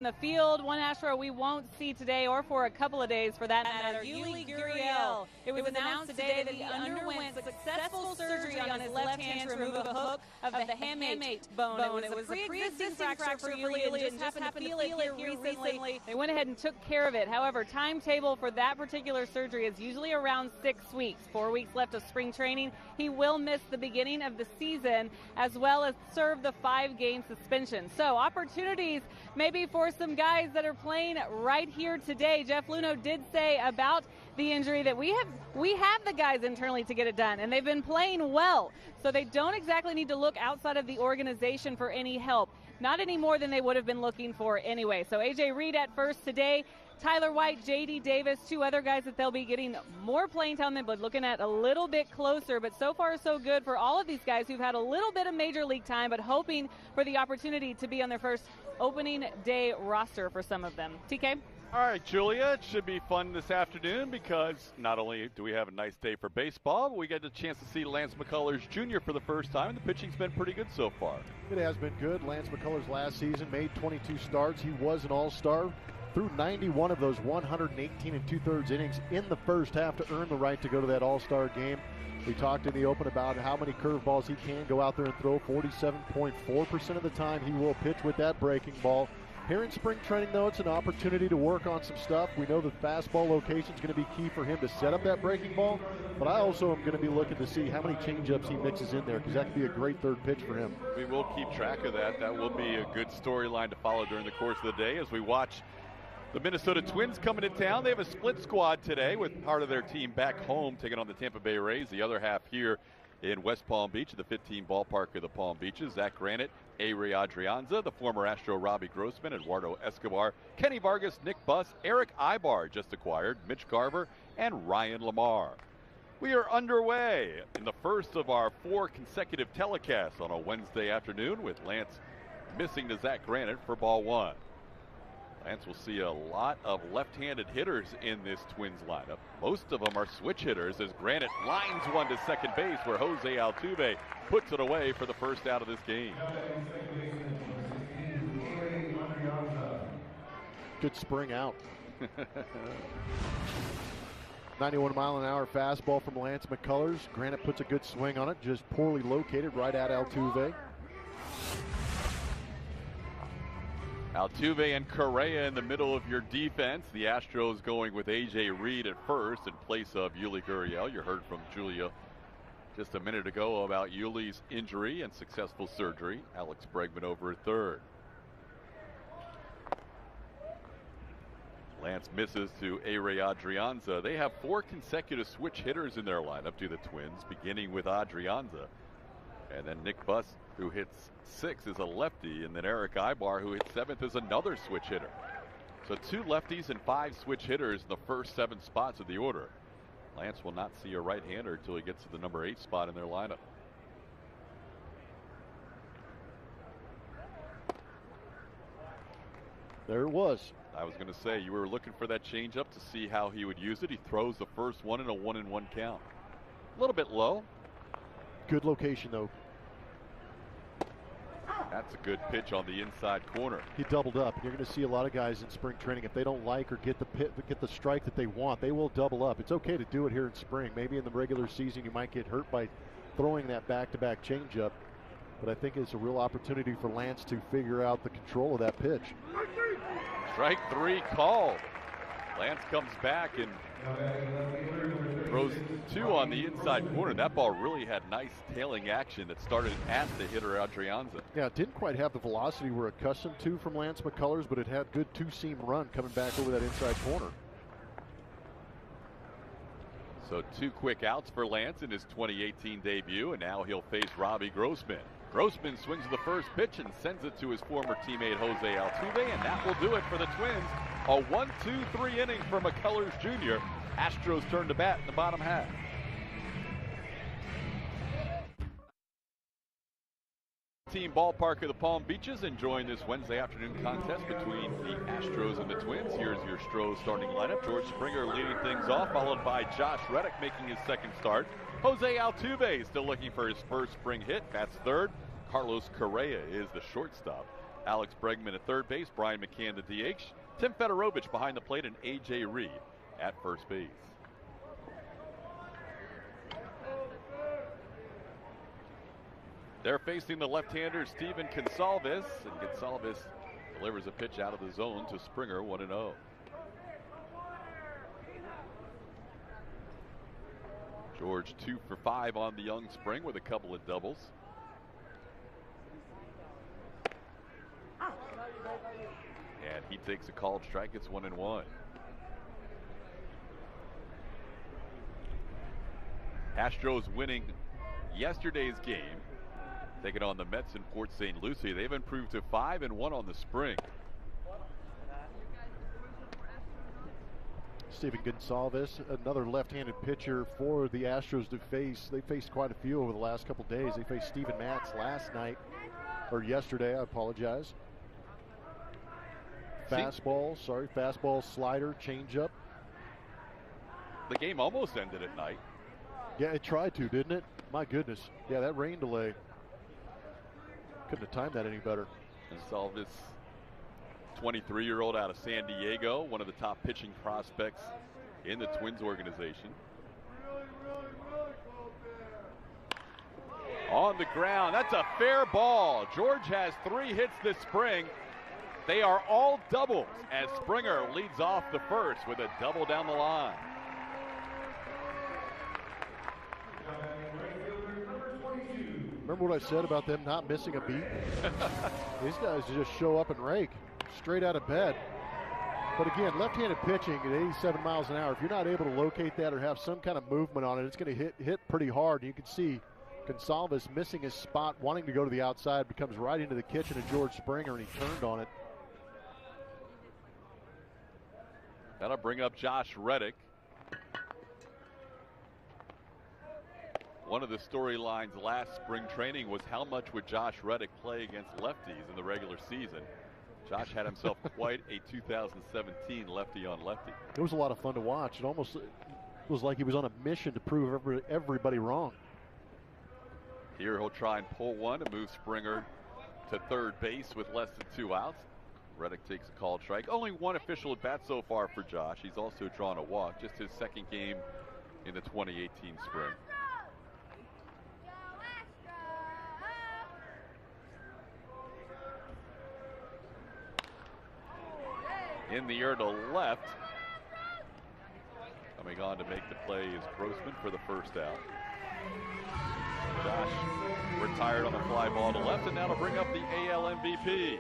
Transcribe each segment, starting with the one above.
the field. One Astro we won't see today or for a couple of days for that matter, Yuli Gurriel. It was announced today that he underwent successful surgery on his left hand to remove a hook of the hamate bone. It was a pre-existing fracture for Yuli and just happened to feel it here recently. They went ahead and took care of it. However, timetable for that particular surgery is usually around 6 weeks. 4 weeks left of spring training. He will miss the beginning of the season as well as serve the 5-game suspension. So opportunities maybe for some guys that are playing right here today. Jeff Luhnow did say about the injury that we have the guys internally to get it done, and they've been playing well. So they don't exactly need to look outside of the organization for any help. Not any more than they would have been looking for anyway. So A.J. Reed at first today. Tyler White, J.D. Davis, 2 other guys that they'll be getting more playing time than, but looking at a little bit closer. But so far so good for all of these guys who've had a little bit of major league time, but hoping for the opportunity to be on their first opening day roster for some of them. TK? All right, Julia, it should be fun this afternoon because not only do we have a nice day for baseball, but we get a chance to see Lance McCullers Jr. for the first time, and the pitching's been pretty good so far. It has been good. Lance McCullers last season made 22 starts. He was an all-star. Threw 91 of those 118 and 2/3 innings in the first half to earn the right to go to that all-star game. We talked in the open about how many curveballs he can go out there and throw. 47.4% of the time he will pitch with that breaking ball. Here in spring training, though, it's an opportunity to work on some stuff. We know the fastball location is going to be key for him to set up that breaking ball, but I also am going to be looking to see how many changeups he mixes in there because that could be a great third pitch for him. We will keep track of that. That will be a good storyline to follow during the course of the day as we watch the Minnesota Twins coming to town. They have a split squad today with part of their team back home taking on the Tampa Bay Rays. The other half here in West Palm Beach at the 15 ballpark of the Palm Beaches. Zach Granite, A-Ray Adrianza, the former Astro Robbie Grossman, Eduardo Escobar, Kenny Vargas, Nick Buss, Eric Ibar just acquired, Mitch Garver, and Ryan Lamar. We are underway in the first of our 4 consecutive telecasts on a Wednesday afternoon with Lance missing to Zach Granite for ball 1. Lance will see a lot of left-handed hitters in this Twins lineup. Most of them are switch hitters as Granite lines one to second base where Jose Altuve puts it away for the first out of this game. Good spring out. 91-mile-an-hour fastball from Lance McCullers. Granite puts a good swing on it, just poorly located right at Altuve. Altuve and Correa in the middle of your defense. The Astros going with A.J. Reed at first in place of Yuli Gurriel. You heard from Julia just a minute ago about Yuli's injury and successful surgery. Alex Bregman over at third. Lance misses to A-Ray Adrianza. They have 4 consecutive switch hitters in their lineup to the Twins, beginning with Adrianza. And then Nick Buss, who hits 6, is a lefty, and then Eric Ibar, who hits 7th, is another switch hitter. So 2 lefties and 5 switch hitters in the first 7 spots of the order. Lance will not see a right-hander until he gets to the number 8 spot in their lineup. There it was. I was going to say, you were looking for that changeup to see how he would use it. He throws the first one in a 1-1 count. A little bit low. Good location, though. That's a good pitch on the inside corner. He doubled up. You're going to see a lot of guys in spring training, if they don't like or get the strike that they want, they will double up. It's okay to do it here in spring. Maybe in the regular season you might get hurt by throwing that back-to-back changeup, but I think it's a real opportunity for Lance to figure out the control of that pitch. Strike 3 called. Lance comes back and throws 2 on the inside corner. That ball really had nice tailing action that started at the hitter Adrianza. Yeah, it didn't quite have the velocity we're accustomed to from Lance McCullers, but it had good 2-seam run coming back over that inside corner. So 2 quick outs for Lance in his 2018 debut, and now he'll face Robbie Grossman. Grossman swings the first pitch and sends it to his former teammate Jose Altuve, and that will do it for the Twins. A 1-2-3 inning for McCullers Jr. Astros turn to bat in the bottom half. Team ballpark of the Palm Beaches enjoying this Wednesday afternoon contest between the Astros and the Twins. Here's your Astros starting lineup. George Springer leading things off, followed by Josh Reddick making his second start. Jose Altuve still looking for his first spring hit. That's third. Carlos Correa is the shortstop. Alex Bregman at third base, Brian McCann the DH, Tim Fedorovich behind the plate, and A.J. Reed at first base. They're facing the left-hander Steven Gonsalves, and Gonsalves delivers a pitch out of the zone to Springer, 1-0. George 2 for 5 on the young spring with a couple of doubles. And he takes a called strike. It's 1-1. Astros winning yesterday's game, taking on the Mets in Port St. Lucie. They've improved to 5-1 on the spring. Steven Gonsalves, another left-handed pitcher for the Astros to face. They faced quite a few over the last couple days. They faced Steven Matz last night, or yesterday, I apologize. Fastball, slider, changeup. The game almost ended at night. Yeah, it tried to, didn't it? My goodness. Yeah, that rain delay. Couldn't have timed that any better. Gonsalves, 23-year-old out of San Diego, one of the top pitching prospects in the Twins organization. On the ground, that's a fair ball. George has 3 hits this spring. They are all doubles as Springer leads off the first with a double down the line. Remember what I said about them not missing a beat? These guys just show up and rake straight out of bed. But again, left-handed pitching at 87 miles an hour, if you're not able to locate that or have some kind of movement on it, it's going to hit pretty hard. You can see Gonsalves missing his spot, wanting to go to the outside, becomes right into the kitchen of George Springer, and he turned on it. That'll bring up Josh Reddick. One of the storylines last spring training was how much would Josh Reddick play against lefties in the regular season. Josh had himself quite a 2017 lefty on lefty. It was a lot of fun to watch. It almost was like he was on a mission to prove everybody wrong. Here he'll try and pull one to move Springer to third base with less than 2 outs. Reddick takes a called strike. Only one official at bat so far for Josh. He's also drawn a walk, just his second game in the 2018 spring. In the air to left. Coming on to make the play is Grossman for the first out. Josh retired on a fly ball to left, and now to bring up the AL MVP.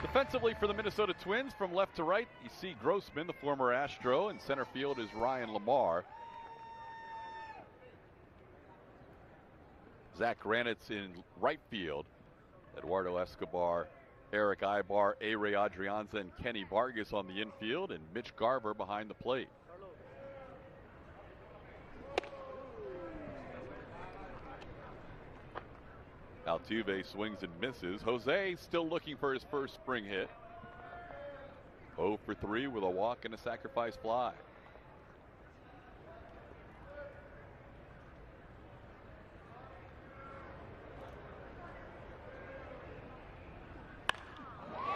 Defensively for the Minnesota Twins, from left to right, you see Grossman, the former Astro. In center field is Ryan Lamar. Zach Granite's in right field. Eduardo Escobar, Eric Ibar, A-Ray Adrianza, and Kenny Vargas on the infield, and Mitch Garver behind the plate. Altuve swings and misses. Jose still looking for his first spring hit. 0 for 3 with a walk and a sacrifice fly.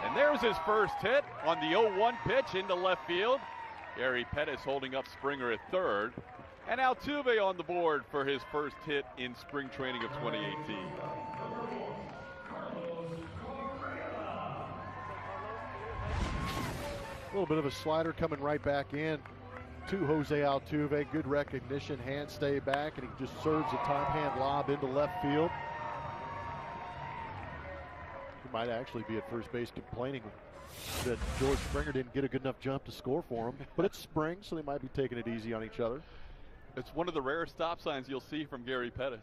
And there's his first hit on the 0-1 pitch into left field. Gary Pettis holding up Springer at third. And Altuve on the board for his first hit in spring training of 2018. A little bit of a slider coming right back in to Jose Altuve. Good recognition, hand stay back, and he just serves a top hand lob into left field. He might actually be at first base complaining that George Springer didn't get a good enough jump to score for him. But it's spring, so they might be taking it easy on each other. It's one of the rare stop signs you'll see from Gary Pettis.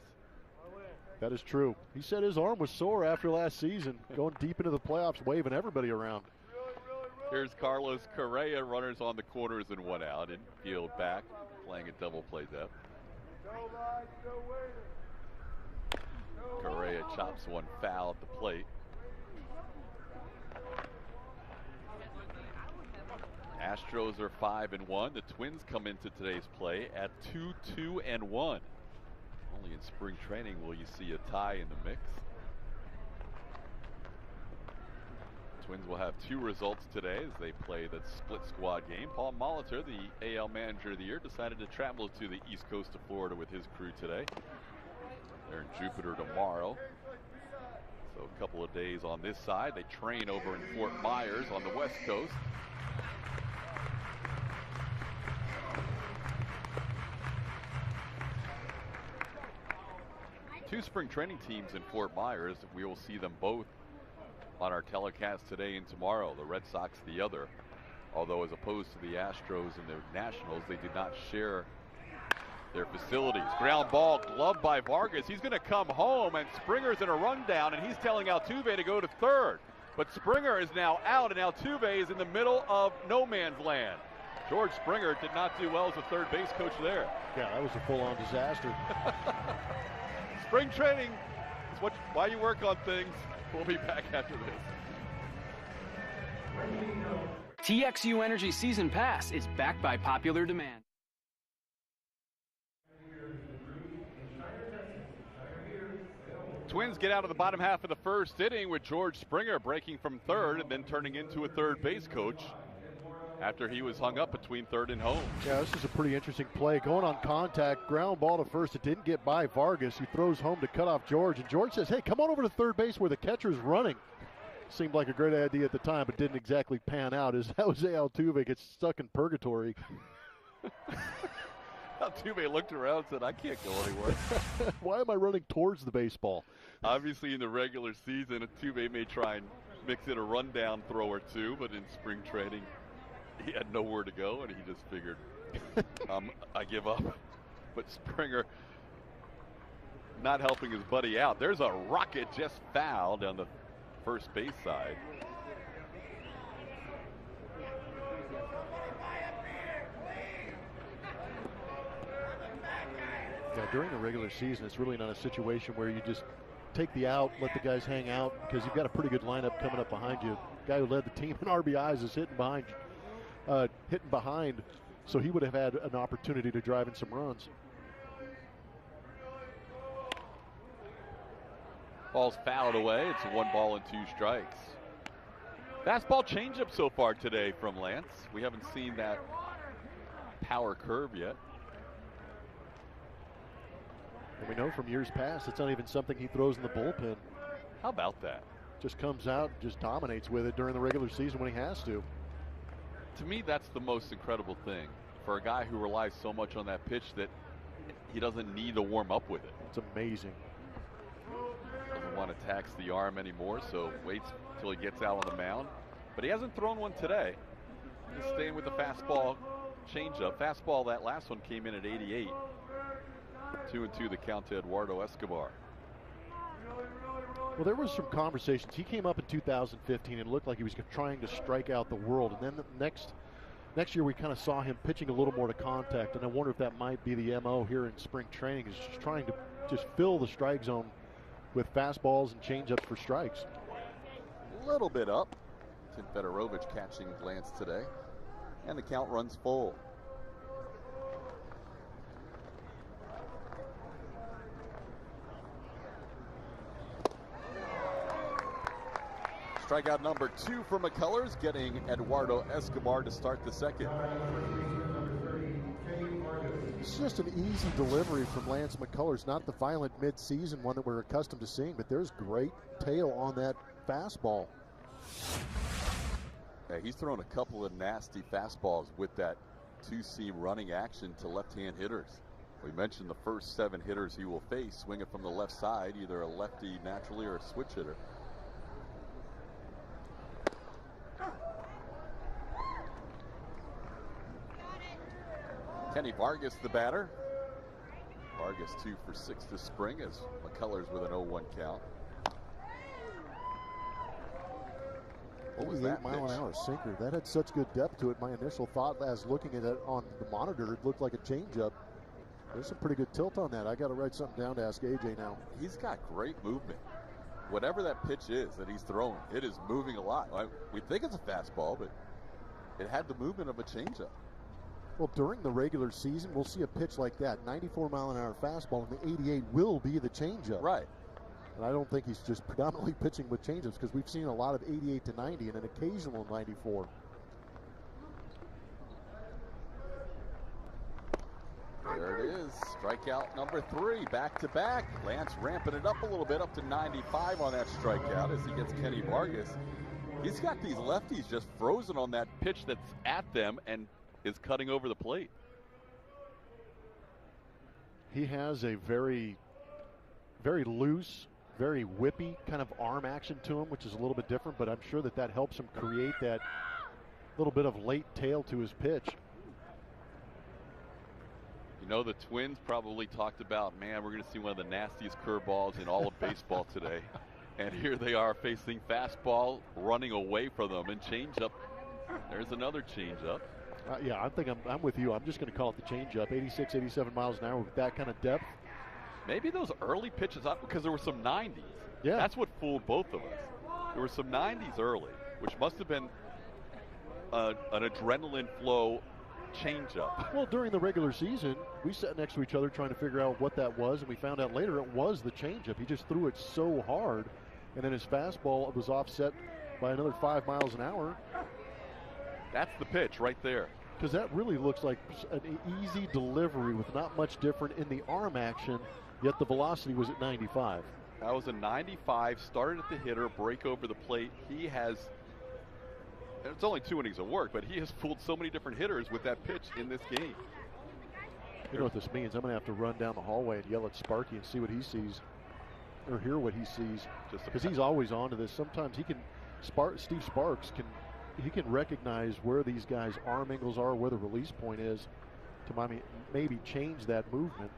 That is true. He said his arm was sore after last season, going deep into the playoffs, waving everybody around. Here's Carlos Correa, runners on the corners and 1 out. Infield back, playing a double play depth. Correa chops one foul at the plate. Astros are 5-1. The Twins come into today's play at 2-2-1. Only in spring training will you see a tie in the mix. Twins will have 2 results today as they play the split squad game. Paul Molitor, the AL Manager of the Year, decided to travel to the east coast of Florida with his crew today. They're in Jupiter tomorrow. So a couple of days on this side. They train over in Fort Myers on the west coast. Two spring training teams in Fort Myers. We will see them both on our telecast today and tomorrow. The Red Sox the other. Although as opposed to the Astros and the Nationals, they do not share their facilities. Ground ball gloved by Vargas. He's going to come home, and Springer's in a rundown, and he's telling Altuve to go to third. But Springer is now out, and Altuve is in the middle of no man's land. George Springer did not do well as a third base coach there. Yeah, that was a full-on disaster. Spring training is why you work on things. We'll be back after this. TXU Energy Season Pass is backed by popular demand. Twins get out of the bottom half of the first inning with George Springer breaking from third and then turning into a third base coach after he was hung up between third and home. Yeah, this is a pretty interesting play. Going on contact, ground ball to first. It didn't get by Vargas, who throws home to cut off George. And George says, hey, come on over to third base where the catcher's running. Seemed like a great idea at the time, but didn't exactly pan out as Jose Altuve gets stuck in purgatory. Altuve looked around and said, I can't go anywhere. Why am I running towards the baseball? Obviously, in the regular season, Altuve may try and mix in a rundown throw or two, but in spring training, he had nowhere to go, and he just figured, I give up. But Springer not helping his buddy out. There's a rocket just foul down the first base side. Yeah, during the regular season, it's really not a situation where you just take the out, let the guys hang out, because you've got a pretty good lineup coming up behind you. The guy who led the team in RBIs is hitting behind, so he would have had an opportunity to drive in some runs. Ball's fouled away. It's a 1-2 strikes. Fastball changeup so far today from Lance. We haven't seen that power curve yet. And we know from years past, it's not even something he throws in the bullpen. How about that? Just comes out, just dominates with it during the regular season when he has to. To me, that's the most incredible thing for a guy who relies so much on that pitch that he doesn't need to warm up with it. It's amazing. Doesn't want to tax the arm anymore, so waits till he gets out on the mound. But he hasn't thrown one today. He's staying with the fastball changeup. Fastball, that last one came in at 88. 2-2 the count to Eduardo Escobar. Well, there was some conversations. He came up in 2015 and looked like he was trying to strike out the world. And then the next year we kind of saw him pitching a little more to contact. And I wonder if that might be the MO here in spring training, is just trying to just fill the strike zone with fastballs and changeups for strikes. A little bit up. Tim Fedorovich catching Lance today. And the count runs full. Strikeout number 2 for McCullers, getting Eduardo Escobar to start the second. It's just an easy delivery from Lance McCullers, not the violent mid-season one that we're accustomed to seeing, but there's great tail on that fastball. Yeah, he's thrown a couple of nasty fastballs with that two-seam running action to left-hand hitters. We mentioned the first 7 hitters he will face swinging from the left side, either a lefty naturally or a switch hitter. Kenny Vargas, the batter. Vargas 2 for 6 this spring as McCullers with an 0-1 count. What was that mile-an-hour sinker? That had such good depth to it. My initial thought as looking at it on the monitor, it looked like a changeup. There's some pretty good tilt on that. I got to write something down to ask AJ now. He's got great movement. Whatever that pitch is that he's throwing, it is moving a lot. We think it's a fastball, but it had the movement of a changeup. Well, during the regular season, we'll see a pitch like that, 94-mile-an-hour fastball, and the 88 will be the changeup. Right. And I don't think he's just predominantly pitching with changeups, because we've seen a lot of 88 to 90 and an occasional 94. There it is. Strikeout number 3, back-to-back. Lance ramping it up a little bit, up to 95 on that strikeout as he gets Kenny Vargas. He's got these lefties just frozen on that pitch that's at them and is cutting over the plate. He has a very, very loose, very whippy kind of arm action to him, which is a little bit different, but I'm sure that that helps him create that little bit of late tail to his pitch. You know, the Twins probably talked about, man, we're going to see one of the nastiest curveballs in all of baseball today. And here they are facing fastball, running away from them, and changeup. There's another changeup. Yeah, I think I'm with you. I'm just going to call it the changeup. 86, 87 miles an hour with that kind of depth. Maybe those early pitches, because there were some 90s. Yeah. That's what fooled both of us. There were some 90s early, which must have been an adrenaline flow changeup. Well, during the regular season, we sat next to each other trying to figure out what that was, and we found out later it was the changeup. He just threw it so hard, and then his fastball was offset by another 5 miles an hour. That's the pitch right there. Because that really looks like an easy delivery with not much different in the arm action, yet the velocity was at 95. That was a 95, started at the hitter, break over the plate. He has, it's only 2 innings of work, but he has fooled so many different hitters with that pitch in this game. You know what this means? I'm going to have to run down the hallway and yell at Sparky and see what he sees, or hear what he sees, because he's always on to this. Sometimes he can, Steve Sparks can, he can recognize where these guys' arm angles are, where the release point is, to maybe change that movement.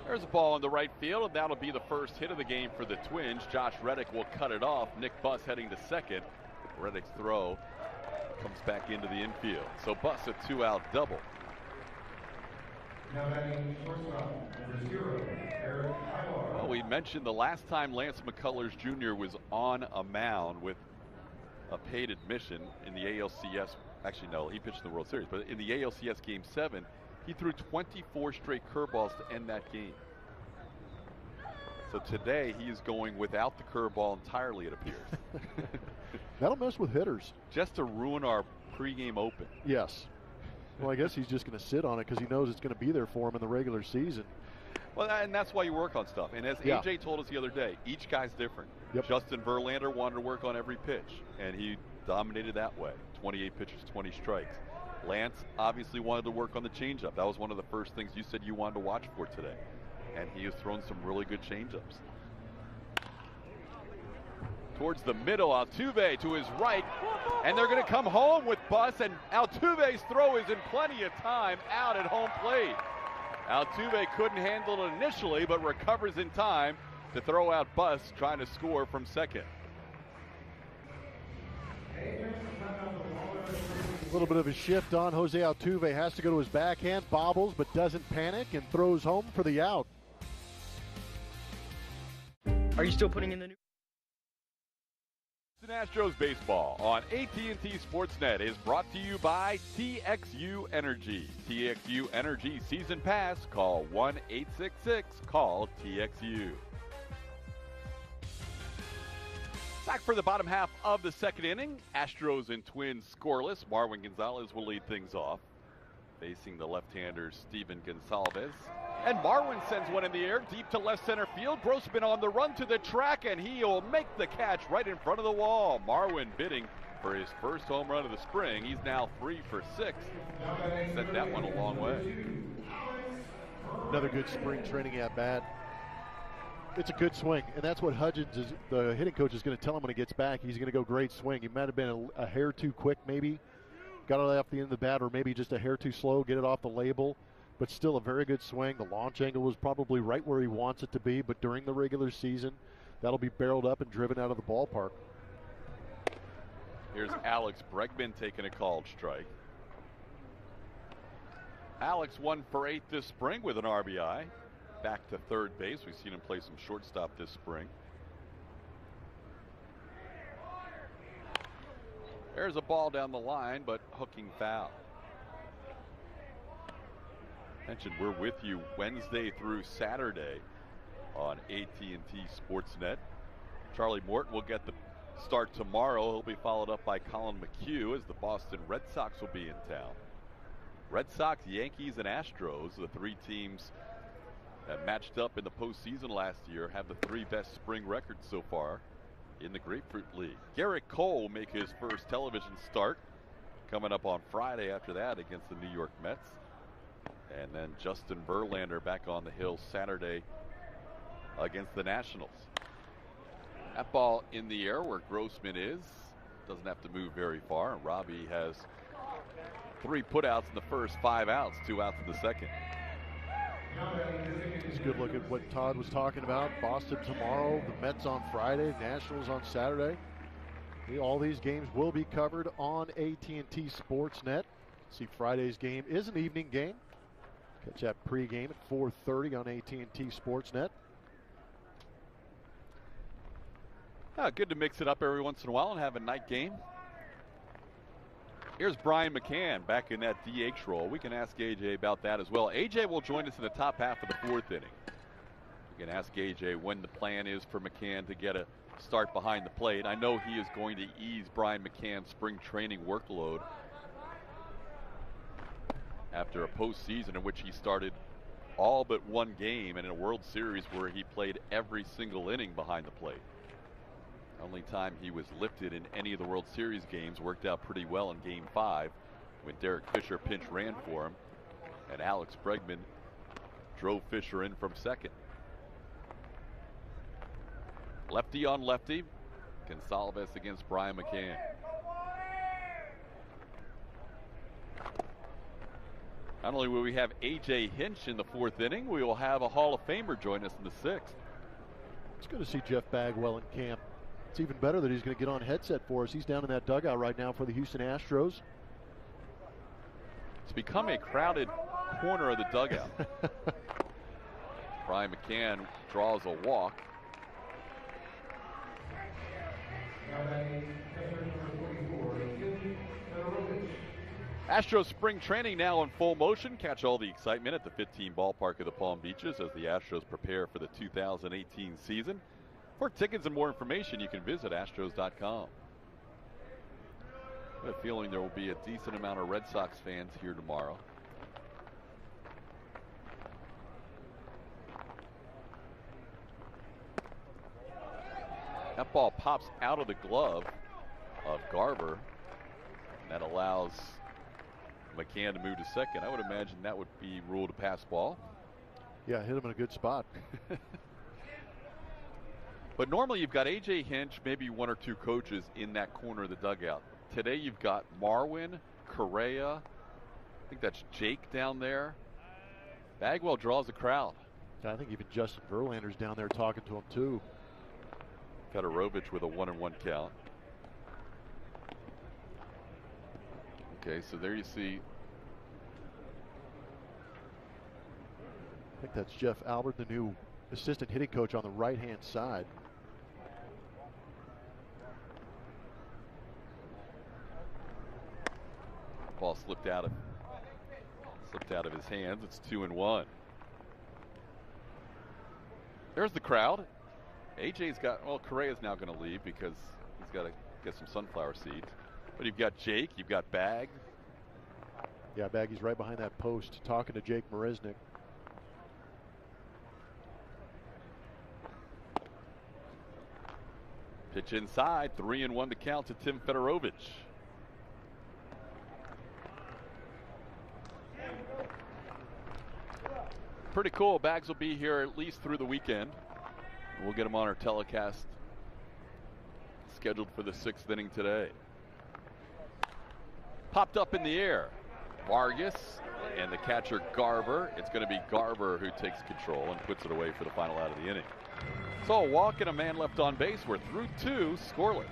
There's a ball in the right field, and that'll be the first hit of the game for the Twins. Josh Reddick will cut it off. Nick Buss heading to second. Reddick's throw comes back into the infield. So Buss a 2-out double. Well, we mentioned the last time Lance McCullers Jr. was on a mound with a paid admission in the ALCS. Actually, no, he pitched in the World Series, but in the ALCS Game 7, he threw 24 straight curveballs to end that game. So today he is going without the curveball entirely, it appears. That'll mess with hitters. Just to ruin our pregame open. Yes. Well, I guess he's just going to sit on it because he knows it's going to be there for him in the regular season. Well, and that's why you work on stuff. And as AJ told us the other day, each guy's different. Yep. Justin Verlander wanted to work on every pitch, and he dominated that way. 28 pitches, 20 strikes. Lance obviously wanted to work on the changeup. That was one of the first things you said you wanted to watch for today. And he has thrown some really good changeups. Towards the middle, Altuve to his right, and they're going to come home with Buss, and Altuve's throw is in plenty of time out at home plate. Altuve couldn't handle it initially, but recovers in time to throw out Buss, trying to score from second. A little bit of a shift on Jose Altuve, has to go to his backhand, bobbles, but doesn't panic, and throws home for the out. Are you still putting in the new? Astros baseball on AT&T Sportsnet is brought to you by TXU Energy. TXU Energy Season Pass. Call 1-866-CALL-TXU. Back for the bottom half of the second inning. Astros and Twins scoreless. Marwin Gonzalez will lead things off, facing the left-hander Steven Gonsalves. And Marwin sends one in the air deep to left center field. Grossman on the run to the track, and he'll make the catch right in front of the wall. Marwin bidding for his first home run of the spring. He's now 3 for 6. Sent that one a long way. Another good spring training at bat. It's a good swing, and that's what Hudgens, the hitting coach, is going to tell him when he gets back. He's going to go great swing. He might have been a hair too quick, maybe. Got it off the end of the bat, or maybe just a hair too slow, get it off the label. But still a very good swing. The launch angle was probably right where he wants it to be, but during the regular season, that'll be barreled up and driven out of the ballpark. Here's Alex Bregman taking a called strike. Alex 1 for 8 this spring with an RBI. Back to third base. We've seen him play some shortstop this spring. There's a ball down the line, but hooking foul. Mentioned we're with you Wednesday through Saturday on AT&T Sportsnet. Charlie Morton will get the start tomorrow. He'll be followed up by Colin McHugh as the Boston Red Sox will be in town. Red Sox, Yankees, and Astros, the three teams that matched up in the postseason last year, have the three best spring records so far in the Grapefruit League. Garrett Cole will make his first television start coming up on Friday after that against the New York Mets. And then Justin Verlander back on the hill Saturday against the Nationals. That ball in the air where Grossman is. Doesn't have to move very far. And Robbie has 3 putouts in the first 5 outs, 2 outs in the second. It's a good look at what Todd was talking about. Boston tomorrow, the Mets on Friday, Nationals on Saturday. All these games will be covered on AT&T Sportsnet. See, Friday's game is an evening game. Catch that pregame at 4:30 on AT&T Sportsnet. Good to mix it up every once in a while and have a night game. Here's Brian McCann back in that DH role. We can ask AJ about that as well. AJ will join us in the top half of the 4th inning. We can ask AJ when the plan is for McCann to get a start behind the plate. I know he is going to ease Brian McCann's spring training workload after a postseason in which he started all but one game and in a World Series where he played every single inning behind the plate. Only time he was lifted in any of the World Series games worked out pretty well in Game 5 when Derek Fisher pinch ran for him and Alex Bregman drove Fisher in from second. Lefty on lefty. Gonsalves against Brian McCann. Not only will we have A.J. Hinch in the 4th inning, we will have a Hall of Famer join us in the 6th. It's good to see Jeff Bagwell in camp. It's even better that he's going to get on headset for us. He's down in that dugout right now for the Houston Astros. It's become a crowded corner of the dugout. Brian McCann draws a walk. Astros spring training now in full motion. Catch all the excitement at the 15 ballpark of the Palm Beaches as the Astros prepare for the 2018 season. For tickets and more information, you can visit Astros.com. I have a feeling there will be a decent amount of Red Sox fans here tomorrow. That ball pops out of the glove of Garver. That allows McCann to move to second. I would imagine that would be ruled a pass ball. Yeah, hit him in a good spot. But normally you've got A.J. Hinch, maybe 1 or 2 coaches in that corner of the dugout. Today you've got Marwin, Correa. I think that's Jake down there. Bagwell draws a crowd. I think even Justin Verlander's down there talking to him too. Fedorovich with a 1-1 count. Okay, so there you see. I think that's Jeff Albert, the new assistant hitting coach on the right-hand side. Ball slipped out of his hands. It's 2-1. There's the crowd. AJ's got, well, Correa's now going to leave because he's got to get some sunflower seeds. But you've got Jake, you've got Bag. Yeah, Baggy's right behind that post talking to Jake Marisnik. Pitch inside, 3-1 to count to Tim Fedorovich. Pretty cool. Bags will be here at least through the weekend. We'll get him on our telecast scheduled for the 6th inning today. Popped up in the air. Vargas and the catcher Garver. It's going to be Garver who takes control and puts it away for the final out of the inning. So a walk and a man left on base. We're through 2, scoreless.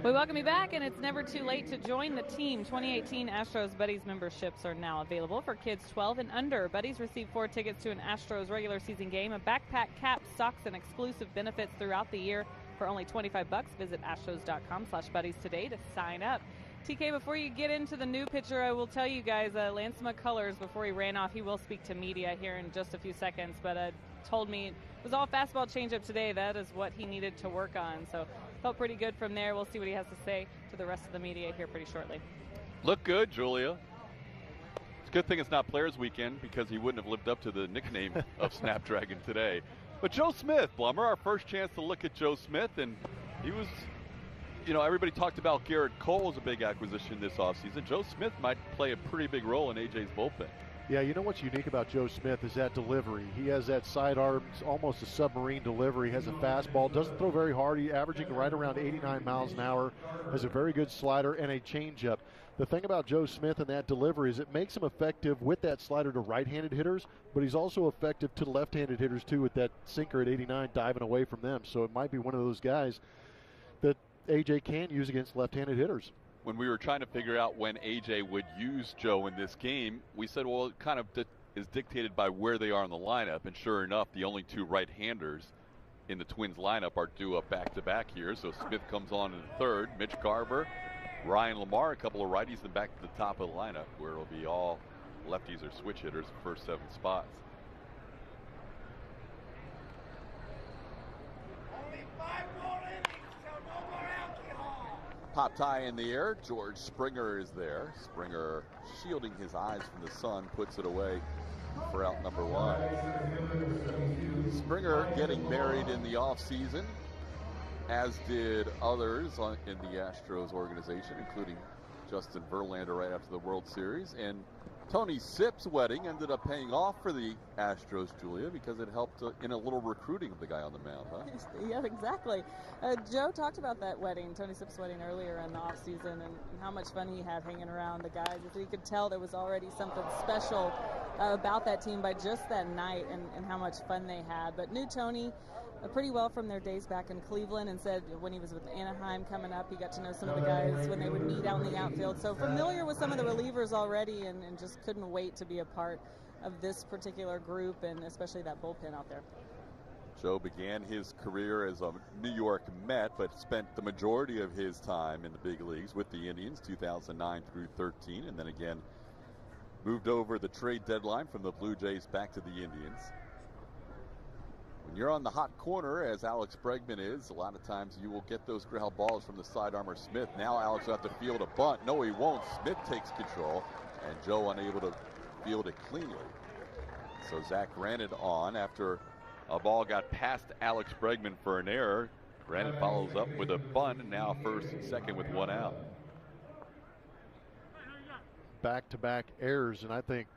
We welcome you back, and it's never too late to join the team. 2018 Astros Buddies memberships are now available for kids 12 and under. Buddies receive 4 tickets to an Astros regular season game, a backpack, cap, socks, and exclusive benefits throughout the year for only $25. Visit astros.com/buddies today to sign up. TK, before you get into the new pitcher, I will tell you guys, Lance McCullers, before he ran off, he will speak to media here in just a few seconds, but told me it was all fastball changeup today. That is what he needed to work on. So felt pretty good from there. We'll see what he has to say to the rest of the media here pretty shortly. Look good, Julia. It's a good thing it's not Players Weekend because he wouldn't have lived up to the nickname of Snapdragon today. But Joe Smith, Blummer, our first chance to look at Joe Smith, and he was, everybody talked about Garrett Cole as a big acquisition this offseason. Joe Smith might play a pretty big role in AJ's bullpen. Yeah, you know what's unique about Joe Smith is that delivery. He has that side arm, almost a submarine delivery, has a fastball, doesn't throw very hard. He's averaging right around 89 miles an hour, has a very good slider and a changeup. The thing about Joe Smith and that delivery is it makes him effective with that slider to right-handed hitters, but he's also effective to left-handed hitters too with that sinker at 89 diving away from them. So it might be one of those guys that AJ can use against left-handed hitters. When we were trying to figure out when AJ would use Joe in this game, we said, well, it kind of is dictated by where they are in the lineup. And sure enough, the only two right-handers in the Twins lineup are due up back-to-back here. So Smith comes on in the third. Mitch Garver, Ryan Lamar, a couple of righties, and back to the top of the lineup where it'll be all lefties or switch hitters the first 7 spots. Pop tie in the air. George Springer is there. Springer shielding his eyes from the sun, puts it away for out number 1. Springer getting married in the offseason, as did others in the Astros organization, including Justin Verlander right after the World Series. And Tony Sipp's wedding ended up paying off for the Astros, Julia, because it helped in a little recruiting of the guy on the mound, huh? Yeah, exactly. Joe talked about that wedding, Tony Sipp's wedding, earlier in the offseason, and how much fun he had hanging around the guys. He could tell there was already something special about that team by just that night and how much fun they had. But knew Tony pretty well from their days back in Cleveland, and said when he was with Anaheim coming up, he got to know some of the guys when they would meet out in the outfield. So familiar with some of the relievers already, and just couldn't wait to be a part of this particular group, and especially that bullpen out there. Joe began his career as a New York Met, but spent the majority of his time in the big leagues with the Indians, 2009 through 13, and then again moved over the trade deadline from the Blue Jays back to the Indians. When you're on the hot corner, as Alex Bregman is, a lot of times you will get those ground balls from the side armor Smith. Now Alex will have to field a bunt. No, he won't. Smith takes control, and Joe unable to field it cleanly. So Zach Granite on after a ball got past Alex Bregman for an error. Granite follows up with a bunt, and now first and second with 1 out. Back-to-back errors, and I think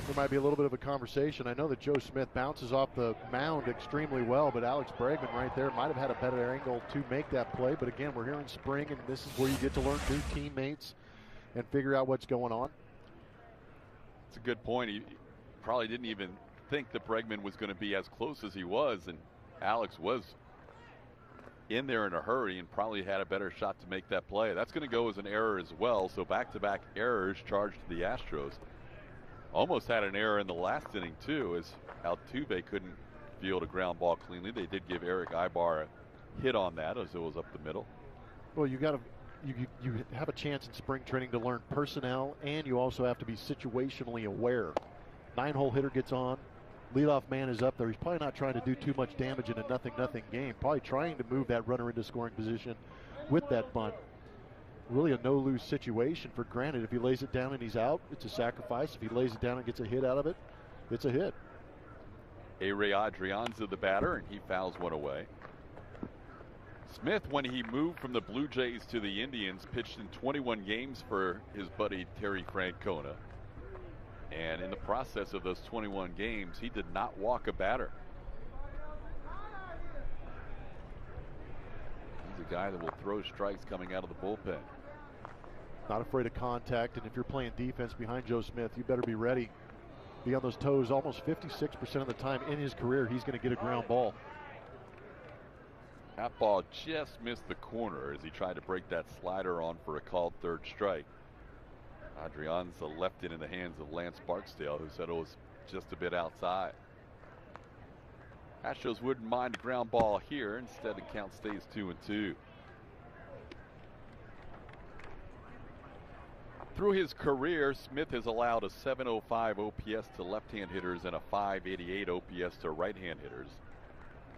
there might be a little bit of a conversation. I know that Joe Smith bounces off the mound extremely well, but Alex Bregman right there might have had a better angle to make that play. But again, we're here in spring, and this is where you get to learn new teammates and figure out what's going on. It's a good point. He probably didn't even think that Bregman was going to be as close as he was, and Alex was in there in a hurry and probably had a better shot to make that play. That's going to go as an error as well. So back-to-back errors charged to the Astros. Almost had an error in the last inning too, as Altuve couldn't field a ground ball cleanly. They did give Eric Ibar a hit on that as it was up the middle. Well, you have a chance in spring training to learn personnel, and you also have to be situationally aware. 9-hole hitter gets on, leadoff man is up there. He's probably not trying to do too much damage in a 0-0 game. Probably trying to move that runner into scoring position with that bunt. Really a no-lose situation for Granite. If he lays it down and he's out, it's a sacrifice. If he lays it down and gets a hit out of it, it's a hit. A-Ray Adrianza the batter, and he fouls one away. Smith, when he moved from the Blue Jays to the Indians, pitched in 21 games for his buddy Terry Francona. And in the process of those 21 games, he did not walk a batter. He's a guy that will throw strikes coming out of the bullpen. Not afraid of contact, and if you're playing defense behind Joe Smith, you better be ready. Be on those toes. Almost 56% of the time in his career, he's going to get a ground ball. That ball just missed the corner as he tried to break that slider on for a called third strike. Adrianza left it in the hands of Lance Barksdale, who said it was just a bit outside. Astros wouldn't mind a ground ball here. Instead, the count stays 2-2. Through his career, Smith has allowed a 705 OPS to left-hand hitters and a 588 OPS to right-hand hitters.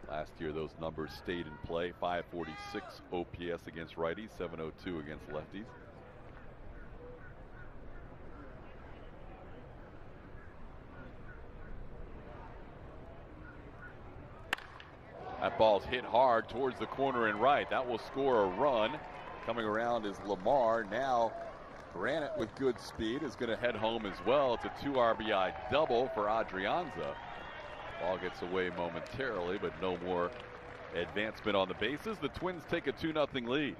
Last year, those numbers stayed in play. 546 OPS against righties, 702 against lefties. That ball's hit hard towards the corner and right. That will score a run. Coming around is Lamar. Now Granite with good speed is going to head home as well. It's a 2 RBI double for Adrianza. Ball gets away momentarily, but no more advancement on the bases. The Twins take a 2-0 lead.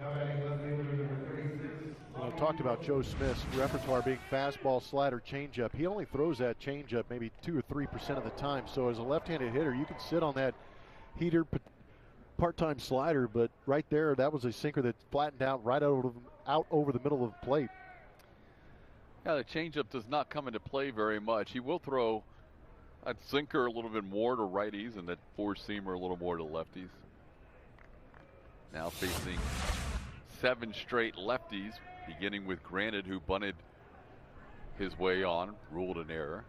I talked about Joe Smith's repertoire being fastball, slider, changeup. He only throws that changeup maybe 2 or 3% of the time. So as a left-handed hitter, you can sit on that heater part-time slider, but right there, that was a sinker that flattened out right out over the middle of the plate. Yeah, the changeup does not come into play very much. He will throw that sinker a little bit more to righties and that four-seamer a little more to lefties. Now facing 7 straight lefties, beginning with Granite, who bunted his way on, ruled an error.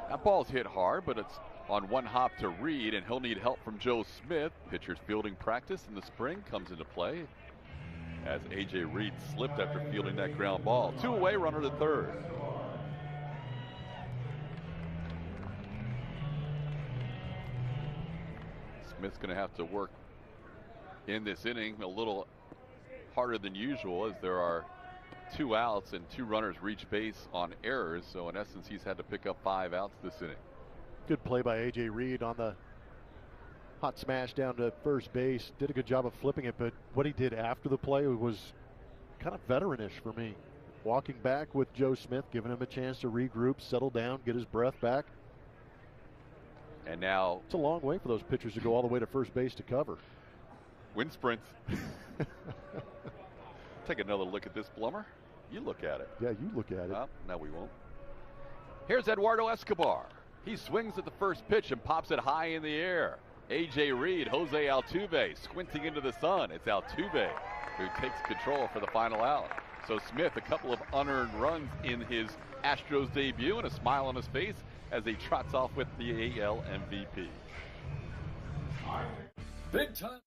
That ball's hit hard, but it's on one hop to Reed, and he'll need help from Joe Smith. Pitcher's fielding practice in the spring comes into play as A.J. Reed slipped after fielding that ground ball. 2 away, runner to third. Smith's going to have to work in this inning a little harder than usual, as there are 2 outs and 2 runners reach base on errors. So in essence, he's had to pick up 5 outs this inning. Good play by A.J. Reed on the hot smash down to first base. Did a good job of flipping it, but what he did after the play was kind of veteranish for me. Walking back with Joe Smith, giving him a chance to regroup, settle down, get his breath back. And now it's a long way for those pitchers to go all the way to first base to cover. Wind sprints. Take another look at this, Blummer. You look at it. Yeah, you look at it. No, we won't. Here's Eduardo Escobar. He swings at the first pitch and pops it high in the air. A.J. Reed, Jose Altuve squinting into the sun. It's Altuve who takes control for the final out. So Smith, a couple of unearned runs in his Astros debut, and a smile on his face as he trots off with the AL MVP. Big time.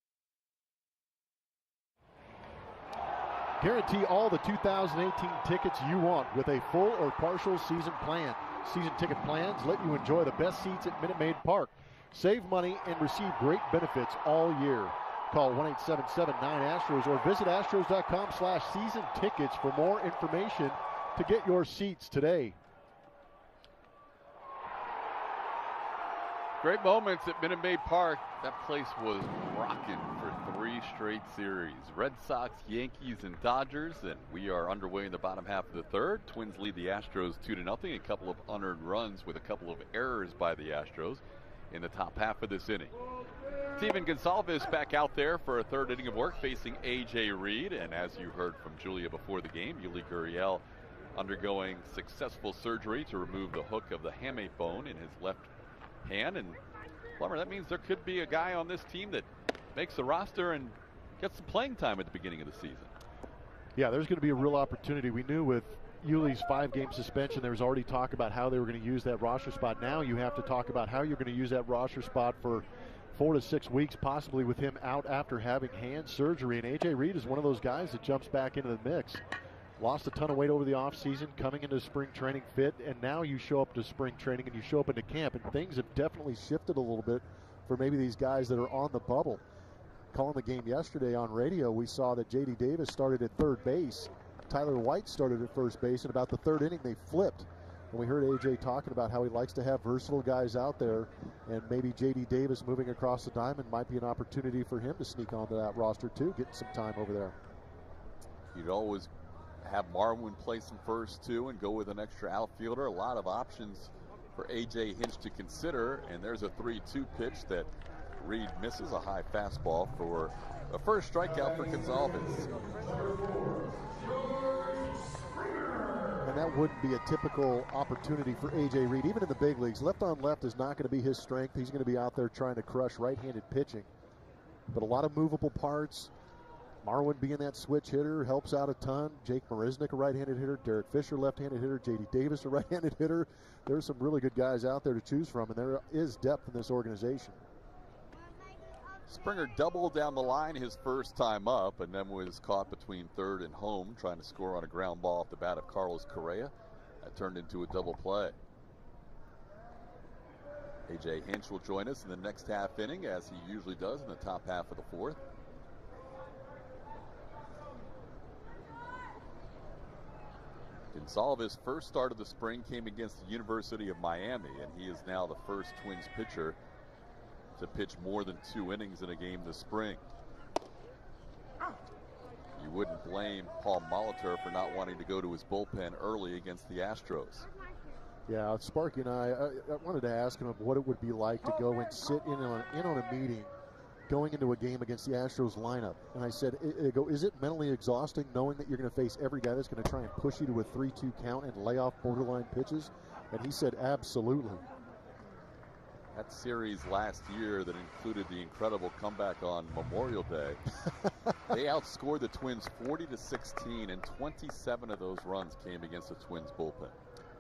Guarantee all the 2018 tickets you want with a full or partial season plan. Season ticket plans let you enjoy the best seats at Minute Maid Park. Save money and receive great benefits all year. Call 1-877-9-ASTROS or visit astros.com/season tickets for more information to get your seats today. Great moments at Minute Maid Park. That place was rocking for 3 straight series. Red Sox, Yankees, and Dodgers, and we are underway in the bottom half of the third. Twins lead the Astros 2-0. A couple of unearned runs with a couple of errors by the Astros in the top half of this inning. Steven Gonsalves back out there for a third inning of work facing A.J. Reed, and as you heard from Julia before the game, Yuli Gurriel undergoing successful surgery to remove the hook of the hamate bone in his left hand. And Plummer, that means there could be a guy on this team that makes the roster and gets some playing time at the beginning of the season. Yeah, there's going to be a real opportunity. We knew with Yuli's 5-game suspension, there was already talk about how they were going to use that roster spot. Now you have to talk about how you're going to use that roster spot for 4 to 6 weeks, possibly with him out after having hand surgery. And A.J. Reed is one of those guys that jumps back into the mix. Lost a ton of weight over the offseason, coming into spring training fit, and now you show up to spring training and you show up into camp, and things have definitely shifted a little bit for maybe these guys that are on the bubble. Calling the game yesterday on radio, we saw that J.D. Davis started at third base. Tyler White started at first base. In about the third inning, they flipped. And we heard A.J. talking about how he likes to have versatile guys out there, and maybe J.D. Davis moving across the diamond might be an opportunity for him to sneak onto that roster too, getting some time over there. You'd always have Marwin play some first too and go with an extra outfielder. A lot of options for A.J. Hinch to consider, and there's a 3-2 pitch that Reed misses, a high fastball for a first strikeout for Gonsalves. And that wouldn't be a typical opportunity for A.J. Reed, even in the big leagues. Left on left is not going to be his strength. He's going to be out there trying to crush right-handed pitching. But a lot of movable parts, Marwin being that switch hitter helps out a ton. Jake Marisnik, a right-handed hitter. Derek Fisher, left-handed hitter. J.D. Davis, a right-handed hitter. There's some really good guys out there to choose from, and there is depth in this organization. Springer doubled down the line his first time up, and then was caught between third and home trying to score on a ground ball off the bat of Carlos Correa. That turned into a double play. A.J. Hinch will join us in the next half inning, as he usually does in the top half of the fourth. Gonzalez's first start of the spring came against the University of Miami, and he is now the first Twins pitcher to pitch more than 2 innings in a game this spring. You wouldn't blame Paul Molitor for not wanting to go to his bullpen early against the Astros. Yeah, Sparky and I wanted to ask him what it would be like to go and sit in on a meeting going into a game against the Astros lineup. And I said, is it mentally exhausting knowing that you're going to face every guy that's going to try and push you to a 3-2 count and lay off borderline pitches? And he said, absolutely. That series last year that included the incredible comeback on Memorial Day, they outscored the Twins 40-16, and 27 of those runs came against the Twins bullpen.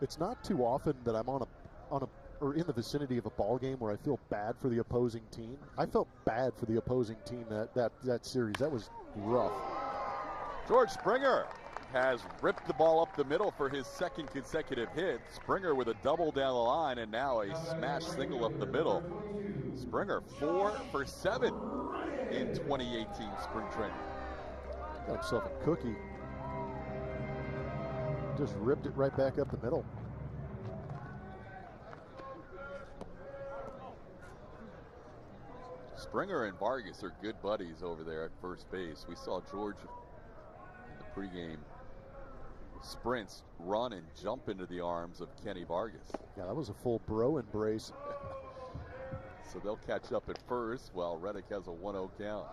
It's not too often that I'm or in the vicinity of a ball game where I feel bad for the opposing team. I felt bad for the opposing team that series. That was rough. George Springer has ripped the ball up the middle for his second consecutive hit. Springer with a double down the line, and now a smash single up the middle. Springer 4 for 7 in 2018 spring training. Got himself a cookie. Just ripped it right back up the middle. Springer and Vargas are good buddies over there at first base. We saw George in the pregame sprints run and jump into the arms of Kenny Vargas. Yeah, that was a full bro embrace. So they'll catch up at first while Reddick has a 1-0 count.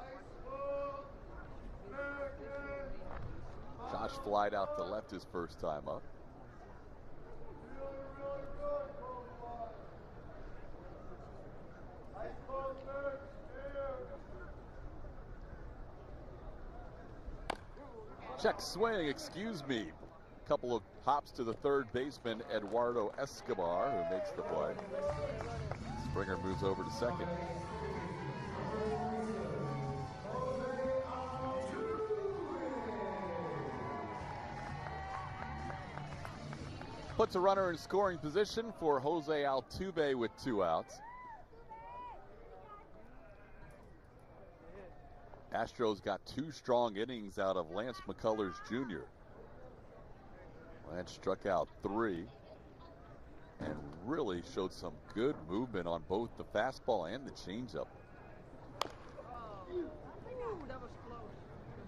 Josh flied out to left his first time up. Check swing, excuse me. A couple of hops to the third baseman, Eduardo Escobar, who makes the play. Springer moves over to second. Puts a runner in scoring position for Jose Altuve with 2 outs. Astros got 2 strong innings out of Lance McCullers Jr. Lance struck out 3 and really showed some good movement on both the fastball and the changeup.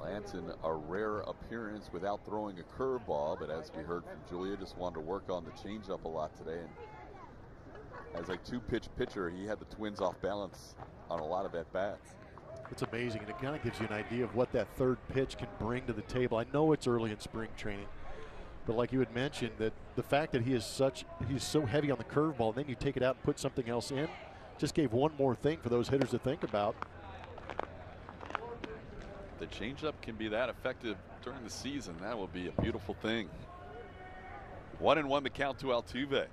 Lance in a rare appearance without throwing a curveball, but as we heard from Julia, just wanted to work on the changeup a lot today. And as a 2-pitch pitcher, he had the Twins off balance on a lot of at-bats. It's amazing, and it kind of gives you an idea of what that third pitch can bring to the table. I know it's early in spring training, but like you had mentioned, that the fact that he's so heavy on the curveball, and then you take it out and put something else in, just gave one more thing for those hitters to think about. The changeup can be that effective during the season. That will be a beautiful thing. 1-1 the count to Altuve.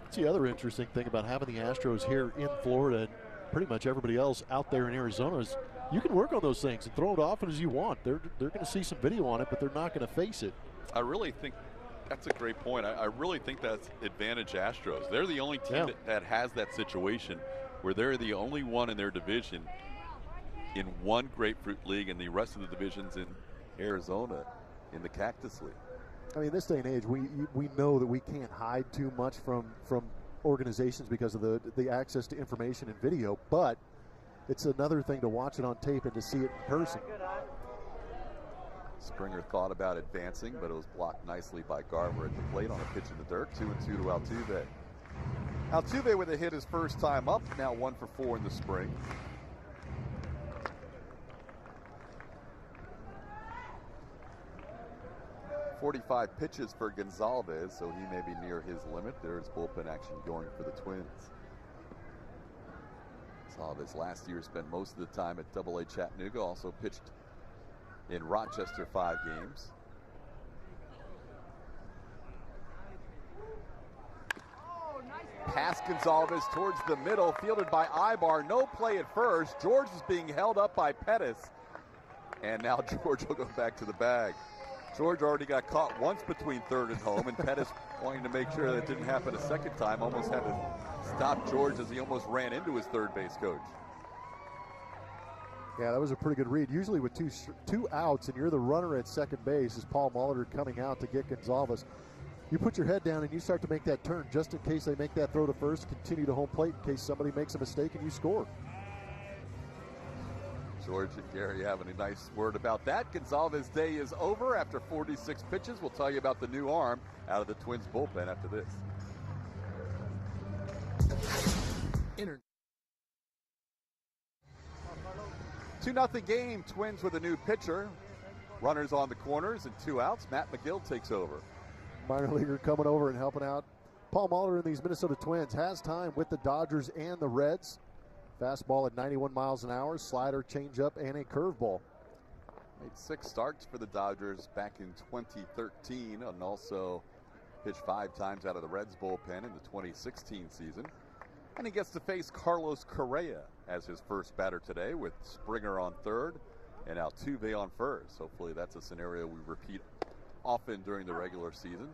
That's the other interesting thing about having the Astros here in Florida and pretty much everybody else out there in Arizona is you can work on those things and throw it often as you want. They're going to see some video on it, but they're not going to face it. I really think that's a great point. I really think that's advantage Astros. They're the only team that has that situation where they're the only one in their division in one grapefruit league, and the rest of the divisions in Arizona in the Cactus League. I mean, this day and age, we know that we can't hide too much from organizations because of the access to information and video, but it's another thing to watch it on tape and to see it in person. Springer thought about advancing, but it was blocked nicely by Garver at the plate on a pitch in the dirt. 2-2 to Altuve. Altuve with a hit his first time up, now 1 for 4 in the spring. 45 pitches for Gonzalez, so he may be near his limit. There's bullpen action going for the Twins. Gonzalez last year spent most of the time at Double-A Chattanooga, also pitched in Rochester 5 games. Pass Gonzalez towards the middle, fielded by Ibar. No play at first. George is being held up by Pettis. And now George will go back to the bag. George already got caught once between third and home, and Pettis, wanting to make sure that it didn't happen a second time, almost had to stop George as he almost ran into his third base coach. Yeah, that was a pretty good read. Usually with two outs and you're the runner at second base, is Paul Molitor coming out to get Gonzalez. You put your head down and you start to make that turn just in case they make that throw to first, continue to home plate in case somebody makes a mistake and you score. George and Gary having a nice word about that. Gonzalez's day is over after 46 pitches. We'll tell you about the new arm out of the Twins bullpen after this. 2-0 game, Twins with a new pitcher. Runners on the corners and 2 outs. Matt McGill takes over. Minor leaguer coming over and helping out. Paul Molitor and these Minnesota Twins has time with the Dodgers and the Reds. Fastball at 91 miles an hour, slider, changeup, and a curveball. Made 6 starts for the Dodgers back in 2013 and also pitched 5 times out of the Reds bullpen in the 2016 season. And he gets to face Carlos Correa as his first batter today with Springer on third and Altuve on first. Hopefully that's a scenario we repeat often during the regular season.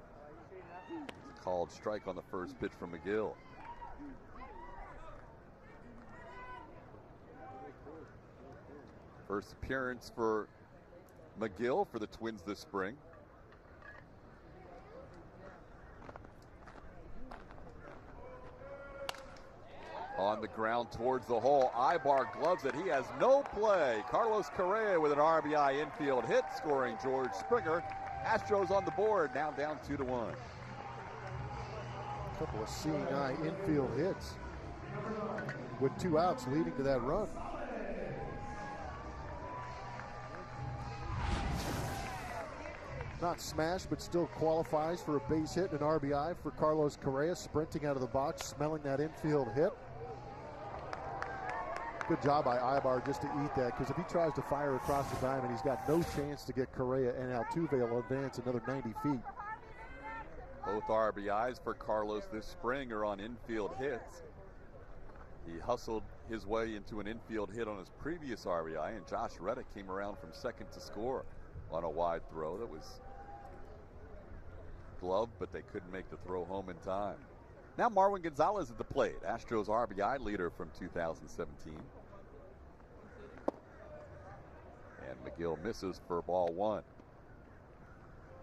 Called strike on the first pitch from McGill. First appearance for McGill for the Twins this spring. On the ground towards the hole, Ibar gloves it. He has no play. Carlos Correa with an RBI infield hit, scoring George Springer. Astros on the board, now down 2-1. A couple of seeing eye infield hits with 2 outs leading to that run. Not smashed, but still qualifies for a base hit and an RBI for Carlos Correa, sprinting out of the box, smelling that infield hit. Good job by Ibar just to eat that, because if he tries to fire across the diamond, he's got no chance to get Correa, and Altuve will advance another 90 feet. Both RBIs for Carlos this spring are on infield hits. He hustled his way into an infield hit on his previous RBI, and Josh Reddick came around from second to score on a wide throw that was gloved, but they couldn't make the throw home in time. Now Marwin Gonzalez at the plate, Astros RBI leader from 2017. And McGill misses for ball 1.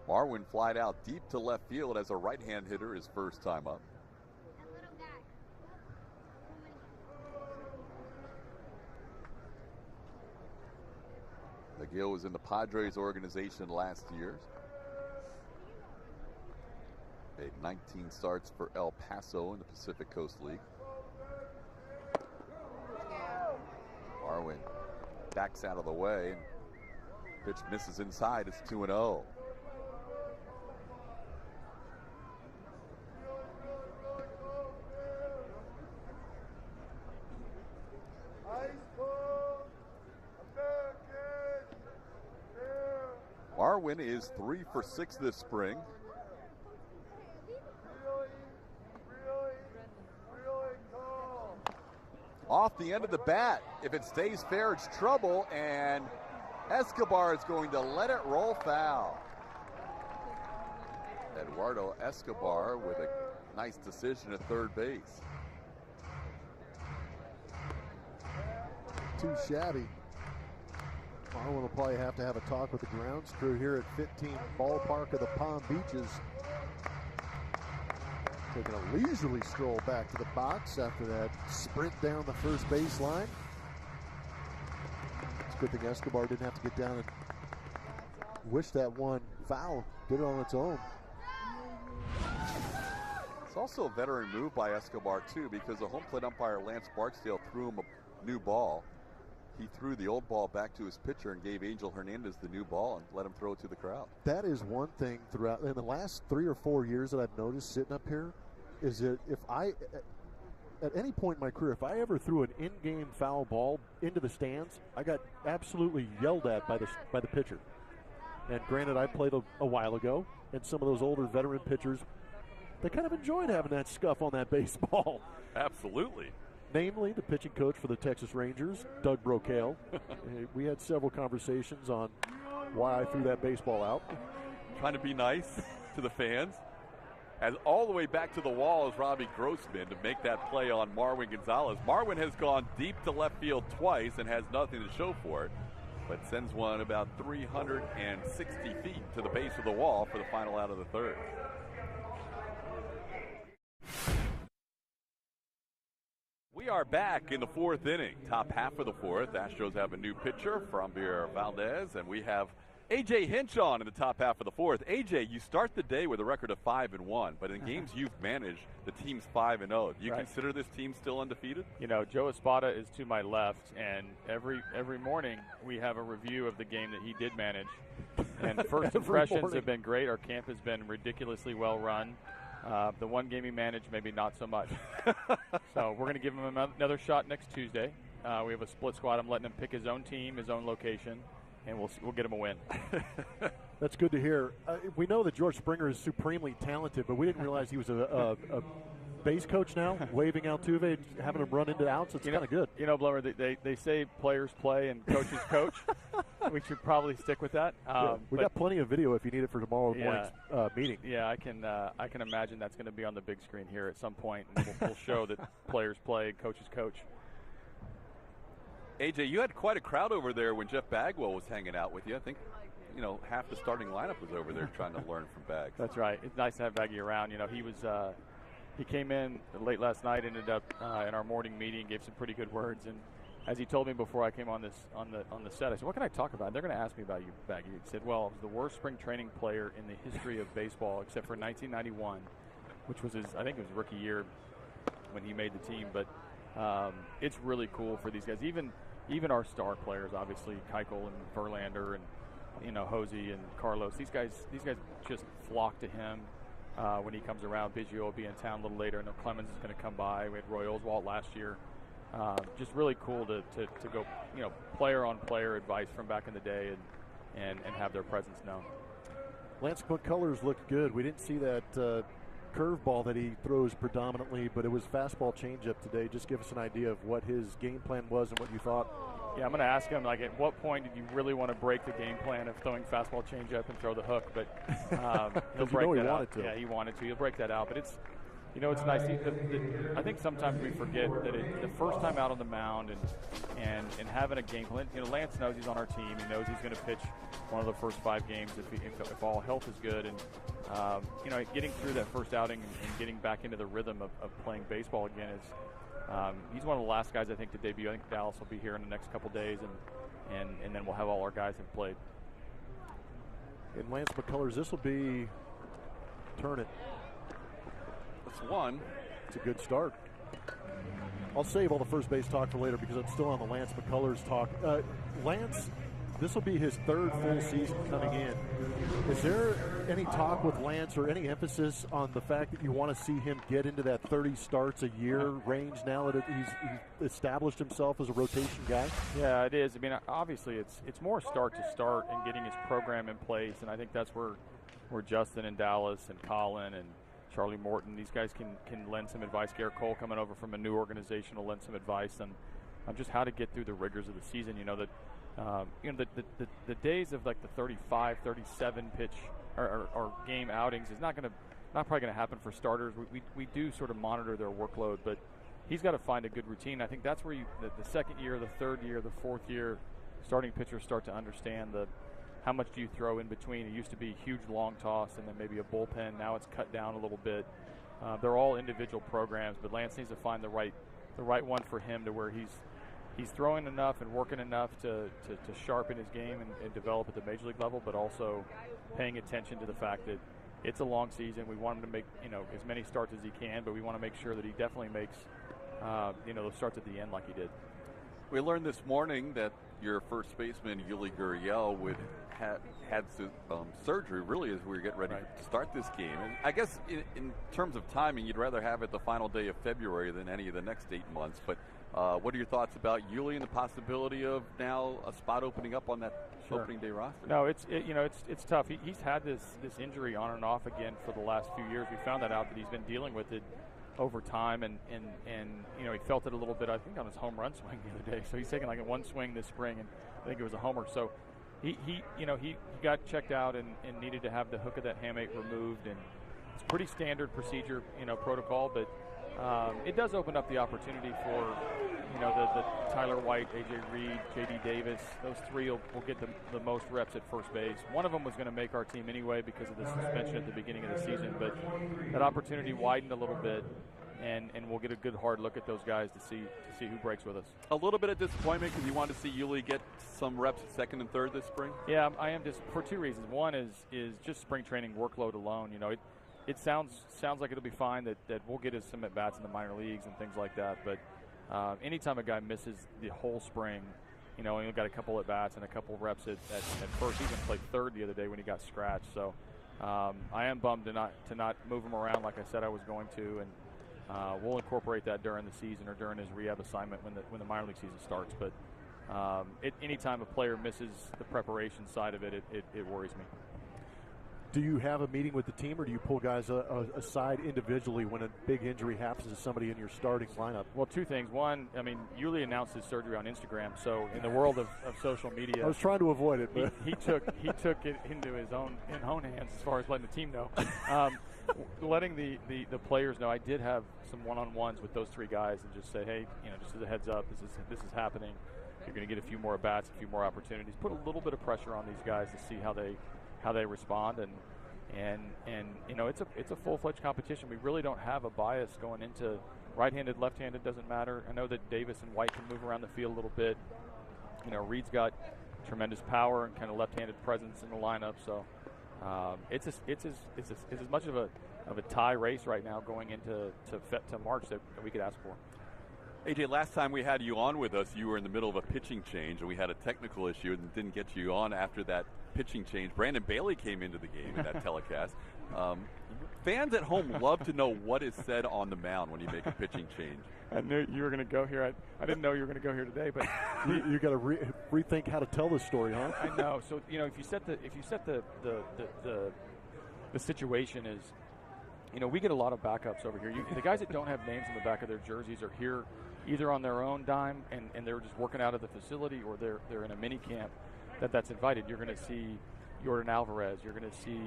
Marwin flied out deep to left field as a right-hand hitter his first time up. McGill was in the Padres organization last year. Made 19 starts for El Paso in the Pacific Coast League. Marwin backs out of the way. Pitch misses inside. It's 2-0. Marwin is 3 for 6 this spring. Off the end of the bat. If it stays fair, it's trouble, and Escobar is going to let it roll foul. Eduardo Escobar with a nice decision at third base. Too shabby. Marwin will probably have to have a talk with the grounds crew here at 15 Ballpark of the Palm Beaches. Taking a leisurely stroll back to the box after that sprint down the first baseline. It's a good thing Escobar didn't have to get down and wish that one foul. Did it on its own. It's also a veteran move by Escobar, too, because the home plate umpire Lance Barksdale threw him a new ball. He threw the old ball back to his pitcher and gave Angel Hernandez the new ball and let him throw it to the crowd. That is one thing throughout in the last 3 or 4 years that I've noticed sitting up here, is that if at any point in my career, if I ever threw an in-game foul ball into the stands, I got absolutely yelled at by the pitcher. And granted, I played a while ago, and some of those older veteran pitchers, they kind of enjoyed having that scuff on that baseball. Absolutely. Namely, the pitching coach for the Texas Rangers, Doug Brocail. We had several conversations on why I threw that baseball out. Trying to be nice to the fans. As all the way back to the wall is Robbie Grossman to make that play on Marwin Gonzalez. Marwin has gone deep to left field twice and has nothing to show for it, but sends one about 360 feet to the base of the wall for the final out of the third. We are back in the fourth inning, top half of the fourth. Astros have a new pitcher, Framber Valdez, and we have A.J. Hinch on in the top half of the fourth. A.J., you start the day with a record of 5-1, but in games you've managed, the team's 5-0. Do you consider this team still undefeated? You know, Joe Espada is to my left, and every morning we have a review of the game that he did manage. And first impressions have been great. Our camp has been ridiculously well run. The one game he managed, maybe not so much. So we're going to give him another shot next Tuesday. We have a split squad. I'm letting him pick his own team, his own location, and we'll get him a win. That's good to hear. We know that George Springer is supremely talented, but we didn't realize he was a base coach now, waving Altuve, having him run into outs. It's kind of good. You know, Blower, they say players play and coaches coach. We should probably stick with that. We got plenty of video if you need it for tomorrow morning's meeting. Yeah, I can imagine that's going to be on the big screen here at some point, and we'll show that players play and coaches coach. AJ, you had quite a crowd over there when Jeff Bagwell was hanging out with you. I think, half the starting lineup was over there trying to learn from Bags. That's right. It's nice to have Baggy around. You know, he came in late last night, ended up in our morning meeting, gave some pretty good words, and as he told me before I came on the set, I said, "What can I talk about?" And they're going to ask me about you, Baggy. He said, "Well, I was the worst spring training player in the history of baseball, except for 1991, which was I think it was his rookie year when he made the team." But it's really cool for these guys, even our star players, obviously Keuchel and Verlander and Hosey and Carlos. These guys just flock to him when he comes around. Biggio will be in town a little later. I know Clemens is going to come by. We had Roy Oswalt last year. Just really cool to go, player on player advice from back in the day and have their presence known. Lance McCullers looked good. We didn't see that curveball that he throws predominantly, but it was fastball changeup today. Just give us an idea of what his game plan was and what you thought. Yeah, I'm going to ask him, at what point did you really want to break the game plan of throwing fastball changeup and throw the hook? But he'll break that out. Yeah, he wanted to. He'll break that out. But it's nice. I think sometimes we forget that the first time out on the mound and having a game plan. Lance knows he's on our team. He knows he's going to pitch one of the first 5 games if all health is good. And getting through that first outing and getting back into the rhythm of playing baseball again is. He's one of the last guys I think to debut. I think Dallas will be here in the next couple days, and then we'll have all our guys have played. In Lance McCullers, this will be turn it. That's one. It's a good start. I'll save all the first base talk for later because I'm still on the Lance McCullers talk. Lance, this will be his 3rd full season coming in. Is there any talk with Lance or any emphasis on the fact that you want to see him get into that 30 starts a year range now that he's established himself as a rotation guy? Yeah, it is. I mean, obviously it's more start to start and getting his program in place, and I think that's where Justin and Dallas and Colin and Charlie Morton, these guys can lend some advice. Garrett Cole coming over from a new organization will lend some advice on just how to get through the rigors of the season. The days of like the 35, 37 pitch or game outings is not probably going to happen for starters. We do sort of monitor their workload, but he's got to find a good routine. I think that's where the second year, the third year, the fourth year, starting pitchers start to understand how much do you throw in between. It used to be huge long toss and then maybe a bullpen. Now it's cut down a little bit. They're all individual programs, but Lance needs to find the right one for him to where he's throwing enough and working enough to sharpen his game and develop at the major league level, but also paying attention to the fact that it's a long season. We want him to make as many starts as he can, but we want to make sure that he definitely makes those starts at the end like he did. We learned this morning that your first baseman, Yuli Gurriel, would had surgery really as we were getting ready to start this game. And I guess in terms of timing, you'd rather have it the final day of February than any of the next 8 months. But what are your thoughts about Yuli and the possibility of now a spot opening up on that opening day roster? No, it's tough. He's had this injury on and off again for the last few years. We found that out that he's been dealing with it over time, and he felt it a little bit, I think, on his home run swing the other day. So he's taken like a one swing this spring, and I think it was a homer. So he got checked out and needed to have the hook of that hamate removed, and it's pretty standard procedure, protocol, but it does open up the opportunity for, the Tyler White, A.J. Reed, J.D. Davis. Those three will get the most reps at first base. One of them was going to make our team anyway because of the suspension at the beginning of the season, but that opportunity widened a little bit, and we'll get a good hard look at those guys to see who breaks with us. A little bit of disappointment because you wanted to see Yuli get some reps at second and third this spring? Yeah, I am just for two reasons. One is just spring training workload alone. It sounds like it'll be fine that we'll get us some at bats in the minor leagues and things like that. But anytime a guy misses the whole spring, he got a couple at bats and a couple reps at first. He even played third the other day when he got scratched. So I am bummed to not move him around like I said I was going to, and we'll incorporate that during the season or during his rehab assignment when the minor league season starts. But anytime a player misses the preparation side of it worries me. Do you have a meeting with the team, or do you pull guys aside individually when a big injury happens to somebody in your starting lineup? Well, two things. One, Yuli announced his surgery on Instagram, so in the world of social media, I was trying to avoid it, but he took it into his own hands as far as letting the team know. Letting the players know, I did have some one-on-ones with those three guys and just say, hey, just as a heads up, this is happening. You're going to get a few more at-bats, a few more opportunities. Put a little bit of pressure on these guys to see how they respond, and it's a full-fledged competition. We really don't have a bias going into right-handed, left-handed, doesn't matter. I know that Davis and White can move around the field a little bit. Reed's got tremendous power and kind of left-handed presence in the lineup, so it's as much of a tie race right now going into March that we could ask for. AJ, last time we had you on with us, you were in the middle of a pitching change, and we had a technical issue and didn't get you on after that pitching change. Brandon Bailey came into the game in that telecast. Fans at home love to know what is said on the mound when you make a pitching change. I knew you were going to go here. I didn't know you were going to go here today, but you got to rethink how to tell this story, huh? I know. So if you set the situation is, we get a lot of backups over here. The guys that don't have names on the back of their jerseys are here either on their own dime and they're just working out of the facility, or they're in a mini camp that's invited. You're going to see Jordan Alvarez, you're going to see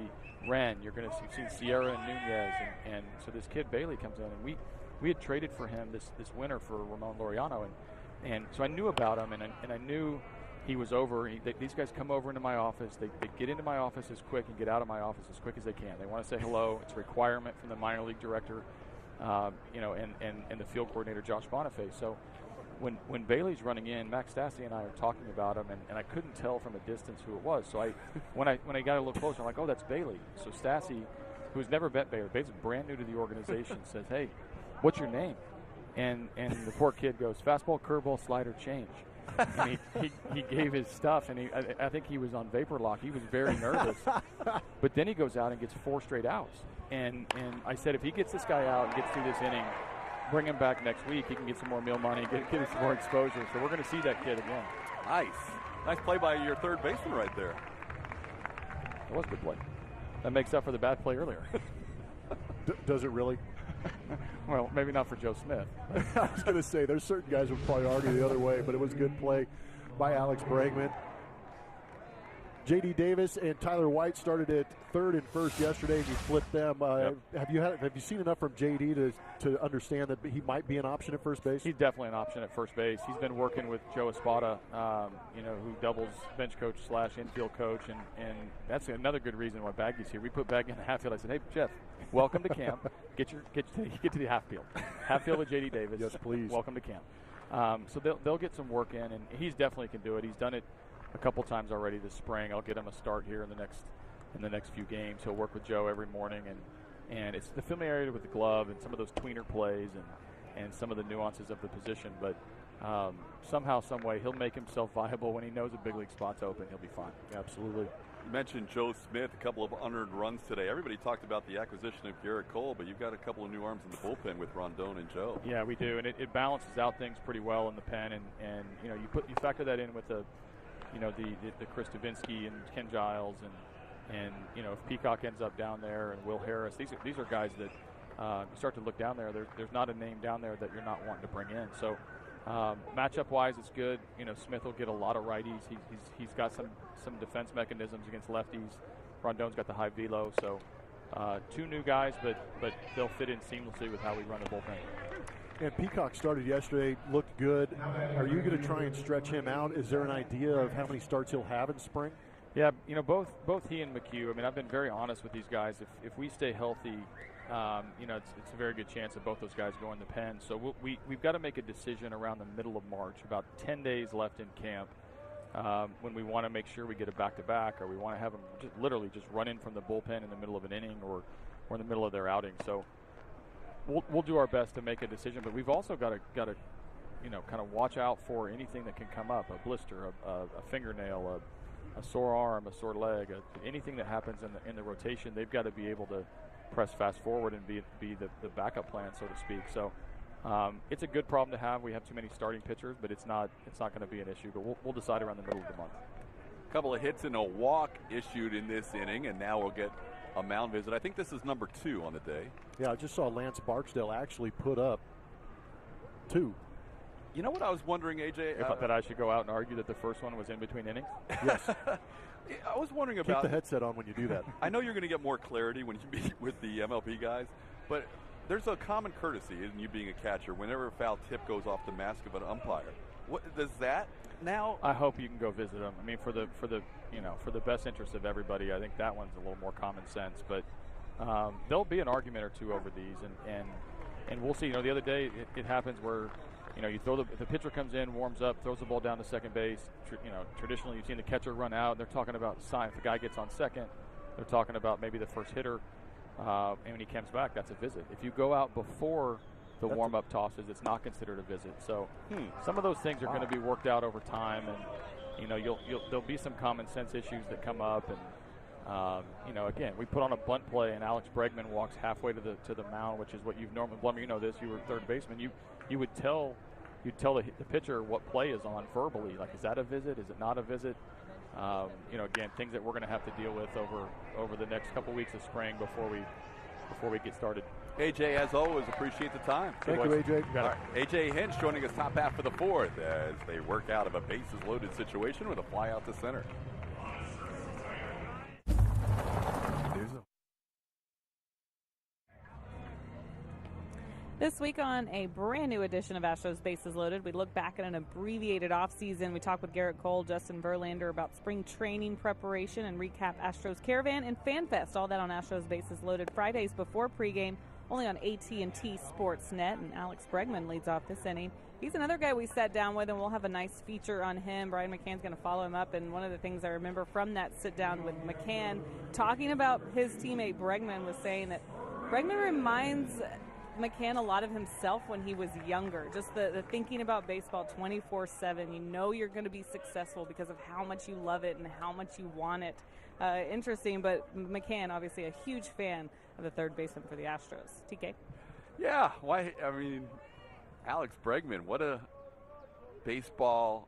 Ren, you're going to see Sierra and Nunez, and so this kid Bailey comes in, and we had traded for him this winter for Ramon Laureano, and so I knew about him, and I knew he was over. These guys come over into my office. They get into my office as quick and get out of my office as quick as they can. They want to say hello. It's a requirement from the minor league director, and the field coordinator, Josh Boniface. So when Bailey's running in, Max Stassi and I are talking about him, and I couldn't tell from a distance who it was. So when I got a little closer, I'm like, oh, that's Bailey. So Stassi, who's never met Bailey, Bailey's brand new to the organization, says, hey, what's your name? And the poor kid goes, fastball, curveball, slider, change. And he gave his stuff, and I think he was on vapor lock. He was very nervous. But then he goes out and gets 4 straight outs. And I said, if he gets this guy out and gets through this inning, bring him back next week. He can get some more meal money, get him some more exposure. So we're going to see that kid again. Nice play by your third baseman right there. It was a good play. That makes up for the bad play earlier. Does it really? Well, maybe not for Joe Smith. I was going to say, there's certain guys who would probably argue the other way, but it was a good play by Alex Bregman. J.D. Davis and Tyler White started at third and first yesterday, and you flipped them. Yep. Have you seen enough from J.D. to understand that he might be an option at first base? He's definitely an option at first base. He's been working with Joe Espada, who doubles bench coach / infield coach, and that's another good reason why Baggy's here. We put Baggy in the half field. I said, hey, Jeff, welcome to camp. Get to the half field. Half field with J.D. Davis. Yes, please. Welcome to camp. So they'll get some work in, and he's definitely can do it. He's done it a couple times already this spring. I'll get him a start here in the next few games. He'll work with Joe every morning, and it's the familiarity with the glove and some of those tweener plays and some of the nuances of the position. But somehow, some way, he'll make himself viable when he knows a big league spot's open. He'll be fine. Absolutely. You mentioned Joe Smith, a couple of unearned runs today. Everybody talked about the acquisition of Garrett Cole, but you've got a couple of new arms in the bullpen with Rondon and Joe. Yeah, we do, and it balances out things pretty well in the pen, and you know, you factor that in with the Chris Davinsky and Ken Giles, and you know, if Peacock ends up down there and Will Harris, these are guys that you start to look down there. There's not a name down there that you're not wanting to bring in. So matchup-wise, it's good. You know, Smith will get a lot of righties. He's got some defense mechanisms against lefties. Rondon's got the high velo. So two new guys, but they'll fit in seamlessly with how we run the bullpen. And Peacock started yesterday, looked good. Are you going to try and stretch him out? Is there an idea of how many starts he'll have in spring? Yeah, you know, both he and McHugh. I mean, I've been very honest with these guys. If we stay healthy, you know, it's a very good chance that both those guys go in the pen. So we've got to make a decision around the middle of March, about 10 days left in camp, when we want to make sure we get a back-to-back, or we want to have them literally just run in from the bullpen in the middle of an inning or in the middle of their outing. So we'll do our best to make a decision, but we've also got to you know, kind of watch out for anything that can come up, a blister, a fingernail, a sore arm, a sore leg, anything that happens in the rotation. They've got to be able to press fast forward and be the backup plan, so to speak. So it's a good problem to have. We have too many starting pitchers, but it's not going to be an issue. But we'll decide around the middle of the month. A couple of hits and a walk issued in this inning, and now we'll get a mound visit. I think this is number 2 on the day. Yeah, I just saw Lance Barksdale actually put up 2. You know what I was wondering, AJ? That I should go out and argue that the first one was in between innings? Yes. I was wondering about... Keep the headset on when you do that. I know you're going to get more clarity when you meet with the MLB guys, but there's a common courtesy in you being a catcher. Whenever a foul tip goes off the mask of an umpire, what does that now? I hope you can go visit them. I mean, for the best interest of everybody, I think that one's a little more common sense. But there'll be an argument or two over these, and we'll see. You know, the other day it happens where, you know, you throw the pitcher comes in, warms up, throws the ball down to second base. You know, traditionally you've seen the catcher run out. They're talking about sign. If the guy gets on second, they're talking about maybe the first hitter. And when he comes back, that's a visit. If you go out before the warm-up tosses, it's not considered a visit. So some of those things are going to be worked out over time, and you know, there'll be some common sense issues that come up. And you know, again, we put on a bunt play, and Alex Bregman walks halfway to the mound, which is what you've normally. Blummer, you know this. You were third baseman. You would tell. You'd tell the pitcher what play is on verbally. Like, is that a visit? Is it not a visit? You know, again, things that we're going to have to deal with over the next couple weeks of spring before we get started. AJ, as always, appreciate the time. Thank you, AJ. All right, AJ Hinch joining us top half of the 4th as they work out of a bases-loaded situation with a fly out to center. This week on a brand new edition of Astros Bases Loaded, we look back at an abbreviated offseason. We talk with Garrett Cole, Justin Verlander about spring training preparation and recap Astros Caravan and FanFest. All that on Astros Bases Loaded Fridays before pregame, only on AT&T Sportsnet. And Alex Bregman leads off this inning. He's another guy we sat down with, and we'll have a nice feature on him. Brian McCann's going to follow him up, and one of the things I remember from that sit-down with McCann, talking about his teammate Bregman, was saying that Bregman reminds McCann a lot of himself when he was younger. Just the thinking about baseball 24/7. You know you're going to be successful because of how much you love it and how much you want it. Interesting, but McCann, obviously a huge fan of the third baseman for the Astros. TK? Yeah, why? I mean, Alex Bregman, what a baseball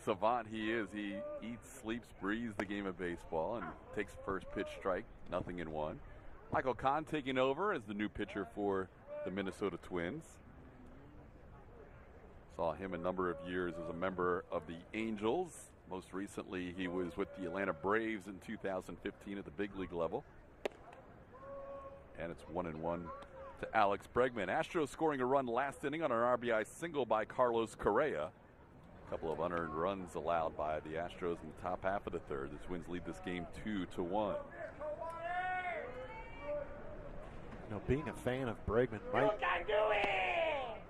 savant he is. He eats, sleeps, breathes the game of baseball and takes first pitch strike, 0-1. Michael Kahn taking over as the new pitcher for the Minnesota Twins. Saw him a number of years as a member of the Angels. Most recently, he was with the Atlanta Braves in 2015 at the big league level. And it's 1-1 to Alex Bregman. Astros scoring a run last inning on an RBI single by Carlos Correa. A couple of unearned runs allowed by the Astros in the top half of the 3rd. The Twins lead this game 2-1. You know, being a fan of Bregman,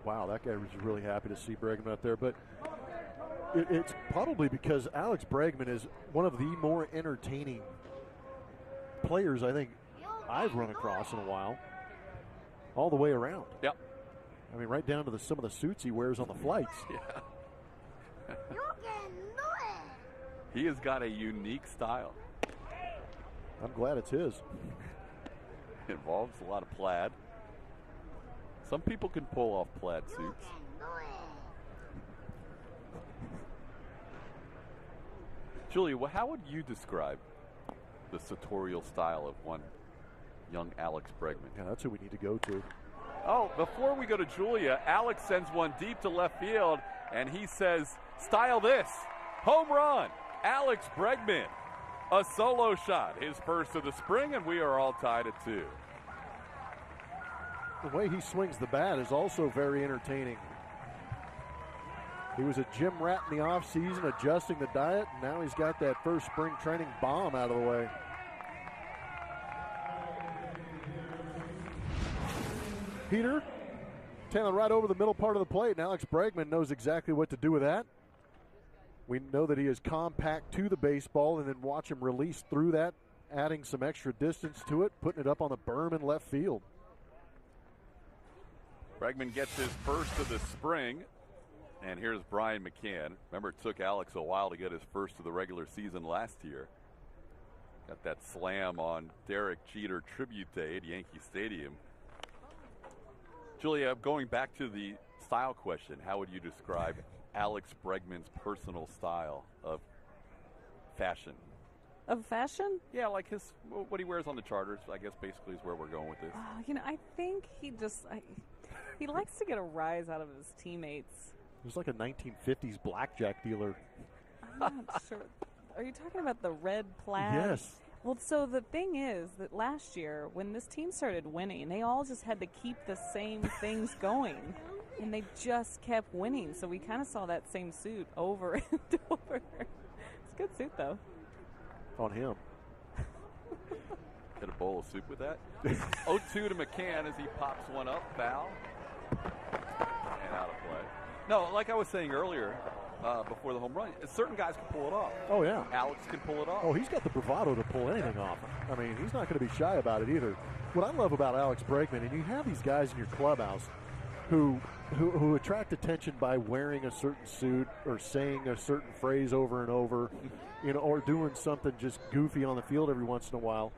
wow, that guy was really happy to see Bregman up there. But it's probably because Alex Bregman is one of the more entertaining players I think I've run across in a while, all the way around. Yep. I mean, right down to some of the suits he wears on the flights. Yeah. He has got a unique style. I'm glad it's his. It involves a lot of plaid. Some people can pull off plaid suits. Julia, how would you describe the sartorial style of one young Alex Bregman? Yeah, that's who we need to go to. Oh, before we go to Julia, Alex sends one deep to left field, and he says, style this. Home run, Alex Bregman. A solo shot, his first of the spring, and we are all tied at 2. The way he swings the bat is also very entertaining. He was a gym rat in the offseason, adjusting the diet, and now he's got that first spring training bomb out of the way. Peter, tailing right over the middle part of the plate, and Alex Bregman knows exactly what to do with that. We know that he is compact to the baseball, and then watch him release through that, adding some extra distance to it, putting it up on the berm in left field. Bregman gets his first of the spring, and here's Brian McCann. Remember, it took Alex a while to get his first of the regular season last year. Got that slam on Derek Jeter Tribute Day at Yankee Stadium. Julia, going back to the style question, how would you describe Alex Bregman's personal style of fashion? Of fashion? Yeah, like what he wears on the Chargers, I guess basically is where we're going with this. I think he he likes to get a rise out of his teammates. He's like a 1950s blackjack dealer. I'm not sure. Are you talking about the red plaid? Yes. Well, so the thing is that last year, when this team started winning, they all just had to keep the same things going. And they just kept winning. So we kind of saw that same suit over and over. It's a good suit, though. On him. Get a bowl of soup with that. 0-2 to McCann as he pops one up, foul, and out of play. No, like I was saying earlier, before the home run, certain guys can pull it off. Oh, yeah. Alex can pull it off. Oh, he's got the bravado to pull anything off. I mean, he's not going to be shy about it either. What I love about Alex Bregman, and you have these guys in your clubhouse who attract attention by wearing a certain suit or saying a certain phrase over and over, or doing something just goofy on the field every once in a while.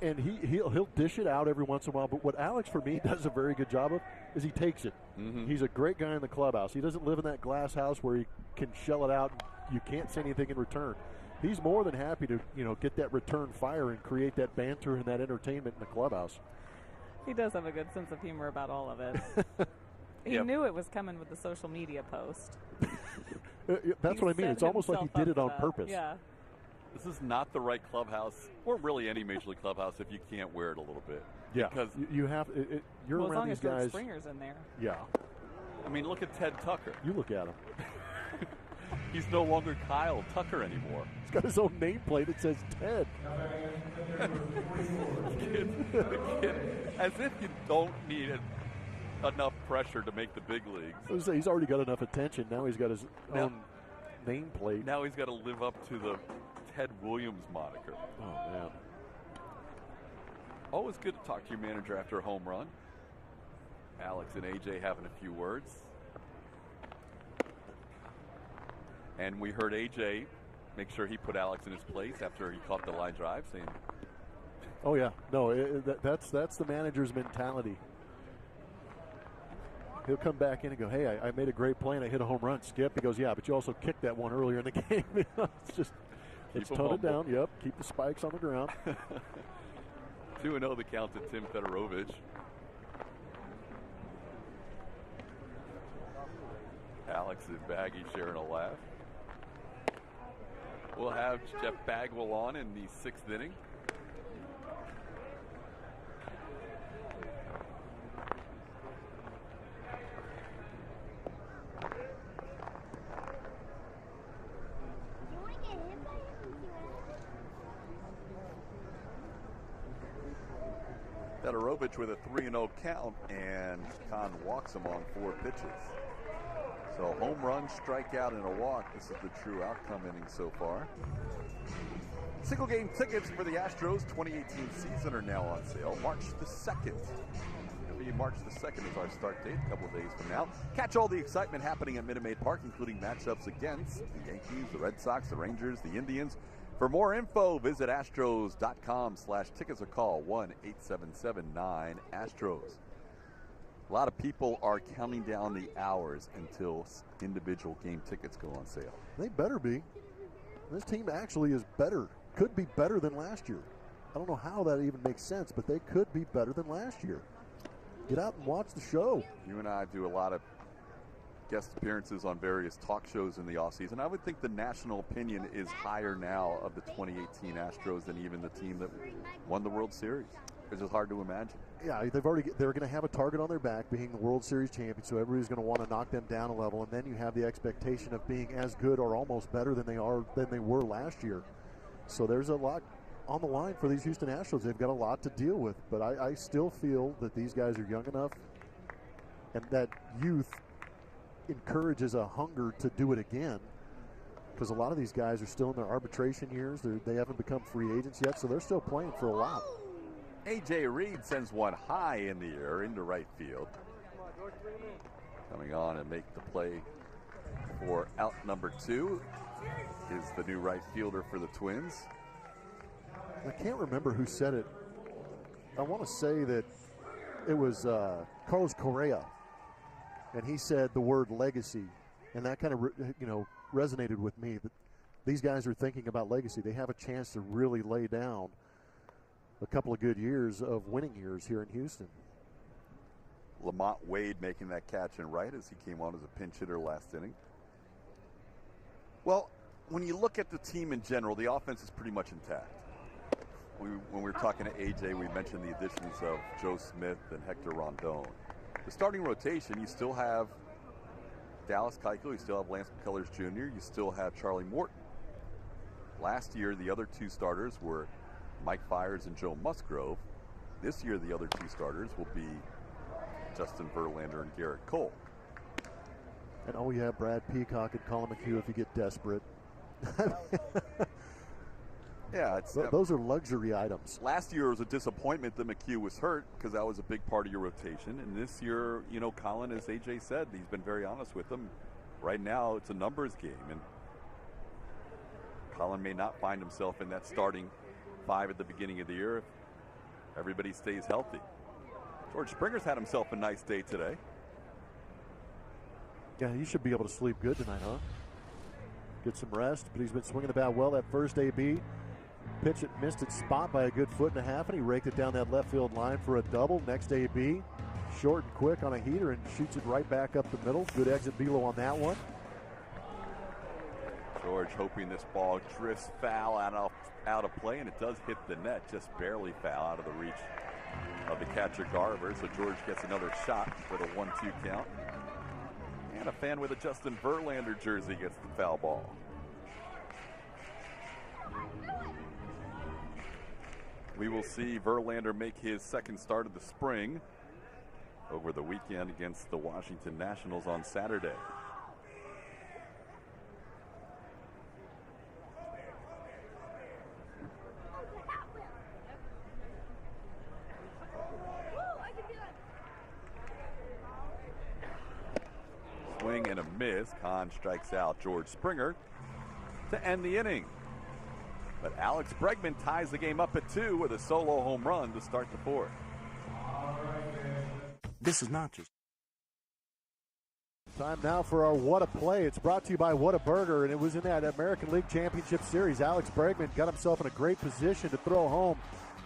And he'll dish it out every once in a while. But what Alex, for me, does a very good job of is he takes it. Mm-hmm. He's a great guy in the clubhouse. He doesn't live in that glass house where he can shell it out. You can't say anything in return. He's more than happy to, get that return fire and create that banter and that entertainment in the clubhouse. He does have a good sense of humor about all of it. He knew it was coming with the social media post. That's what I mean. It's almost like he did it on purpose. Yeah. This is not the right clubhouse, or really any Major League clubhouse, if you can't wear it a little bit. Yeah, because you have. You're around these guys. As long as Springer's in there. Yeah. I mean, look at Ted Tucker. You look at him. He's no longer Kyle Tucker anymore. He's got his own nameplate that says Ted. As if you don't need enough pressure to make the big leagues. He's already got enough attention. Now he's got his own nameplate. Now he's got to live up to the Ted Williams moniker. Oh, man. Always good to talk to your manager after a home run. Alex and AJ having a few words. And we heard AJ make sure he put Alex in his place after he caught the line drive, saying, "Oh yeah, no, that's the manager's mentality." He'll come back in and go, "Hey, I made a great play and I hit a home run, Skip." He goes, "Yeah, but you also kicked that one earlier in the game." It's just, let's tone it down. Yep, keep the spikes on the ground. 2-0 the count to Tim Fedorovich. Alex and Baggy sharing a laugh. We'll have Jeff Bagwell on in the 6th inning. Fedorovich with a 3-0 count, and Kahn walks him on 4 pitches. So home run, strikeout, and a walk. This is the true outcome inning so far. Single game tickets for the Astros 2018 season are now on sale. March the 2nd. be March the 2nd is our start date, a couple of days from now. Catch all the excitement happening at Minute Maid Park, including matchups against the Yankees, the Red Sox, the Rangers, the Indians. For more info, visit astros.com/tickets or call 1-877-9-ASTROS. A lot of people are counting down the hours until individual game tickets go on sale. They better be. This team actually is better, could be better than last year. I don't know how that even makes sense, but they could be better than last year. Get out and watch the show. You and I do a lot of guest appearances on various talk shows in the offseason. I would think the national opinion is higher now of the 2018 Astros than even the team that won the World Series. It's just hard to imagine. Yeah, they're going to have a target on their back being the World Series champion, so everybody's going to want to knock them down a level, and then you have the expectation of being as good or almost better than they were last year. So there's a lot on the line for these Houston Astros. They've got a lot to deal with, but I still feel that these guys are young enough, and that youth encourages a hunger to do it again, because a lot of these guys are still in their arbitration years. They haven't become free agents yet, so they're still playing for a lot. A.J. Reed sends one high in the air into right field. Coming on and make the play for out number 2 is the new right fielder for the Twins. I can't remember who said it. I want to say that it was Carlos Correa, and he said the word legacy, and that kind of resonated with me. That these guys are thinking about legacy. They have a chance to really lay down a couple of good years of winning years here in Houston. Lamont Wade making that catch in right as he came on as a pinch hitter last inning. Well, when you look at the team in general, the offense is pretty much intact. When we were talking to AJ, we mentioned the additions of Joe Smith and Hector Rondon. The starting rotation, you still have Dallas Keuchel, you still have Lance McCullers Jr., you still have Charlie Morton. Last year, the other 2 starters were Mike Fiers and Joe Musgrove. This year, the other 2 starters will be Justin Verlander and Garrett Cole. And you have Brad Peacock and Colin McHugh if you get desperate. Yeah, those are luxury items. Last year was a disappointment that McHugh was hurt because that was a big part of your rotation. And this year, Colin, as AJ said, he's been very honest with them. Right now, it's a numbers game, and Colin may not find himself in that starting 5 at the beginning of the year if everybody stays healthy. George Springer's had himself a nice day today. Yeah, he should be able to sleep good tonight, huh? Get some rest, but he's been swinging the bat well. That first AB pitch, it missed its spot by a good 1.5 feet, and he raked it down that left field line for a double. Next AB, short and quick on a heater, and shoots it right back up the middle. Good exit velo on that one. George hoping this ball drifts foul out of play, and it does hit the net, just barely foul out of the reach of the catcher Garver. So George gets another shot for the 1-2 count. And a fan with a Justin Verlander jersey gets the foul ball. We will see Verlander make his second start of the spring over the weekend against the Washington Nationals on Saturday. Swing and a miss. Kahn strikes out George Springer to end the inning. But Alex Bregman ties the game up at 2 with a solo home run to start the 4th. This is not just time now for our What a Play. It's brought to you by What a Burger, and it was in that American League Championship Series. Alex Bregman got himself in a great position to throw home.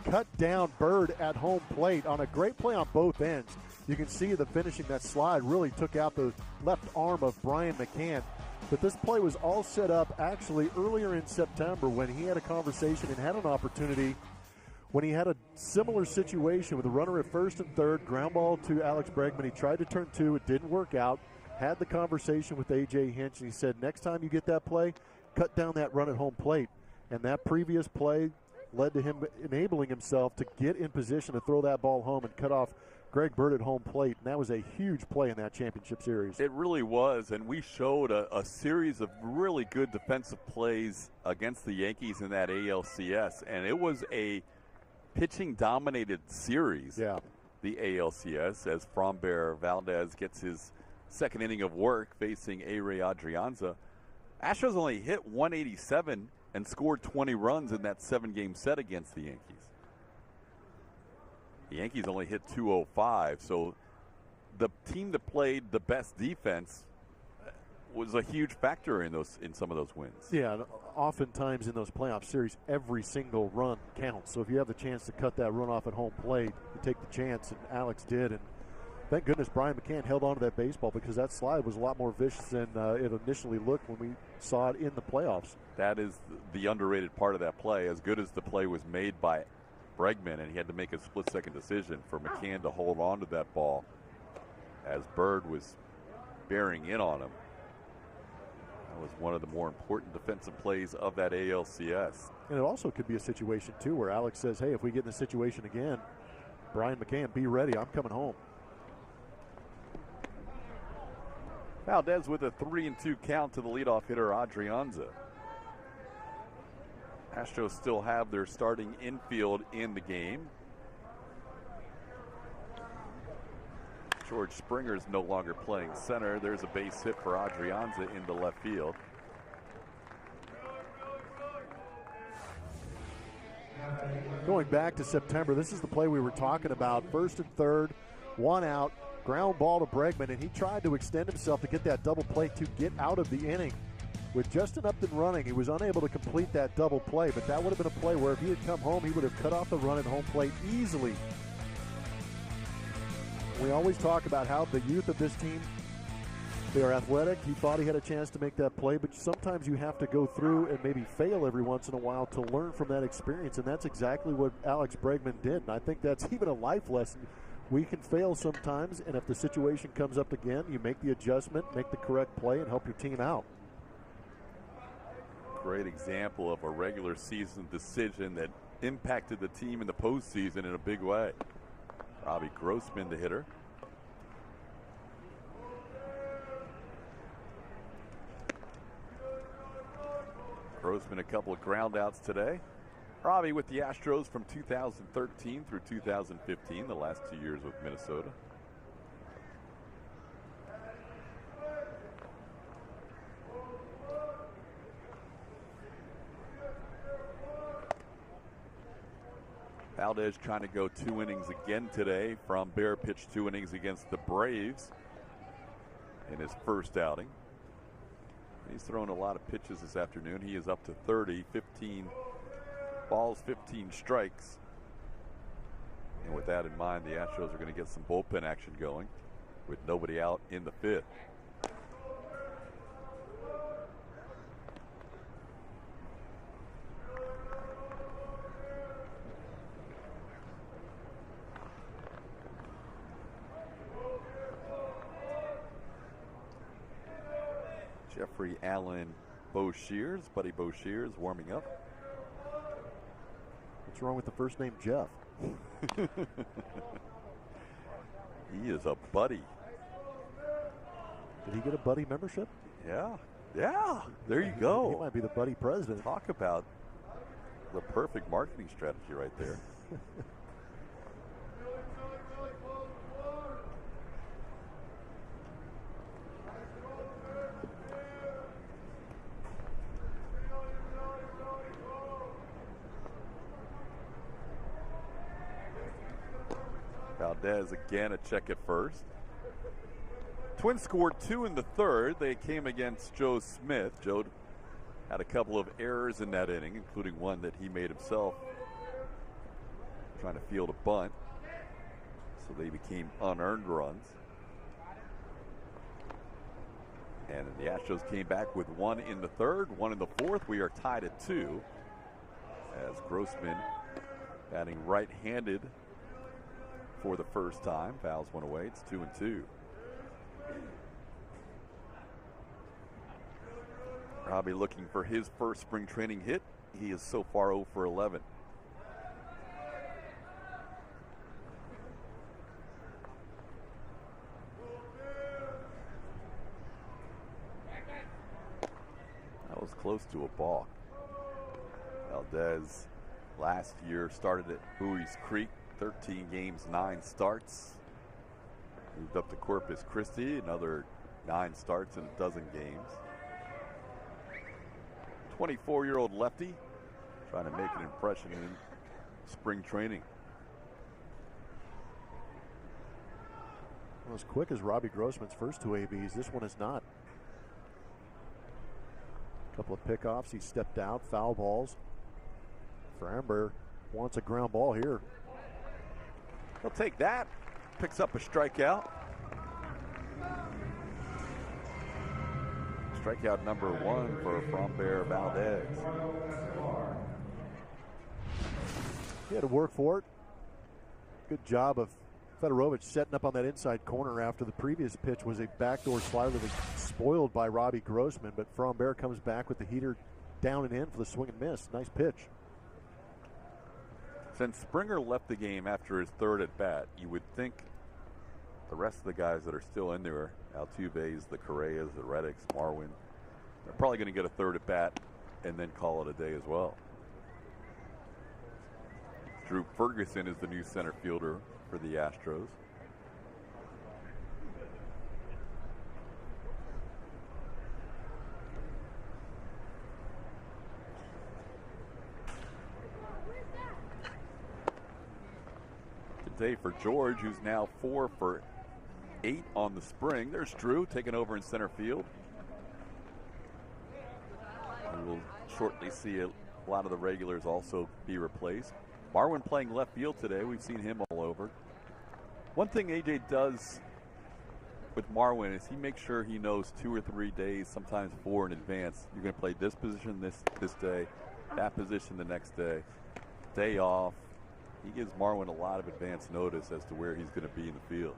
Cut down Bird at home plate on a great play on both ends. You can see the finishing, that slide really took out the left arm of Brian McCann. But this play was all set up actually earlier in September when he had a conversation and had an opportunity when he had a similar situation with a runner at first and third, ground ball to Alex Bregman. He tried to turn 2. It didn't work out. Had the conversation with A.J. Hinch, and he said, next time you get that play, cut down that run at home plate. And that previous play led to him enabling himself to get in position to throw that ball home and cut off Greg Bird at home plate, and that was a huge play in that championship series. It really was, and we showed a series of really good defensive plays against the Yankees in that ALCS, and it was a pitching-dominated series. Yeah. the ALCS as Framber Valdez gets his second inning of work facing A-Ray Adrianza. Astros only hit 187 and scored 20 runs in that 7-game set against the Yankees. The Yankees only hit 205, so the team that played the best defense was a huge factor in some of those wins. Yeah, and oftentimes in those playoff series, every single run counts. So if you have the chance to cut that run off at home plate, you take the chance, and Alex did. And thank goodness Brian McCann held on to that baseball, because that slide was a lot more vicious than it initially looked when we saw it in the playoffs. That is the underrated part of that play. As good as the play was made by Bregman, and he had to make a split-second decision for McCann to hold on to that ball as Bird was bearing in on him. That was one of the more important defensive plays of that ALCS. And it also could be a situation, too, where Alex says, hey, if we get in this situation again, Brian McCann, be ready. I'm coming home. Valdez with a 3-2 count to the leadoff hitter, Adrianza. Astros still have their starting infield in the game. George Springer is no longer playing center. There's a base hit for Adrianza into left field. Going back to September, this is the play we were talking about. First and third, one out, ground ball to Bregman, and he tried to extend himself to get that double play to get out of the inning. With Justin Upton running, he was unable to complete that double play, but that would have been a play where if he had come home, he would have cut off the run at home plate easily. We always talk about how the youth of this team, they are athletic. He thought he had a chance to make that play, but sometimes you have to go through and maybe fail every once in a while to learn from that experience, and that's exactly what Alex Bregman did, and I think that's even a life lesson. We can fail sometimes, and if the situation comes up again, you make the adjustment, make the correct play, and help your team out. Great example of a regular season decision that impacted the team in the postseason in a big way. Robbie Grossman, the hitter. Grossman, a couple of ground outs today. Robbie with the Astros from 2013 through 2015, the last 2 years with Minnesota. Valdez trying to go 2 innings again today. Framber pitched 2 innings against the Braves in his first outing. He's thrown a lot of pitches this afternoon. He is up to 30, 15 balls, 15 strikes. And with that in mind, the Astros are going to get some bullpen action going with nobody out in the 5th. Jeffrey Allen Boshears, Buddy Boshears warming up. What's wrong with the first name Jeff? He is a buddy. Did he get a buddy membership? Yeah. Yeah. There you go. He might be the buddy president. Talk about the perfect marketing strategy right there. Valdez again a check at first. Twins scored 2 in the 3rd. They came against Joe Smith. Joe had a couple of errors in that inning, including one that he made himself, trying to field a bunt. So they became unearned runs. And the Astros came back with 1 in the 3rd, 1 in the 4th. We are tied at 2 as Grossman batting right-handed for the first time. Fouls one away. It's 2-2. Robbie looking for his first spring training hit. He is so far 0 for 11. That was close to a balk. Valdez last year started at Bowie's Creek 13 games, 9 starts. Moved up to Corpus Christi, another 9 starts in a dozen games. 24-year-old lefty trying to make an impression in spring training. Well, as quick as Robbie Grossman's first 2 ABs, this one is not. A couple of pickoffs, he stepped out, foul balls. Framber wants a ground ball here. He'll take that. Picks up a strikeout. Strikeout number 1 for Framber Valdez. He had to work for it. Good job of Fedorovich setting up on that inside corner after the previous pitch was a backdoor slider that was spoiled by Robbie Grossman, but Framber comes back with the heater down and in for the swing and miss. Nice pitch. Since Springer left the game after his 3rd at bat, you would think the rest of the guys that are still in there, Altuve's, the Correas, the Reddicks, Marwin, they're probably going to get a 3rd at bat and then call it a day as well. Drew Ferguson is the new center fielder for the Astros. Day for George, who's now 4 for 8 on the spring. There's Drew taking over in center field. We will shortly see a lot of the regulars also be replaced. Marwin playing left field today. We've seen him all over. One thing AJ does with Marwin is he makes sure he knows 2 or 3 days, sometimes 4 in advance. You're going to play this position this day, that position the next day, day off. He gives Marwin a lot of advance notice as to where he's going to be in the field.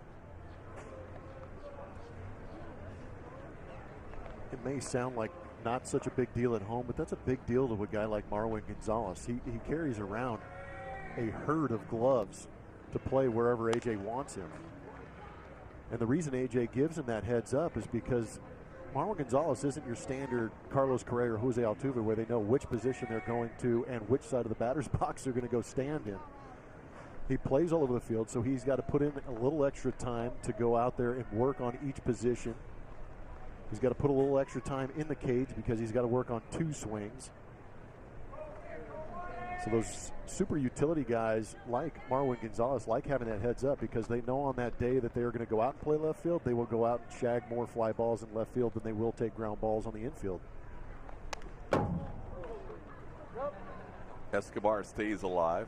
It may sound like not such a big deal at home, but that's a big deal to a guy like Marwin Gonzalez. He carries around a herd of gloves to play wherever AJ wants him. And the reason AJ gives him that heads up is because Marwin Gonzalez isn't your standard Carlos Correa or Jose Altuve where they know which position they're going to and which side of the batter's box they're going to go stand in. He plays all over the field, so he's got to put in a little extra time to go out there and work on each position. He's got to put a little extra time in the cage because he's got to work on 2 swings. So those super utility guys like Marwin Gonzalez like having that heads up because they know on that day that they are going to go out and play left field, they will go out and shag more fly balls in left field than they will take ground balls on the infield. Escobar stays alive.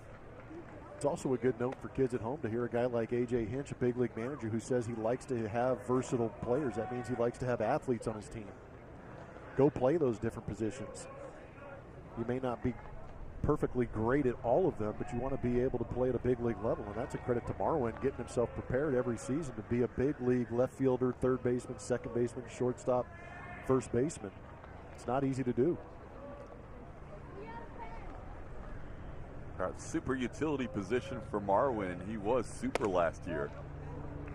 It's also a good note for kids at home to hear a guy like A.J. Hinch, a big league manager, who says he likes to have versatile players. That means he likes to have athletes on his team. Go play those different positions. You may not be perfectly great at all of them, but you want to be able to play at a big league level, and that's a credit to Marwin getting himself prepared every season to be a big league left fielder, third baseman, second baseman, shortstop, first baseman. It's not easy to do. Super utility position for Marwin, and he was super last year,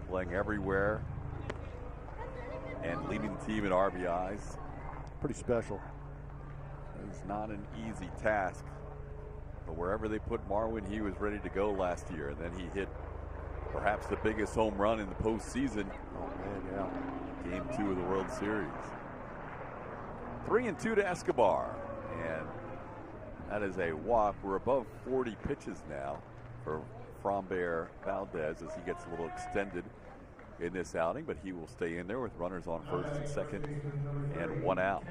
playing everywhere and leading the team in RBIs. Pretty special. It's not an easy task, but wherever they put Marwin, he was ready to go last year, and then he hit perhaps the biggest home run in the postseason. Oh man, yeah. Game 2 of the World Series. 3-2 to Escobar, and that is a walk. We're above 40 pitches now for Framber Valdez as he gets a little extended in this outing, but he will stay in there with runners on first and second and 1 out.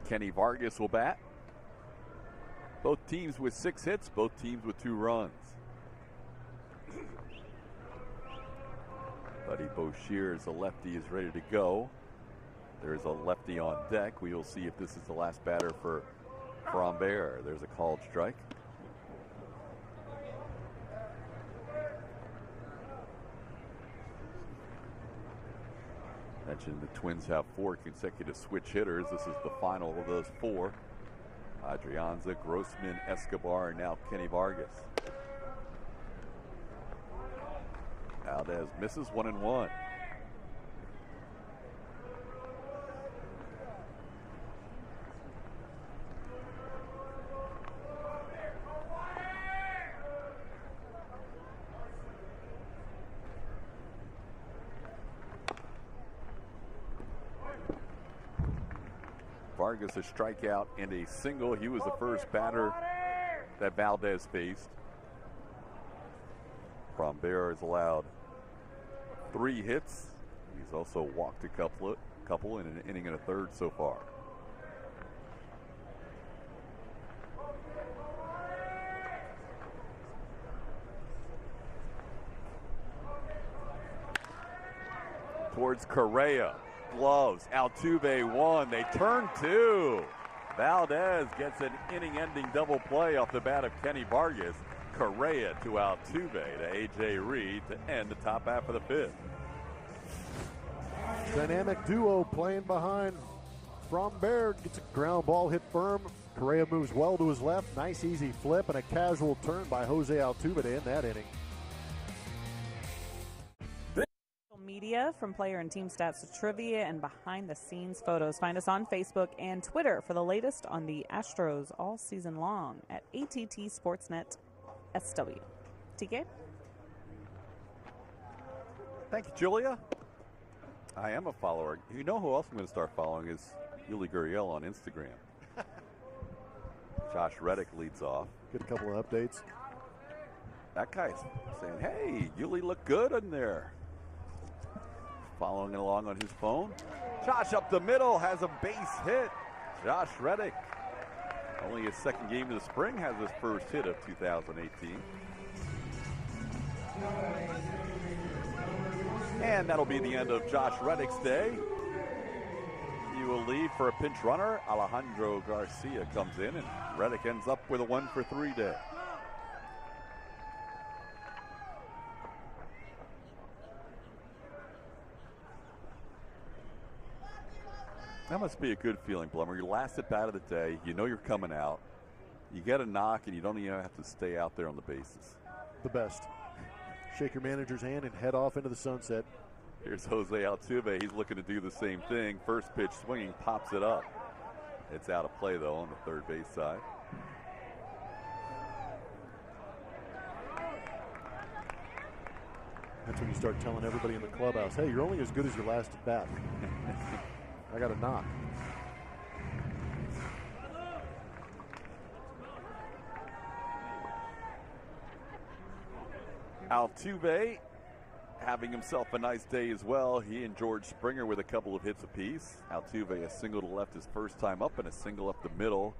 Kenny Vargas will bat. Both teams with 6 hits, both teams with 2 runs. Buddy Boshears, a lefty, is ready to go. There's a lefty on deck. We will see if this is the last batter for Framber. There's a called strike. Mentioned the Twins have 4 consecutive switch hitters. This is the final of those 4. Adrianza, Grossman, Escobar, and now Kenny Vargas. Valdez misses 1-1. Vargas a strikeout and a single. He was the first batter that Valdez faced. Frombear has allowed 3 hits. He's also walked a couple in an inning and a third so far. Towards Correa. Gloves. Altuve 1. They turn 2. Valdez gets an inning-ending double play off the bat of Kenny Vargas. Correa to Altuve to A.J. Reed to end the top half of the 5th. Dynamic duo playing behind. Frombear gets a ground ball hit firm. Correa moves well to his left. Nice easy flip and a casual turn by Jose Altuve to end that inning. Media, from player and team stats to trivia and behind the scenes photos. Find us on Facebook and Twitter for the latest on the Astros all season long at ATT Sportsnet SW. TK? Thank you, Julia. I am a follower. You know who else I'm going to start following is Yuli Gurriel on Instagram. Josh Reddick leads off. Get a couple of updates. That guy's saying, hey, Yuli looked good in there. Following along on his phone. Josh up the middle has a base hit. Josh Reddick, only his second game of the spring, has his first hit of 2018. And that'll be the end of Josh Reddick's day. He will leave for a pinch runner. Alejandro Garcia comes in, and Reddick ends up with a 1-for-3 day. That must be a good feeling, Blummer. Your last at bat of the day, you know you're coming out. You get a knock, and you don't even have to stay out there on the bases. The best. Shake your manager's hand and head off into the sunset. Here's Jose Altuve. He's looking to do the same thing. First pitch swinging, pops it up. It's out of play, though, on the third base side. That's when you start telling everybody in the clubhouse, hey, you're only as good as your last at bat. I got a knock. Altuve having himself a nice day as well. He and George Springer with a couple of hits apiece. Altuve a single to left his first time up and a single up the middle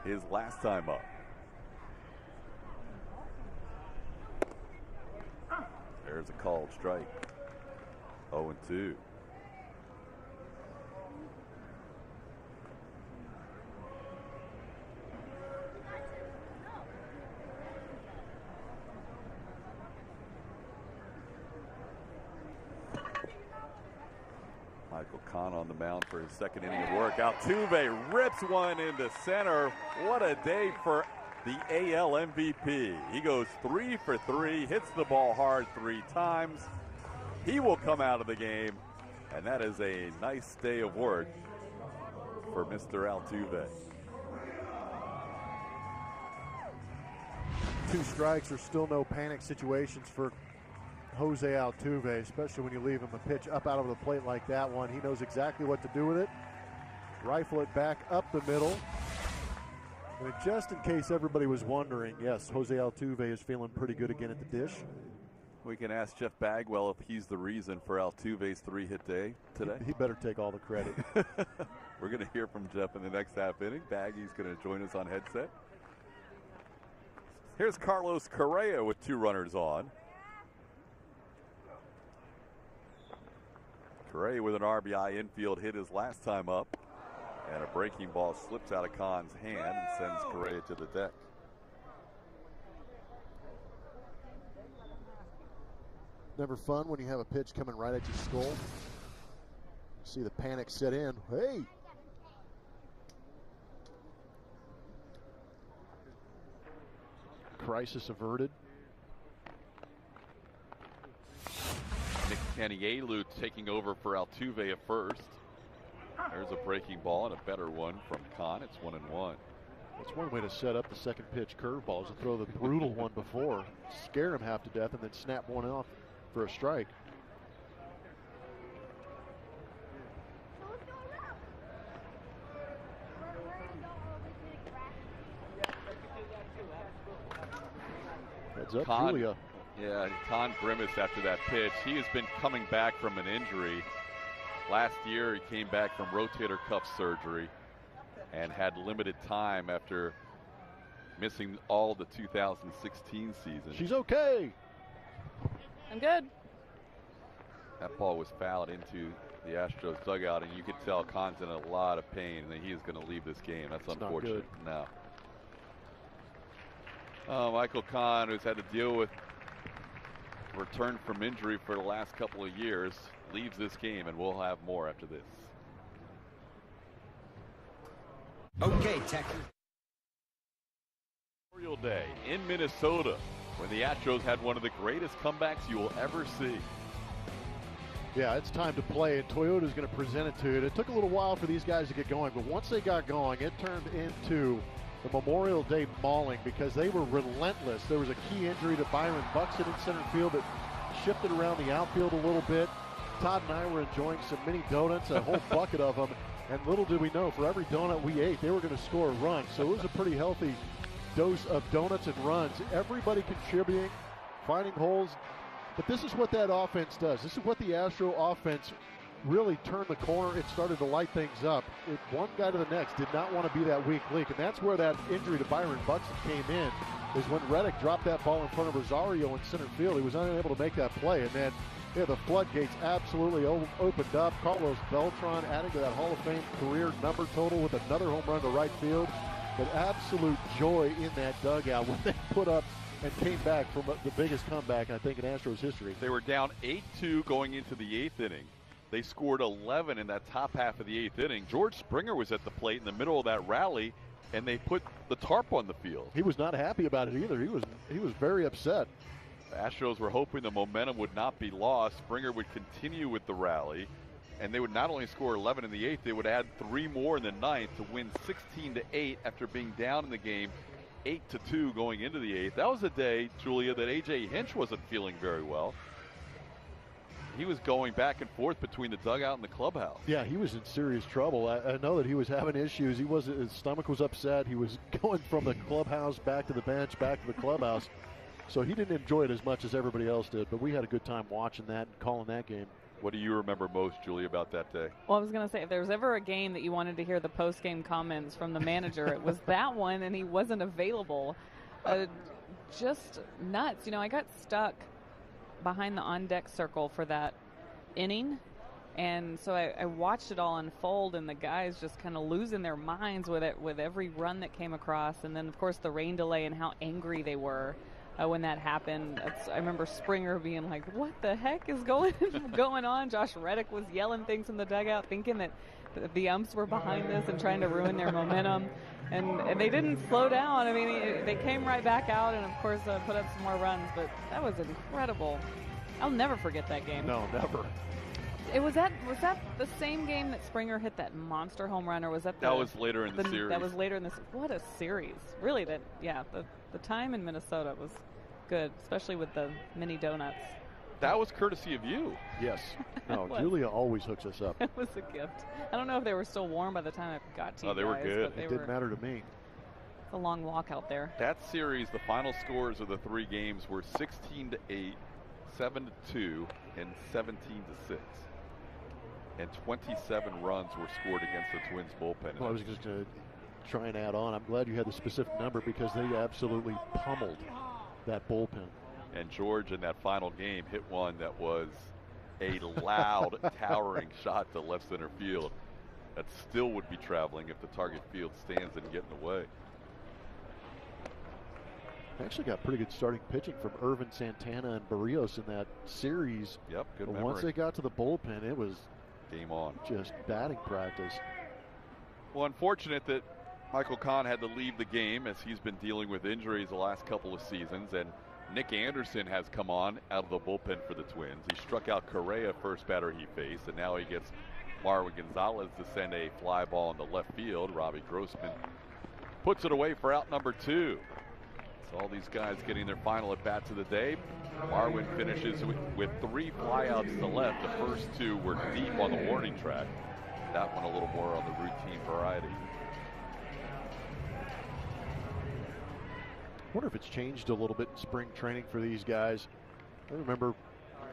his last time up. There's a called strike. 0-2. Michael Kahn on the mound for his second inning of work. Altuve rips one into center. What a day for the AL MVP. He goes 3 for 3, hits the ball hard 3 times. He will come out of the game, and that is a nice day of work for Mr. Altuve. 2 strikes are still no panic situations for Jose Altuve, especially when you leave him a pitch up out of the plate like that one. He knows exactly what to do with it. Rifle it back up the middle. And just in case everybody was wondering, yes, Jose Altuve is feeling pretty good again at the dish. We can ask Jeff Bagwell if he's the reason for Altuve's 3-hit day today. He better take all the credit. We're going to hear from Jeff in the next half inning. Baggy's going to join us on headset. Here's Carlos Correa with 2 runners on. Correa with an RBI infield hit his last time up. And a breaking ball slips out of Kahn's hand and sends Correa to the deck. Never fun when you have a pitch coming right at your skull. You see the panic set in. Hey! Crisis averted. Nick Canielu taking over for Altuve at first. There's a breaking ball and a better one from Kahn. It's 1-1. That's one way to set up the second pitch curveball, is to throw the brutal one before, scare him half to death, and then snap one off for a strike. Heads up, Con, Julia. Yeah, Con grimaced after that pitch. He has been coming back from an injury. Last year, he came back from rotator cuff surgery and had limited time after missing all the 2016 season. She's okay. I'm good. That ball was fouled into the Astros dugout, and you could tell Con's in a lot of pain, and he is going to leave this game. That's unfortunate. No. Michael Con, who's had to deal with return from injury for the last couple of years, leaves this game, and we'll have more after this. Okay, Tech. Memorial Day in Minnesota, when the Astros had one of the greatest comebacks you will ever see. Yeah, it's time to play, and Toyota's going to present it to you. It took a little while for these guys to get going, but once they got going, it turned into the Memorial Day mauling because they were relentless. There was a key injury to Byron Buxton in center field that shifted around the outfield a little bit. Todd and I were enjoying some mini donuts, a whole bucket of them, and little did we know, for every donut we ate, they were going to score a run. So it was a pretty healthy dose of donuts and runs. Everybody contributing, finding holes. But this is what that offense does. This is what the Astro offense really turned the corner. It started to light things up. One guy to the next did not want to be that weak link, and that's where that injury to Byron Buxton came in, is when Reddick dropped that ball in front of Rosario in center field. He was unable to make that play, and then the floodgates absolutely opened up. Carlos Beltran adding to that Hall of Fame career number total with another home run to right field. But absolute joy in that dugout when they put up and came back from the biggest comeback, I think, in Astros history. They were down 8-2 going into the 8th inning. They scored 11 in that top half of the 8th inning. George Springer was at the plate in the middle of that rally, and they put the tarp on the field. He was not happy about it either. He was very upset. The Astros were hoping the momentum would not be lost. Springer would continue with the rally, and they would not only score 11 in the 8th, they would add 3 more in the 9th to win 16-8 after being down in the game 8-2 going into the 8th. That was a day, Julia, that A.J. Hinch wasn't feeling very well. He was going back and forth between the dugout and the clubhouse. Yeah, he was in serious trouble. I know that he was having issues. His stomach was upset. He was going from the clubhouse back to the bench, back to the clubhouse. So he didn't enjoy it as much as everybody else did, but we had a good time watching that and calling that game. What do you remember most, Julie, about that day? Well, I was going to say, if there was ever a game that you wanted to hear the post-game comments from the manager, it was that one, and he wasn't available. Just nuts. I got stuck behind the on-deck circle for that inning, and so I watched it all unfold, and the guys just kind of losing their minds with it, with every run that came across, and then, of course, the rain delay and how angry they were when that happened. I remember Springer being like, what the heck is going on? Josh Reddick was yelling things in the dugout, thinking that the umps were behind this and trying to ruin their momentum. And they didn't slow down. I mean, they came right back out and, of course, put up some more runs. But that was incredible. I'll never forget that game. No, never. Was that the same game that Springer hit that monster home run, or was that that was later in the series? That was later in this. What a series! Really, the time in Minnesota was good, especially with the mini donuts. That was courtesy of you. Yes. No, Julia always hooks us up. It was a gift. I don't know if they were still warm by the time I got to you they guys, were good. But it didn't matter to me. It's a long walk out there. That series, the final scores of the 3 games were 16-8, 7-2, and 17-6. And 27 runs were scored against the Twins bullpen. Well, I was just going to try and add on. I'm glad you had the specific number because they absolutely pummeled that bullpen. And George in that final game hit one that was a loud, towering shot to left center field that still would be traveling if the target field stands and get in the way. They actually got pretty good starting pitching from Irvin Santana and Barrios in that series. Yep, good but memory. Once they got to the bullpen, it was game on. Just batting practice. Well, unfortunate that Michael Kahn had to leave the game as he's been dealing with injuries the last couple of seasons, and Nick Anderson has come on out of the bullpen for the Twins. He struck out Correa, first batter he faced, and now he gets Marwin Gonzalez to send a fly ball in the left field. Robbie Grossman puts it away for out number 2. So all these guys getting their final at bats of the day. Marwin finishes with 3 flyouts to left. The first 2 were deep on the warning track. That one a little more on the routine variety. wonder if it's changed a little bit in spring training for these guys. I remember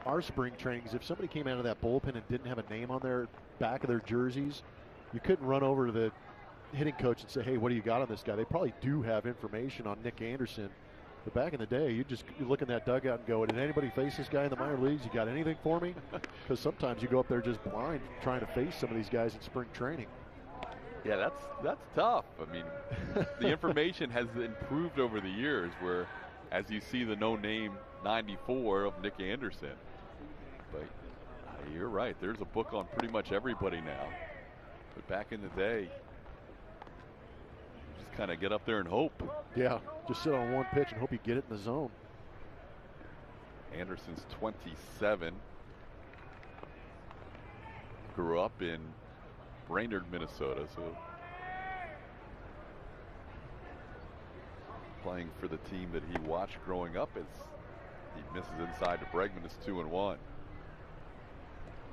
our spring trainings, if somebody came out of that bullpen and didn't have a name on their back of their jerseys, you couldn't run over to the hitting coach and say, hey, what do you got on this guy? They probably do have information on Nick Anderson. But back in the day, you look in that dugout and go, did anybody face this guy in the minor leagues? You got anything for me? Because sometimes you go up there just blind trying to face some of these guys in spring training. Yeah, that's tough. I mean, the information has improved over the years where as you see the no-name 94 of Nick Anderson. But you're right, there's a book on pretty much everybody now. But back in the day, just kind of get up there and hope. Yeah, just sit on one pitch and hope you get it in the zone. Anderson's 27. Grew up in Brainerd, Minnesota, so playing for the team that he watched growing up as he misses inside to Bregman. It's 2-1.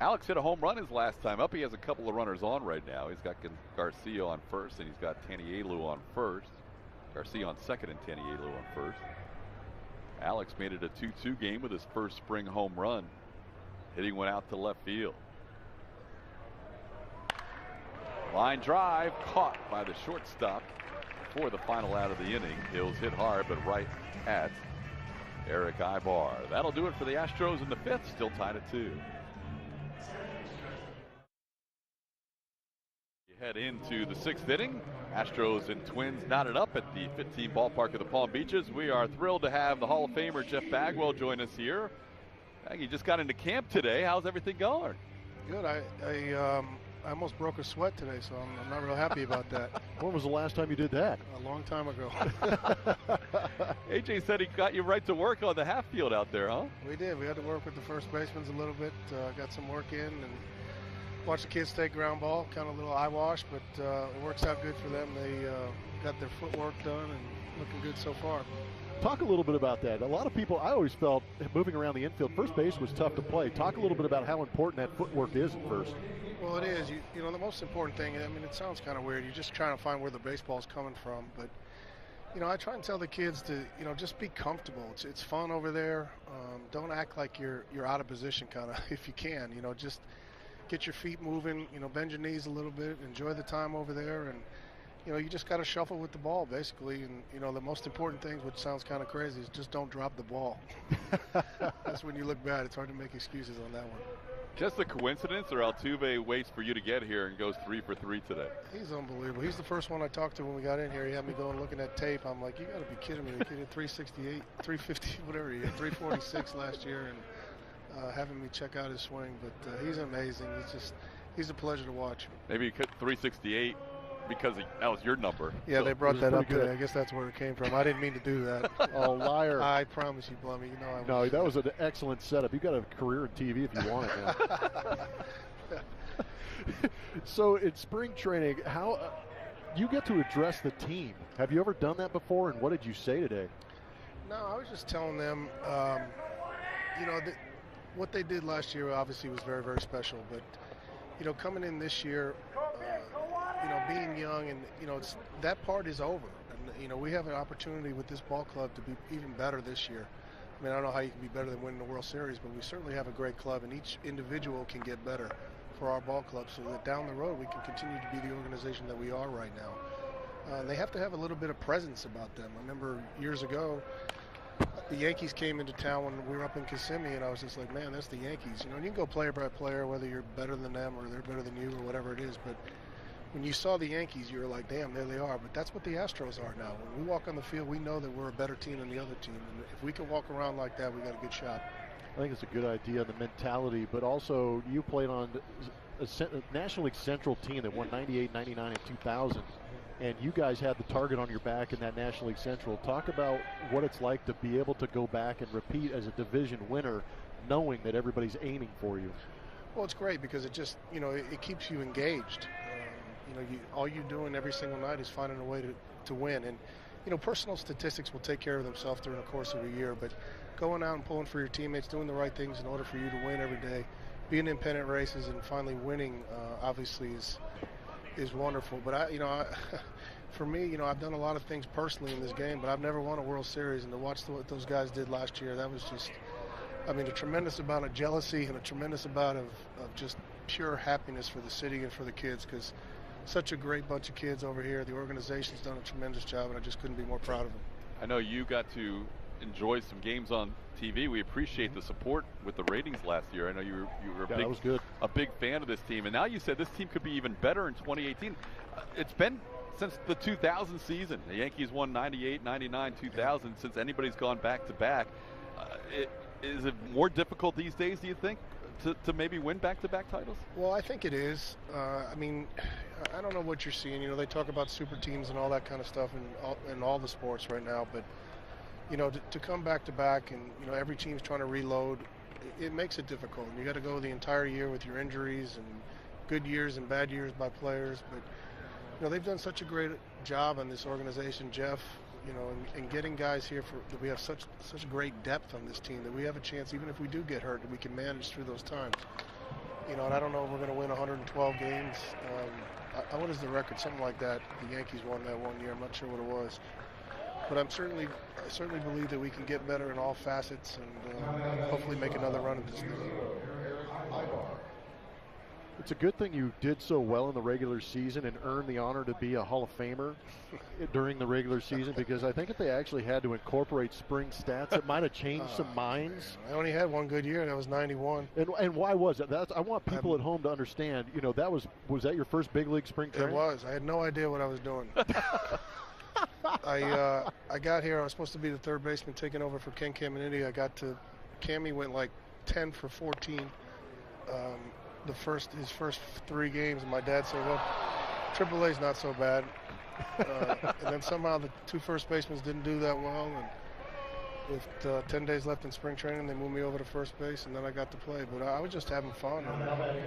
Alex hit a home run his last time up. He has a couple of runners on right now. He's got Garcia on first, and he's got Tanielu on first. Garcia on second and Tanielu on first. Alex made it a 2-2 game with his first spring home run, hitting one out to left field. Line drive caught by the shortstop for the final out of the inning. Hills hit hard, but right at Eric Ibar. That'll do it for the Astros in the fifth, still tied at 2. You head into the sixth inning. Astros and Twins knotted up at the 15 ballpark of the Palm Beaches. We are thrilled to have the Hall of Famer Jeff Bagwell join us here. You just got into camp today. How's everything going? Good. I almost broke a sweat today, so I'm not real happy about that. When was the last time you did that? A long time ago. AJ said he got you right to work on the half field out there, huh? We did. We had to work with the first basemen a little bit. Got some work in and watched the kids take ground ball. Kind of a little eye wash, but it works out good for them. They got their footwork done and looking good so far. Talk a little bit about that. A lot of people, I always felt, moving around the infield, first base was tough to play. Talk a little bit about how important that footwork is at first. Well, it is. You know, the most important thing, I mean, it sounds kind of weird. You're just trying to find where the baseball's coming from. But, you know, I try and tell the kids to, you know, just be comfortable. It's fun over there. Don't act like you're out of position, kind of, if you can. You know, just get your feet moving, you know, bend your knees a little bit, enjoy the time over there. And, you know, you just got to shuffle with the ball, basically. And, you know, the most important thing, which sounds kind of crazy, is just don't drop the ball. That's when you look bad. It's hard to make excuses on that one. Just a coincidence, or Altuve waits for you to get here and goes 3 for 3 today? He's unbelievable. He's the first one I talked to when we got in here. He had me going looking at tape. I'm like, you got to be kidding me. The kid hit 368, 350, whatever he hit, 346 last year, and having me check out his swing. But he's amazing. He's a pleasure to watch. Maybe he cut 368 because that was your number. Yeah, so they brought that up today. I guess that's where it came from. I didn't mean to do that. Oh, liar. I promise you, Blummy. You know I was. No, that was an excellent setup. You got a career in TV if you want it now. So in spring training, how you get to address the team. Have you ever done that before, and what did you say today? No, I was just telling them, you know, what they did last year obviously was very, very special. But, you know, coming in this year, you know, being young and, you know, that part is over. And, you know, we have an opportunity with this ball club to be even better this year. I mean, I don't know how you can be better than winning the World Series, but we certainly have a great club, and each individual can get better for our ball club so that down the road we can continue to be the organization that we are right now. They have to have a little bit of presence about them. I remember years ago, the Yankees came into town when we were up in Kissimmee, and I was just like, man, that's the Yankees. You know, and you can go player by player, whether you're better than them or they're better than you or whatever it is, but when you saw the Yankees, you were like, damn, there they are. But that's what the Astros are now. When we walk on the field, we know that we're a better team than the other team. And if we can walk around like that, we got a good shot. I think it's a good idea, the mentality, but also you played on a National League Central team that won 98, 99, and 2000. And you guys had the target on your back in that National League Central. Talk about what it's like to be able to go back and repeat as a division winner, knowing that everybody's aiming for you. Well, it's great because it just, you know, it keeps you engaged. You know, all you're doing every single night is finding a way to win. And, you know, personal statistics will take care of themselves during the course of a year, but going out and pulling for your teammates, doing the right things in order for you to win every day, being in pennant races and finally winning, obviously is wonderful. But for me, you know, I've done a lot of things personally in this game, but I've never won a World Series. And to watch what those guys did last year, that was just, I mean, a tremendous amount of jealousy and a tremendous amount of just pure happiness for the city and for the kids, because such a great bunch of kids over here. The organization's done a tremendous job, and I just couldn't be more proud of them. I know you got to enjoy some games on TV. We appreciate the support with the ratings last year. I know you were a big fan of this team, and now you said this team could be even better in 2018. It's been since the 2000 season. The Yankees won 98, 99, 2000. Since anybody's gone back to back, is it more difficult these days, do you think, to maybe win back-to-back titles? Well, I think it is. I mean, I don't know what you're seeing. You know, they talk about super teams and all that kind of stuff in all the sports right now, but you know, to come back-to-back and, you know, every team's trying to reload, it makes it difficult. And you got to go the entire year with your injuries and good years and bad years by players. But, you know, they've done such a great job on this organization, Jeff, you know, and getting guys here that we have such great depth on this team that we have a chance, even if we do get hurt, that we can manage through those times. You know, and I don't know if we're going to win 112 games. What is the record? Something like that. The Yankees won that one year. I'm not sure what it was. But I certainly believe that we can get better in all facets and hopefully make another run at this thing. It's a good thing you did so well in the regular season and earned the honor to be a Hall of Famer during the regular season, because I think if they actually had to incorporate spring stats, it might have changed some minds. I only had one good year, and that was 91. And why was it? I want people at home to understand, you know, was that your first big league spring training? It was. I had no idea what I was doing. I got here. I was supposed to be the third baseman taking over for Ken Caminiti. Cammy went like 10 for 14 his first 3 games, and my dad said, well, AAA's not so bad. And then somehow the 2 first basemen didn't do that well, and with 10 days left in spring training, they moved me over to first base, and then I got to play. But I was just having fun, and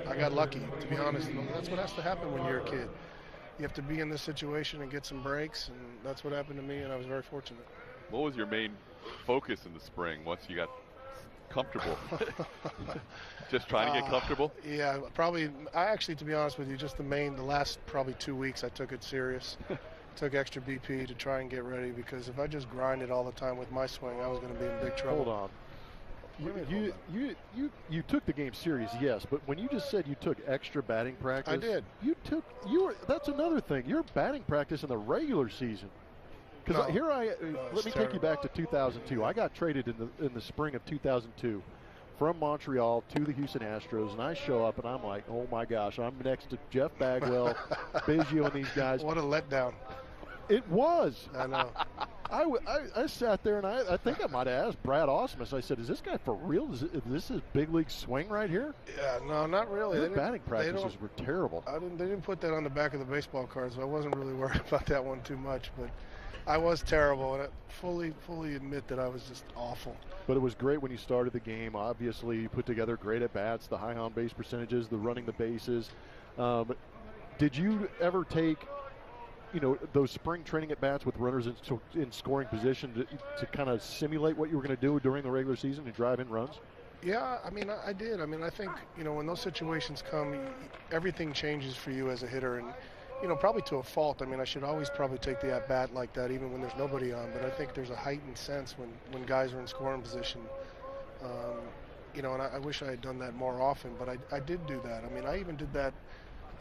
I got lucky, to be honest. And that's what has to happen when you're a kid. You have to be in this situation and get some breaks, and that's what happened to me, and I was very fortunate. What was your main focus in the spring once you got comfortable? Just trying to get comfortable? Yeah, probably. I actually, to be honest with you, just the last probably 2 weeks, I took it serious. Took extra BP to try and get ready, because if I just grinded all the time with my swing, I was going to be in big trouble. Hold on. You took the game serious, yes, but when you just said you took extra batting practice, I did. That's another thing. Your batting practice in the regular season. Because let me take you back to 2002. I got traded in the spring of 2002 from Montreal to the Houston Astros, and I show up and I'm like, oh my gosh, I'm next to Jeff Bagwell, Biggio, and these guys. What a letdown. It was. I know. I sat there and I think I might have asked Brad Ausmus. I said, "Is this guy for real? Is this his big league swing right here?" Yeah, no, not really. Their batting practices were terrible. They didn't put that on the back of the baseball card, so I wasn't really worried about that one too much. But I was terrible, and I fully admit that I was just awful. But it was great when you started the game. Obviously, you put together great at bats, the high on base percentages, the running the bases. Did you ever take, you know, those spring training at bats with runners in scoring position to kind of simulate what you were going to do during the regular season and drive in runs? Yeah, I mean, I did. I mean, I think, you know, when those situations come, everything changes for you as a hitter, and, you know, probably to a fault. I mean, I should always probably take the at-bat like that, even when there's nobody on, but I think there's a heightened sense when guys are in scoring position. You know, and I wish I had done that more often, but I did do that. I mean, I even did that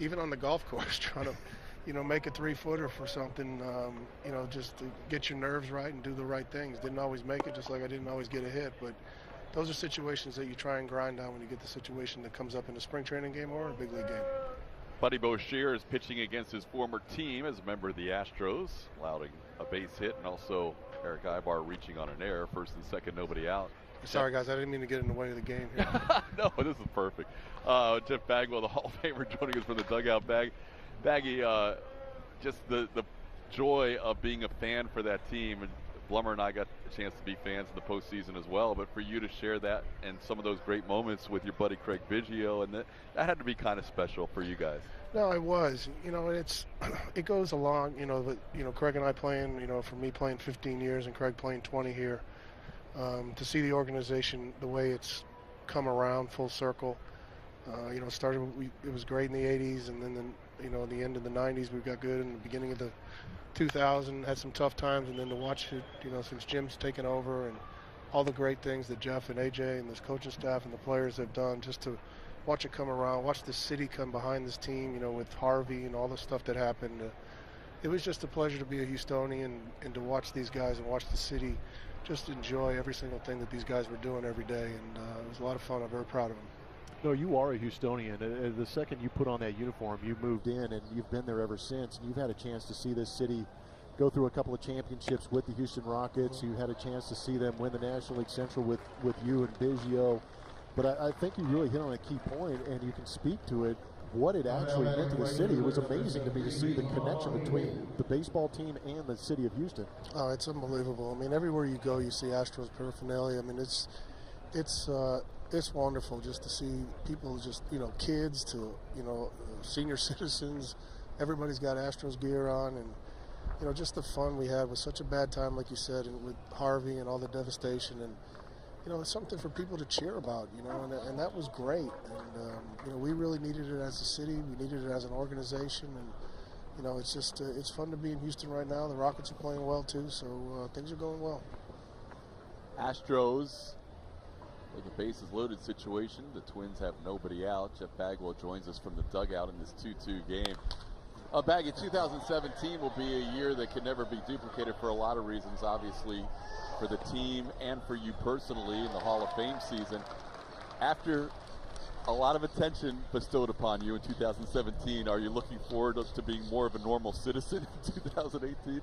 even on the golf course, trying to, you know, make a 3-footer for something, you know, just to get your nerves right and do the right things. Didn't always make it, just like I didn't always get a hit, but those are situations that you try and grind out when you get the situation that comes up in a spring training game or a big league game. Buddy Boucher is pitching against his former team as a member of the Astros, allowing a base hit, and also Eric Ibar reaching on an error. First and second, nobody out. Sorry, guys, I didn't mean to get in the way of the game here. No, this is perfect. Jeff Bagwell, the Hall of Famer, joining us from the dugout. Baggy, just the joy of being a fan for that team. And Blummer and I got a chance to be fans in the postseason as well. But for you to share that and some of those great moments with your buddy Craig Biggio, and that had to be kind of special for you guys. No, it was. You know, it goes along. You know, Craig and I playing. You know, for me playing 15 years and Craig playing 20 here. To see the organization the way it's come around full circle. You know, it was great in the 80s, and then You know, the end of the 90s, we got good. In the beginning of the 2000s, had some tough times. And then to watch it, you know, since Jim's taken over and all the great things that Jeff and AJ and this coaching staff and the players have done, just to watch it come around, watch the city come behind this team, you know, with Harvey and all the stuff that happened. It was just a pleasure to be a Houstonian and to watch these guys and watch the city just enjoy every single thing that these guys were doing every day. And it was a lot of fun. I'm very proud of them. No, you are a Houstonian. The second you put on that uniform, you moved in, and you've been there ever since. And you've had a chance to see this city go through a couple of championships with the Houston Rockets. You had a chance to see them win the National League Central with you and Biggio. But I think you really hit on a key point, and you can speak to it, what it actually meant to the city. It was amazing to me to see the connection between the baseball team and the city of Houston. Oh, it's unbelievable. I mean, everywhere you go, you see Astros paraphernalia. I mean, it's wonderful just to see people, just, you know, kids to, you know, senior citizens. Everybody's got Astros gear on, and, you know, just the fun we had was such a bad time, like you said, and with Harvey and all the devastation. And, you know, it's something for people to cheer about, you know, and that was great. And, you know, we really needed it as a city. We needed it as an organization. And, you know, it's just, it's fun to be in Houston right now. The Rockets are playing well, too, so things are going well. Astros with a bases loaded situation. The Twins have nobody out. Jeff Bagwell joins us from the dugout in this 2-2 game. Baggy, 2017 will be a year that can never be duplicated for a lot of reasons, obviously, for the team and for you personally in the Hall of Fame season. After a lot of attention bestowed upon you in 2017, are you looking forward to being more of a normal citizen in 2018?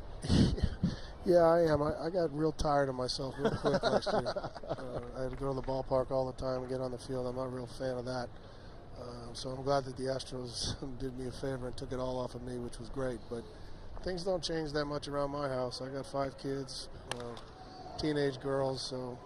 Yeah, I am. I got real tired of myself real quick last year. I had to go to the ballpark all the time and get on the field. I'm not a real fan of that. So I'm glad that the Astros did me a favor and took it all off of me, which was great. But things don't change that much around my house. I got 5 kids, teenage girls, so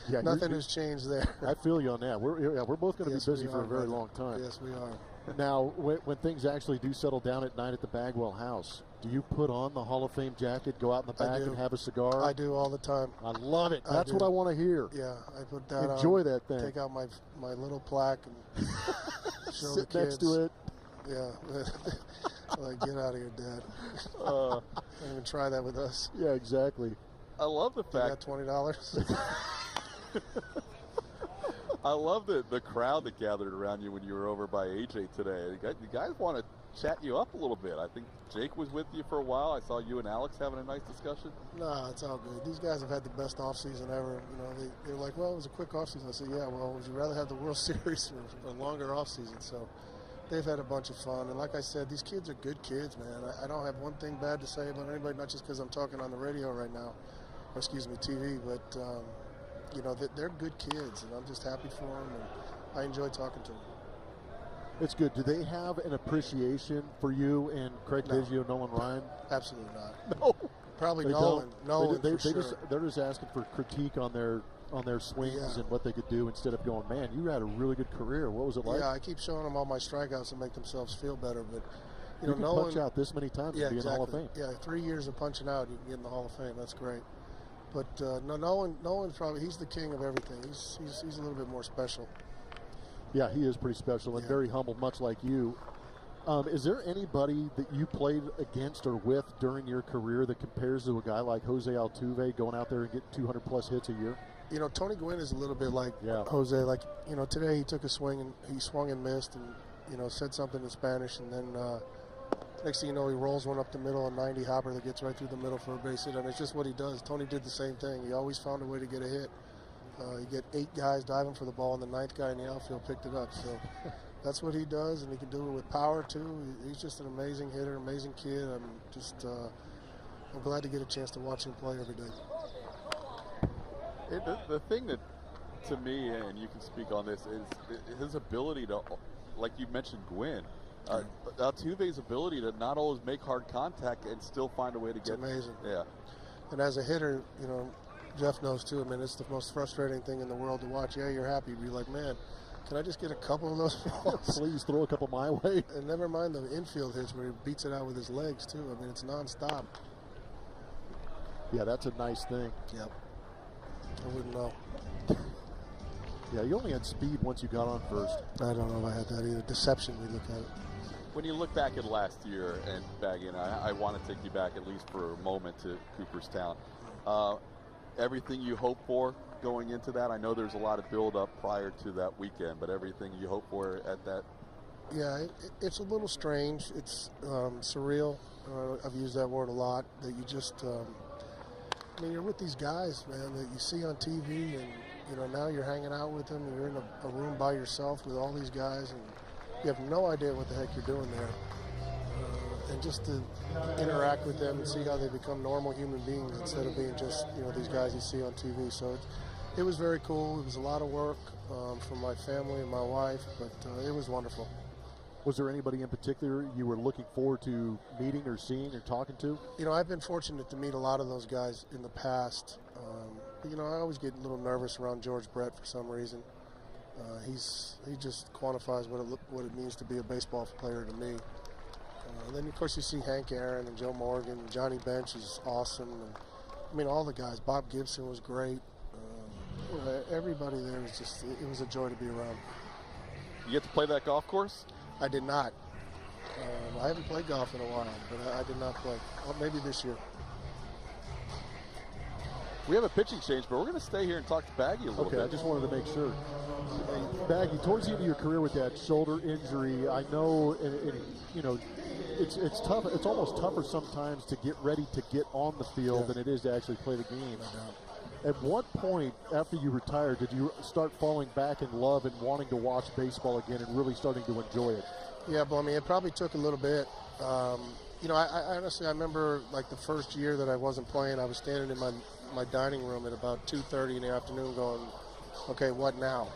yeah, nothing has changed there. I feel you on that. We're both going to be busy for a very long time. Yes, we are. Now, when things actually do settle down at night at the Bagwell house, do you put on the Hall of Fame jacket, go out in the back and have a cigar? I do all the time. I love it. That's what I want to hear. Yeah, I put that on. Enjoy that thing. Take out my little plaque and show Sit the kids. next to it. Yeah. Like, get out of here, Dad. Don't even try that with us. Yeah, exactly. I love the fact. You got $20? I love the crowd that gathered around you when you were over by AJ today. You guys want to chat you up a little bit. I think Jake was with you for a while. I saw you and Alex having a nice discussion. No, it's all good. These guys have had the best offseason ever. You know, they're like, well, it was a quick offseason. I said, yeah, well, would you rather have the World Series or a longer offseason? So they've had a bunch of fun. And like I said, these kids are good kids, man. I don't have one thing bad to say about anybody, not just because I'm talking on the radio right now, or excuse me, TV, but you know, they're good kids, and I'm just happy for them, and I enjoy talking to them. It's good. Do they have an appreciation for you and Craig Biggio, Nolan Ryan? Absolutely not. No. Probably they Nolan. Nolan, they for sure. they're just asking for critique on their swings and what they could do instead of going, man, you had a really good career. What was it like? Yeah, I keep showing them all my strikeouts to make themselves feel better, but you know, can Nolan, punch out this many times to be in the Hall of Fame. Yeah, 3 years of punching out, you can get in the Hall of Fame. That's great. But no, Nolan's probably, he's the king of everything. He's a little bit more special. Yeah, he is pretty special and very humble, much like you. Is there anybody that you played against or with during your career that compares to a guy like Jose Altuve going out there and getting 200-plus hits a year? You know, Tony Gwynn is a little bit like Jose. Like, you know, today he took a swing and he swung and missed and, you know, said something in Spanish, and then next thing you know, he rolls one up the middle, a 90 hopper that gets right through the middle for a base hit, and it's just what he does. Tony did the same thing. He always found a way to get a hit. You get 8 guys diving for the ball, and the 9th guy in the outfield picked it up. So that's what he does, and he can do it with power, too. He's just an amazing hitter, amazing kid. I'm glad to get a chance to watch him play every day. The thing that, to me, and you can speak on this, is his ability to, like you mentioned, Gwynn, Altuve's ability to not always make hard contact and still find a way to get. It's amazing. Yeah. And as a hitter, you know, Jeff knows too. I mean, it's the most frustrating thing in the world to watch. Yeah, you're happy. You're like, man, can I just get a couple of those balls? Please throw a couple my way. And never mind the infield hits where he beats it out with his legs too. I mean, it's nonstop. Yeah, that's a nice thing. Yep. I wouldn't know. Yeah, you only had speed once you got on first. I don't know if I had that either. Deception, we look at it. When you look back at last year, and Baggy, and I want to take you back at least for a moment to Cooperstown, everything you hope for going into that? I know there's a lot of build-up prior to that weekend, but everything you hope for at that? Yeah, it's a little strange. It's surreal. I've used that word a lot, that you just, I mean, you're with these guys, man, that you see on TV, and, you know, now you're hanging out with them, and you're in a room by yourself with all these guys, and you have no idea what the heck you're doing there. And just to interact with them and see how they become normal human beings instead of being just, you know, these guys you see on TV. So it was very cool. It was a lot of work for my family and my wife, but it was wonderful. Was there anybody in particular you were looking forward to meeting or seeing or talking to? You know, I've been fortunate to meet a lot of those guys in the past. But, you know, I always get a little nervous around George Brett for some reason. He just quantifies what it means to be a baseball player to me. Then, of course, you see Hank Aaron and Joe Morgan. Johnny Bench is awesome. And, I mean, all the guys. Bob Gibson was great. You know, everybody there was just, it was a joy to be around. You get to play that golf course? I did not. I haven't played golf in a while, but I did not play. Well, maybe this year. We have a pitching change, but we're going to stay here and talk to Baggy a little bit. Okay, I just wanted to make sure. Baggy, towards the end of your career with that shoulder injury, I know, you know, it's tough. It's almost tougher sometimes to get ready to get on the field than it is to actually play the game. At what point after you retired did you start falling back in love and wanting to watch baseball again and really starting to enjoy it? Yeah, but I mean, it probably took a little bit. You know, I honestly, I remember like the first year that I wasn't playing, I was standing in my dining room at about 2:30 in the afternoon going, okay, what now?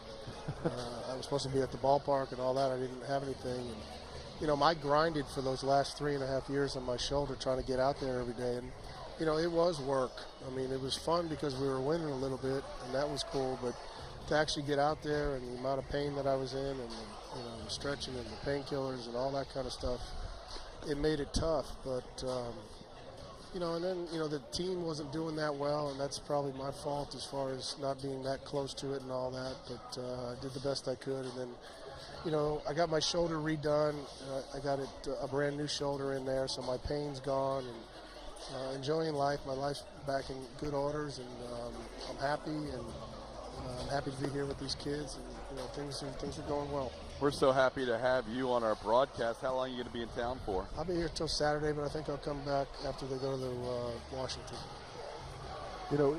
I was supposed to be at the ballpark and all that. I didn't have anything. And, you know, I grinded for those last 3.5 years on my shoulder trying to get out there every day. And, you know, it was work. I mean, it was fun because we were winning a little bit, and that was cool. But to actually get out there and the amount of pain that I was in and, you know, the stretching and the painkillers and all that kind of stuff, it made it tough. But, you know, and then, you know, the team wasn't doing that well, and that's probably my fault as far as not being that close to it and all that. But I did the best I could. And then, you know, I got my shoulder redone. I got a brand new shoulder in there, so my pain's gone. And enjoying life. My life's back in good orders, and I'm happy, and I'm happy to be here with these kids, and you know, things are going well. We're so happy to have you on our broadcast. How long are you going to be in town for? I'll be here till Saturday, but I think I'll come back after they go to Washington. You know,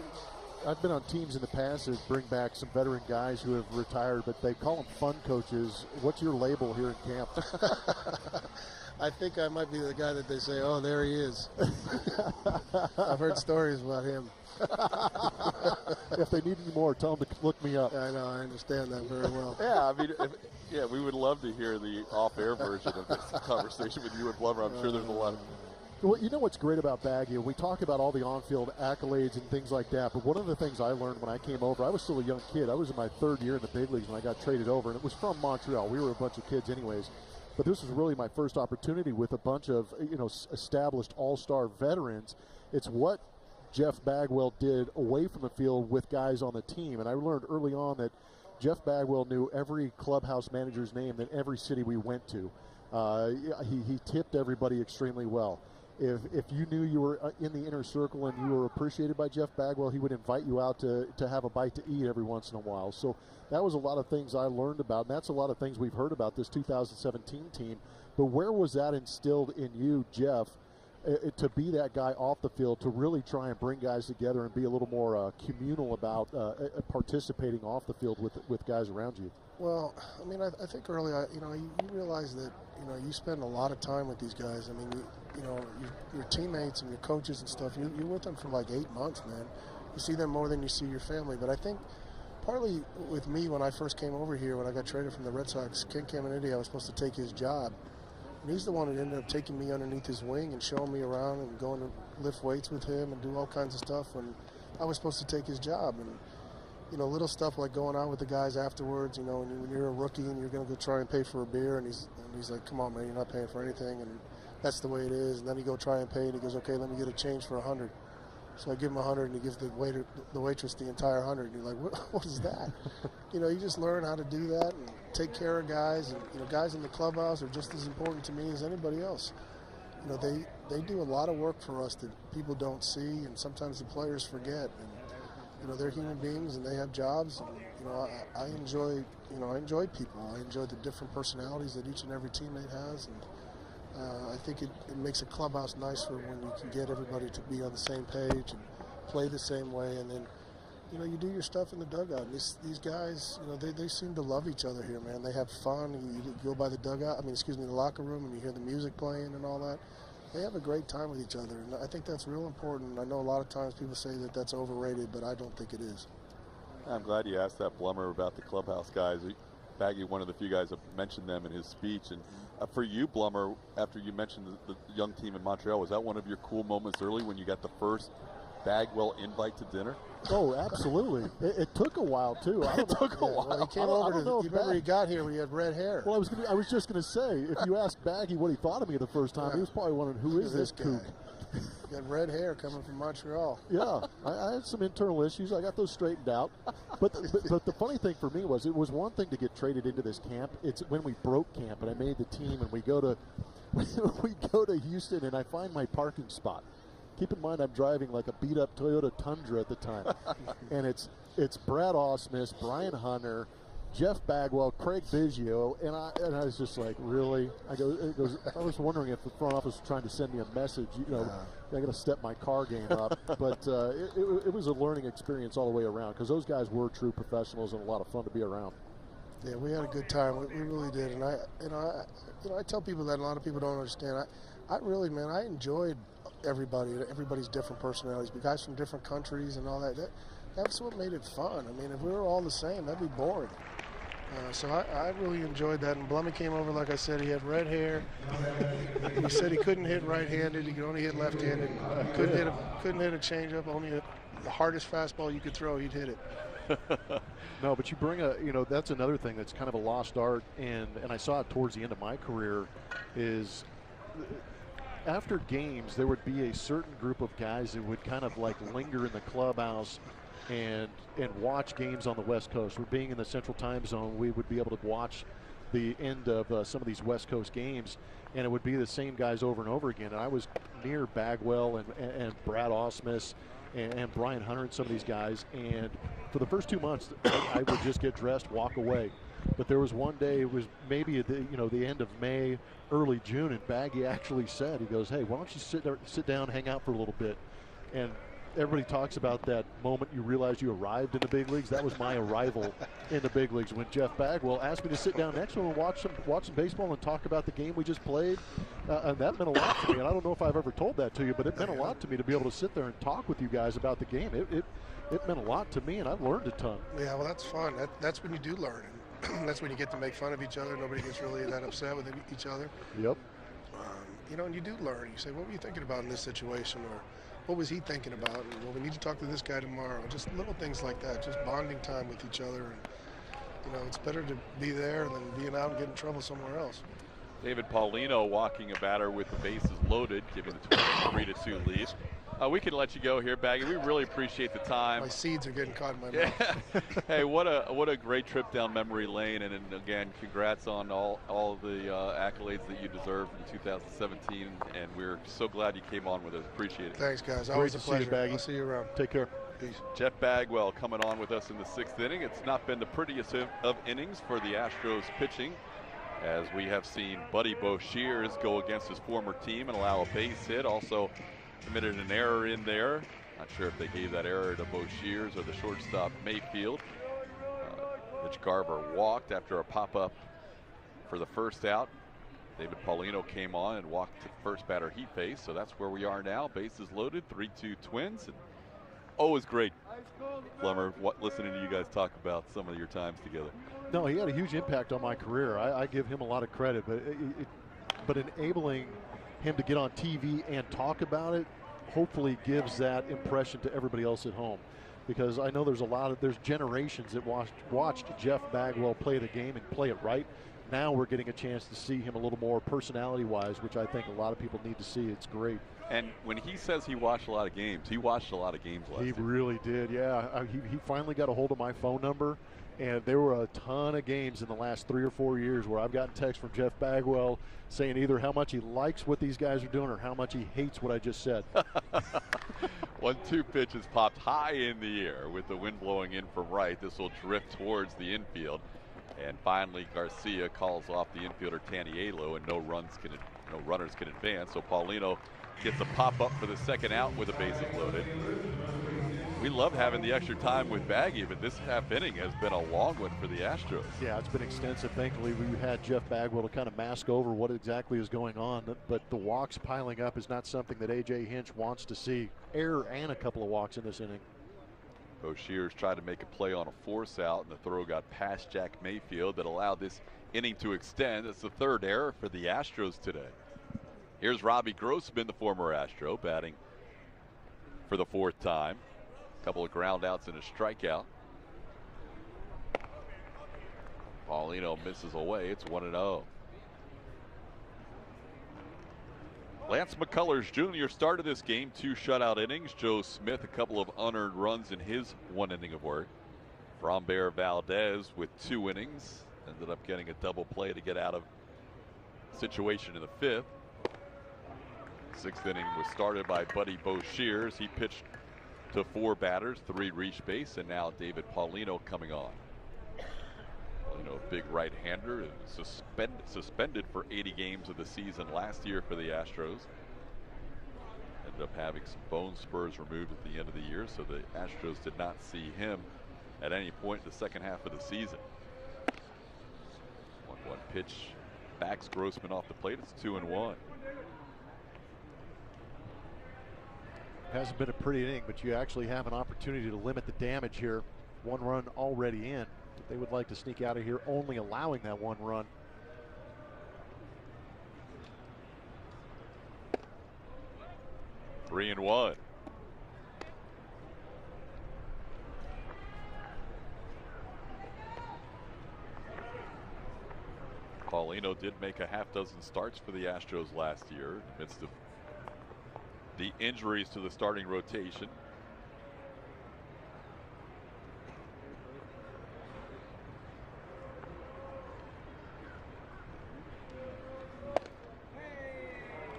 I've been on teams in the past that bring back some veteran guys who have retired, but they call them fun coaches. What's your label here in camp? I think I might be the guy that they say, oh, there he is. I've heard stories about him. If they need any more, tell them to look me up. I know, I understand that very well. Yeah, I mean, we would love to hear the off-air version of this conversation with you and Blummer. I'm sure there's a lot of... Well, you know what's great about Baggy? We talk about all the on-field accolades and things like that, but one of the things I learned when I came over, I was still a young kid. I was in my third year in the big leagues when I got traded over, and it was from Montreal. We were a bunch of kids anyways. But this was really my first opportunity with a bunch of, you know, established all-star veterans. It's what Jeff Bagwell did away from the field with guys on the team. And I learned early on that Jeff Bagwell knew every clubhouse manager's name in every city we went to. He tipped everybody extremely well. If you knew you were in the inner circle and you were appreciated by Jeff Bagwell, he would invite you out to have a bite to eat every once in a while. So that was a lot of things I learned about, and that's a lot of things we've heard about this 2017 team. But where was that instilled in you, Jeff, to be that guy off the field, to really try and bring guys together and be a little more communal about participating off the field with guys around you? Well, I mean, I think early, you know, you realize that, you know, you spend a lot of time with these guys. I mean, you know, your teammates and your coaches and stuff, you're with them for like 8 months, man. You see them more than you see your family. But I think partly with me, when I first came over here, when I got traded from the Red Sox, Ken Caminiti, I was supposed to take his job. And he's the one that ended up taking me underneath his wing and showing me around and going to lift weights with him and do all kinds of stuff when I was supposed to take his job. And, you know, little stuff like going out with the guys afterwards, you know, when you're a rookie and you're going to go try and pay for a beer, and he's like, come on, man, you're not paying for anything. And that's the way it is. And then you go try and pay, and he goes, okay, let me get a change for 100. So I give him 100, and he gives the waitress the entire 100. And you're like, what is that? You know, you just learn how to do that. And, take care of guys, and guys in the clubhouse are just as important to me as anybody else. They do a lot of work for us that people don't see, and sometimes the players forget. And they're human beings and they have jobs. And, I enjoy people. I enjoy the different personalities that each and every teammate has, and I think it makes a clubhouse nicer when you can get everybody to be on the same page and play the same way, and then you do your stuff in the dugout. These guys, they seem to love each other here, man. They have fun. You go by the dugout, the locker room, and you hear the music playing and all that. They have a great time with each other, and I think that's real important. I know a lot of times people say that that's overrated, but I don't think it is. I'm glad you asked that, Blummer, about the clubhouse guys. Baggy, one of the few guys that mentioned them in his speech. And for you, Blummer, after you mentioned the young team in Montreal, was that one of your cool moments early when you got the first Bagwell invite to dinner? Oh, absolutely. It took a while, too. It took a while. Well, he came over you remember he got here when he had red hair. Well, I was just going to say, if you asked Baggy what he thought of me the first time, he was probably wondering, who is this kook? He got red hair coming from Montreal. Yeah, I had some internal issues. I got those straightened out. But the funny thing for me was, it was one thing to get traded into this camp. It's when we broke camp and I made the team and we go to Houston and I find my parking spot. Keep in mind, I'm driving like a beat-up Toyota Tundra at the time, and it's Brad Ausmus, Brian Hunter, Jeff Bagwell, Craig Biggio, and I was just like, really? I was wondering if the front office was trying to send me a message. I got to step my car game up, but it was a learning experience all the way around because those guys were true professionals and a lot of fun to be around. Yeah, we had a good time. We really did, and I tell people that a lot of people don't understand. I enjoyed everybody's different personalities, guys from different countries and all that. That's what made it fun. If we were all the same, that'd be boring. So I really enjoyed that. And Blummy came over, like I said, he had red hair. He said he couldn't hit right-handed. He could only hit left-handed. Couldn't hit a changeup. Only the hardest fastball you could throw, he'd hit it. No, but you bring that's another thing that's kind of a lost art, and I saw it towards the end of my career, is after games, there would be a certain group of guys that would kind of like linger in the clubhouse and watch games on the West Coast. We're being in the Central Time Zone, we would be able to watch the end of some of these West Coast games, and it would be the same guys over and over again. And I was near Bagwell and Brad Ausmus and Brian Hunter and some of these guys, and for the first 2 months, I would just get dressed, walk away. But there was one day, it was maybe at the end of May, early June, and Baggy actually said, he goes, hey, why don't you sit down, hang out for a little bit. And everybody talks about that moment you realize you arrived in the big leagues. That was my arrival in the big leagues when Jeff Bagwell asked me to sit down next to him and watch some baseball and talk about the game we just played. And that meant a lot to me. And I don't know if I've ever told that to you, but it meant a lot to me to be able to sit there and talk with you guys about the game. It meant a lot to me, and I've learned a ton. Yeah, well, that's fun. That's when you do learn. That's when you get to make fun of each other. Nobody gets really that upset with each other. Yep. And you do learn. You say, what were you thinking about in this situation? Or what was he thinking about? And, well, we need to talk to this guy tomorrow. Just little things like that. Just bonding time with each other. And, it's better to be there than being out and get in trouble somewhere else. David Paulino walking a batter with the bases loaded, giving the Twins a 3-2 lead. We can let you go here, Baggy. We really appreciate the time. My seeds are getting caught in my mouth. Hey, what a great trip down memory lane, and again, congrats on all the accolades that you deserved in 2017, and we're so glad you came on with us. Appreciate it. Thanks, guys. Always a pleasure. See you, Baggy. I'll see you around. Take care. Peace. Jeff Bagwell coming on with us in the 6th inning. It's not been the prettiest of innings for the Astros pitching, as we have seen Buddy Boshears go against his former team and allow a base hit. Also committed an error in there. Not sure if they gave that error to Boshears or the shortstop Mayfield. Mitch Garver walked after a pop-up for the first out. David Paulino came on and walked to the first batter he faced. So that's where we are now. Bases loaded, 3-2 Twins. And always great, Blummer, listening to you guys talk about some of your times together. No, he had a huge impact on my career. I give him a lot of credit, but enabling him to get on TV and talk about it hopefully gives that impression to everybody else at home, because I know there's generations that watched Jeff Bagwell play the game and play it right. Now we're getting a chance to see him a little more personality-wise, which I think a lot of people need to see. It's great. And when he says he watched a lot of games, he watched a lot of games last year. He really did, yeah. He finally got a hold of my phone number, And there were a ton of games in the last 3 or 4 years where I've gotten texts from Jeff Bagwell saying either how much he likes what these guys are doing or how much he hates what I just said. 1-2 pitch is popped high in the air with the wind blowing in from right. This will drift towards the infield. And finally, Garcia calls off the infielder Tanielo, and no runners can advance. So Paulino gets a pop-up for the second out with the bases loaded. We love having the extra time with Baggy, but this half inning has been a long one for the Astros. Yeah, it's been extensive. Thankfully, we had Jeff Bagwell to kind of mask over what exactly is going on. But the walks piling up is not something that A.J. Hinch wants to see. Error and a couple of walks in this inning. Boshears tried to make a play on a force out, and the throw got past Jack Mayfield that allowed this inning to extend. It's the third error for the Astros today. Here's Robbie Grossman, the former Astro, batting for the fourth time. Couple of ground outs and a strikeout. Paulino misses away. It's 1-0. Lance McCullers Jr. started this game 2 shutout innings. Joe Smith a couple of unearned runs in his 1 inning of work. Framber Valdez with 2 innings. Ended up getting a double play to get out of situation in the 5th. 6th inning was started by Buddy Boshears. He pitched to 4 batters, 3 reached base, and now David Paulino coming on. Paulino, a big right-hander, and suspended for 80 games of the season last year for the Astros. Ended up having some bone spurs removed at the end of the year, so the Astros did not see him at any point in the second half of the season. 1-1 pitch backs Grossman off the plate. It's 2-1. Hasn't been a pretty inning, but you actually have an opportunity to limit the damage here. 1 run already in. But they would like to sneak out of here, only allowing that 1 run. Three and 1. Paulino did make a half dozen starts for the Astros last year in the midst of the injuries to the starting rotation.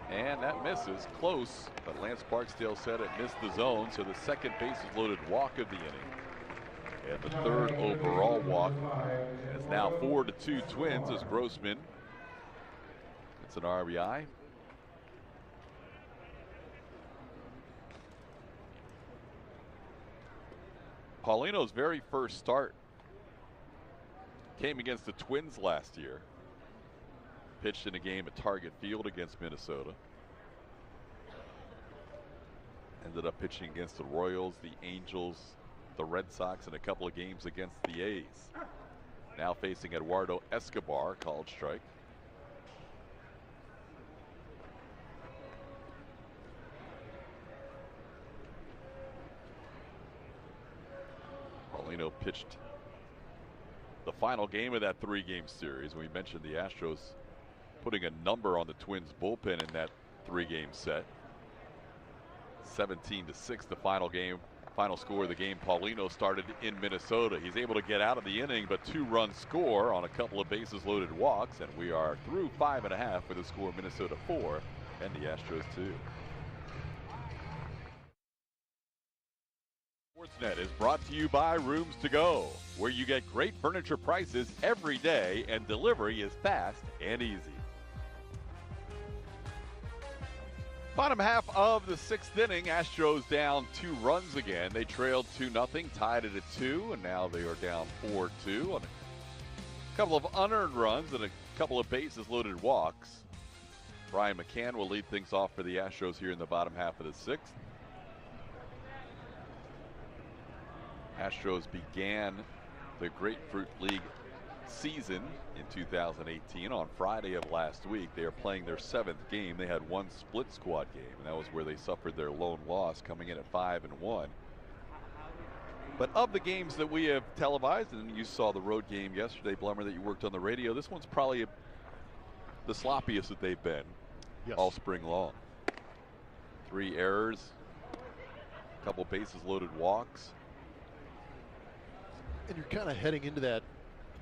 And that misses close, but Lance Barksdale said it missed the zone, so the second bases loaded walk of the inning. And the 3rd overall walk. And it's now 4-2 Twins as Grossman. It's an RBI. Paulino's very first start came against the Twins last year. Pitched in a game at Target Field against Minnesota. Ended up pitching against the Royals, the Angels, the Red Sox, and a couple of games against the A's. Now facing Eduardo Escobar, called strike. Paulino pitched the final game of that 3-game series. We mentioned the Astros putting a number on the Twins bullpen in that 3-game set. 17-6 the final score of the game. Paulino started in Minnesota. He's able to get out of the inning, but 2-run score on a couple of bases loaded walks, and we are through 5.5 with the score Minnesota 4 and the Astros 2. Sportsnet is brought to you by Rooms to Go, where you get great furniture prices every day and delivery is fast and easy. Bottom half of the 6th inning, Astros down 2 runs again. They trailed 2-0, tied it at 2, and now they are down 4-2 on a couple of unearned runs and a couple of bases loaded walks. Brian McCann will lead things off for the Astros here in the bottom half of the 6th. Astros began the Grapefruit League season in 2018 on Friday of last week. They are playing their 7th game. They had 1 split squad game, and that was where they suffered their lone loss, coming in at 5-1. But of the games that we have televised, and you saw the road game yesterday, Blummer, that you worked on the radio, this one's probably the sloppiest that they've been all spring long. 3 errors, a couple bases loaded walks. And you're kind of heading into that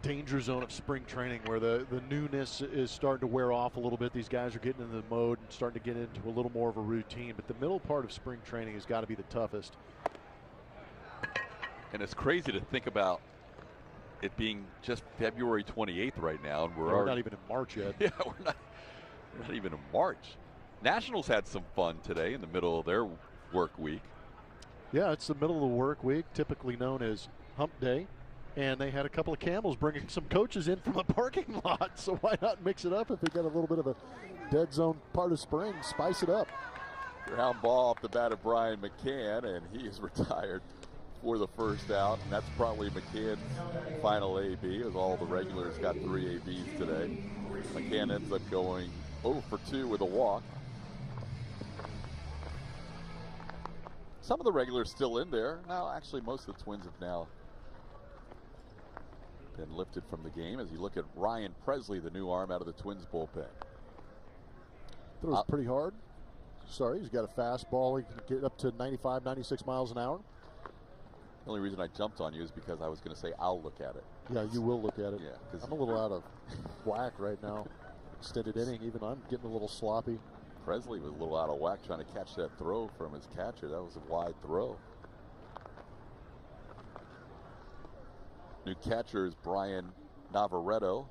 danger zone of spring training where the newness is starting to wear off a little bit. These guys are getting into the mode and starting to get into a little more of a routine. But the middle part of spring training has got to be the toughest. And it's crazy to think about it being just February 28th right now, and we're not even in March yet. Yeah, we're not even in March. Nationals had some fun today in the middle of their work week. Yeah, it's the middle of the work week, typically known as Hump Day. And they had a couple of camels bringing some coaches in from the parking lot. So why not mix it up if they got a little bit of a dead zone part of spring? Spice it up. Ground ball off the bat of Brian McCann, and he is retired for the first out. And that's probably McCann's final AB, as all the regulars got 3 ABs today. McCann ends up going 0 for 2 with a walk. Some of the regulars still in there. Now, actually, most of the Twins have now been lifted from the game as you look at Ryan Presley, the new arm out of the Twins bullpen. Throws pretty hard. Sorry, he's got a fastball. He can get up to 95, 96 miles an hour. The only reason I jumped on you is because I was going to say I'll look at it. Yeah, you will look at it. Yeah, because I'm a little out of whack right now. Extended inning, even I'm getting a little sloppy. Presley was a little out of whack trying to catch that throw from his catcher. That was a wide throw. New catcher is Brian Navarreto.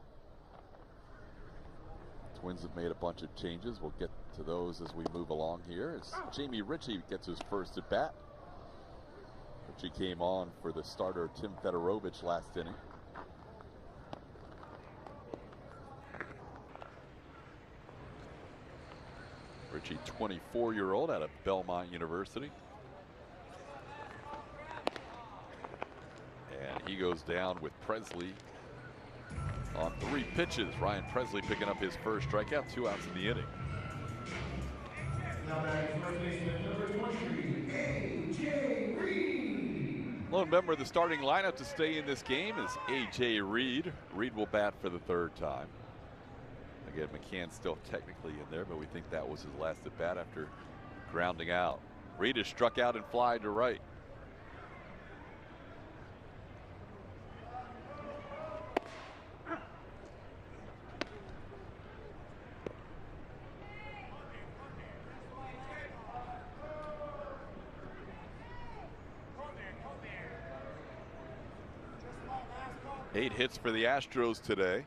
Twins have made a bunch of changes. We'll get to those as we move along here. As Jamie Ritchie gets his first at bat. Ritchie came on for the starter Tim Fedorovich last inning. Ritchie, 24-year-old out of Belmont University. And he goes down with Presley on 3 pitches. Ryan Presley picking up his first strikeout, 2 outs in the inning. Lone member of the starting lineup to stay in this game is A.J. Reed. Reed will bat for the 3rd time. Again, McCann's still technically in there, but we think that was his last at bat after grounding out. Reed is struck out and fly to right. Eight hits for the Astros today.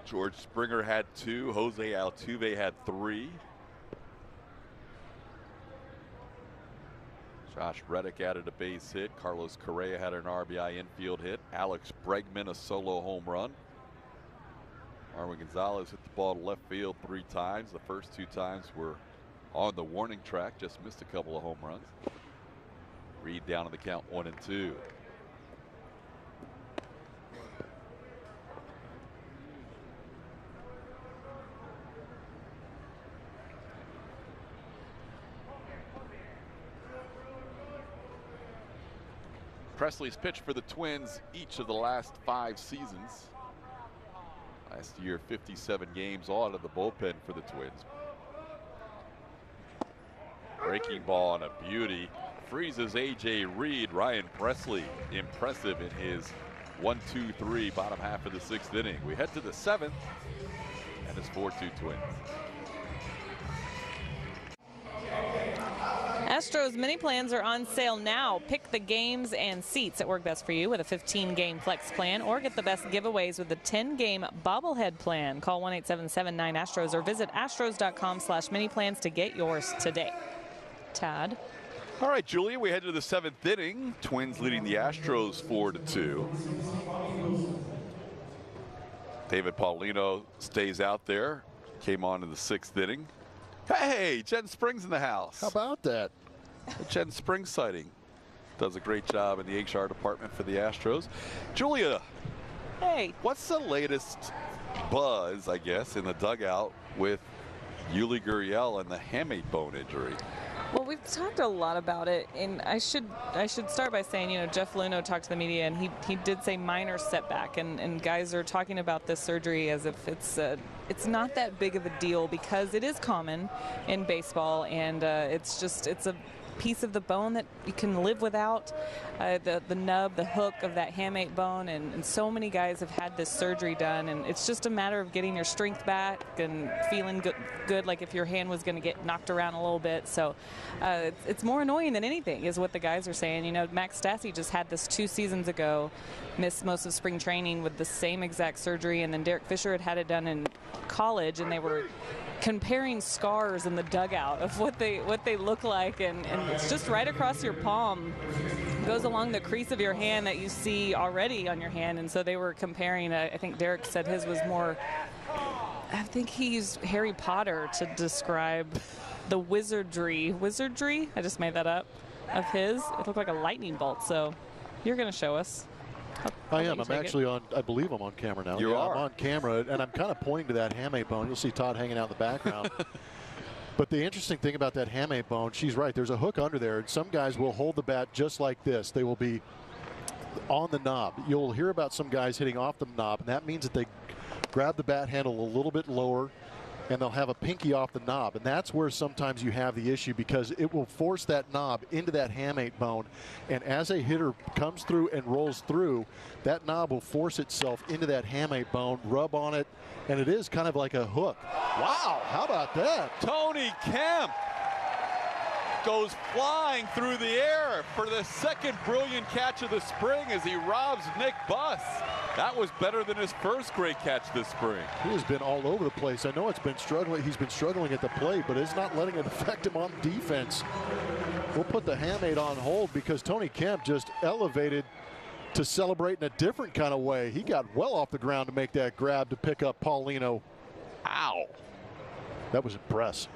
George Springer had 2. Jose Altuve had 3. Josh Reddick added a base hit. Carlos Correa had an RBI infield hit. Alex Bregman a solo home run. Marwin Gonzalez hit the ball to left field 3 times. The first 2 times were on the warning track. Just missed a couple of home runs. Reed down on the count 1-2. Presley's pitched for the Twins each of the last 5 seasons. Last year, 57 games all out of the bullpen for the Twins. Breaking ball and a beauty. Freezes A.J. Reed. Ryan Presley impressive in his 1-2-3 bottom half of the 6th inning. We head to the 7th and it's 4-2 Twins. Astros mini plans are on sale now. Pick the games and seats that work best for you with a 15-game flex plan, or get the best giveaways with the 10-game bobblehead plan. Call 1-877-9-ASTROS or visit astros.com/mini plans to get yours today. Todd. All right, Julia, we head to the 7th inning. Twins leading the Astros 4-2. David Paulino stays out there. Came on in the 6th inning. Hey, Jen Springs in the house. How about that? A Jen Springs sighting. Does a great job in the HR department for the Astros. Julia. Hey. What's the latest buzz, I guess, in the dugout with Yuli Gurriel and the hamate bone injury? Well, we've talked a lot about it, and I should start by saying, you know, Jeff Luhnow talked to the media, and he did say minor setback, and guys are talking about this surgery as if it's not that big of a deal because it is common in baseball, and it's a piece of the bone that you can live without, the nub, the hook of that hamate bone, and so many guys have had this surgery done, and it's just a matter of getting your strength back and feeling good, like if your hand was going to get knocked around a little bit. So it's more annoying than anything is what the guys are saying. You know, Max Stassi just had this 2 seasons ago, missed most of spring training with the same exact surgery, and then Derek Fisher had it done in college, and they were comparing scars in the dugout of what they look like, and it's just right across your palm, goes along the crease of your hand that you see already on your hand. And so they were comparing, I think Derek said his was more, I think he used Harry Potter to describe the wizardry, I just made that up, of his. It looked like a lightning bolt. So you're going to show us. I am. I'm actually on, I believe I'm on camera now. You are. I'm on camera, and I'm kind of pointing to that hamate bone. You'll see Todd hanging out in the background. But the interesting thing about that hamate bone, she's right, there's a hook under there, and some guys will hold the bat just like this. They will be on the knob. You'll hear about some guys hitting off the knob, and that means that they grab the bat handle a little bit lower, and they'll have a pinky off the knob, and that's where sometimes you have the issue, because it will force that knob into that hamate bone, and as a hitter comes through and rolls through, that knob will force itself into that hamate bone, rub on it, and it is kind of like a hook. Wow, how about that? Tony Kemp goes flying through the air for the second brilliant catch of the spring as he robs Nick Buss. That was better than his first great catch this spring. He has been all over the place. I know it's been struggling. He's been struggling at the plate, but it's not letting it affect him on defense. We'll put the hamate on hold because Tony Kemp just elevated to celebrate in a different kind of way. He got well off the ground to make that grab to pick up Paulino. Ow. That was impressive.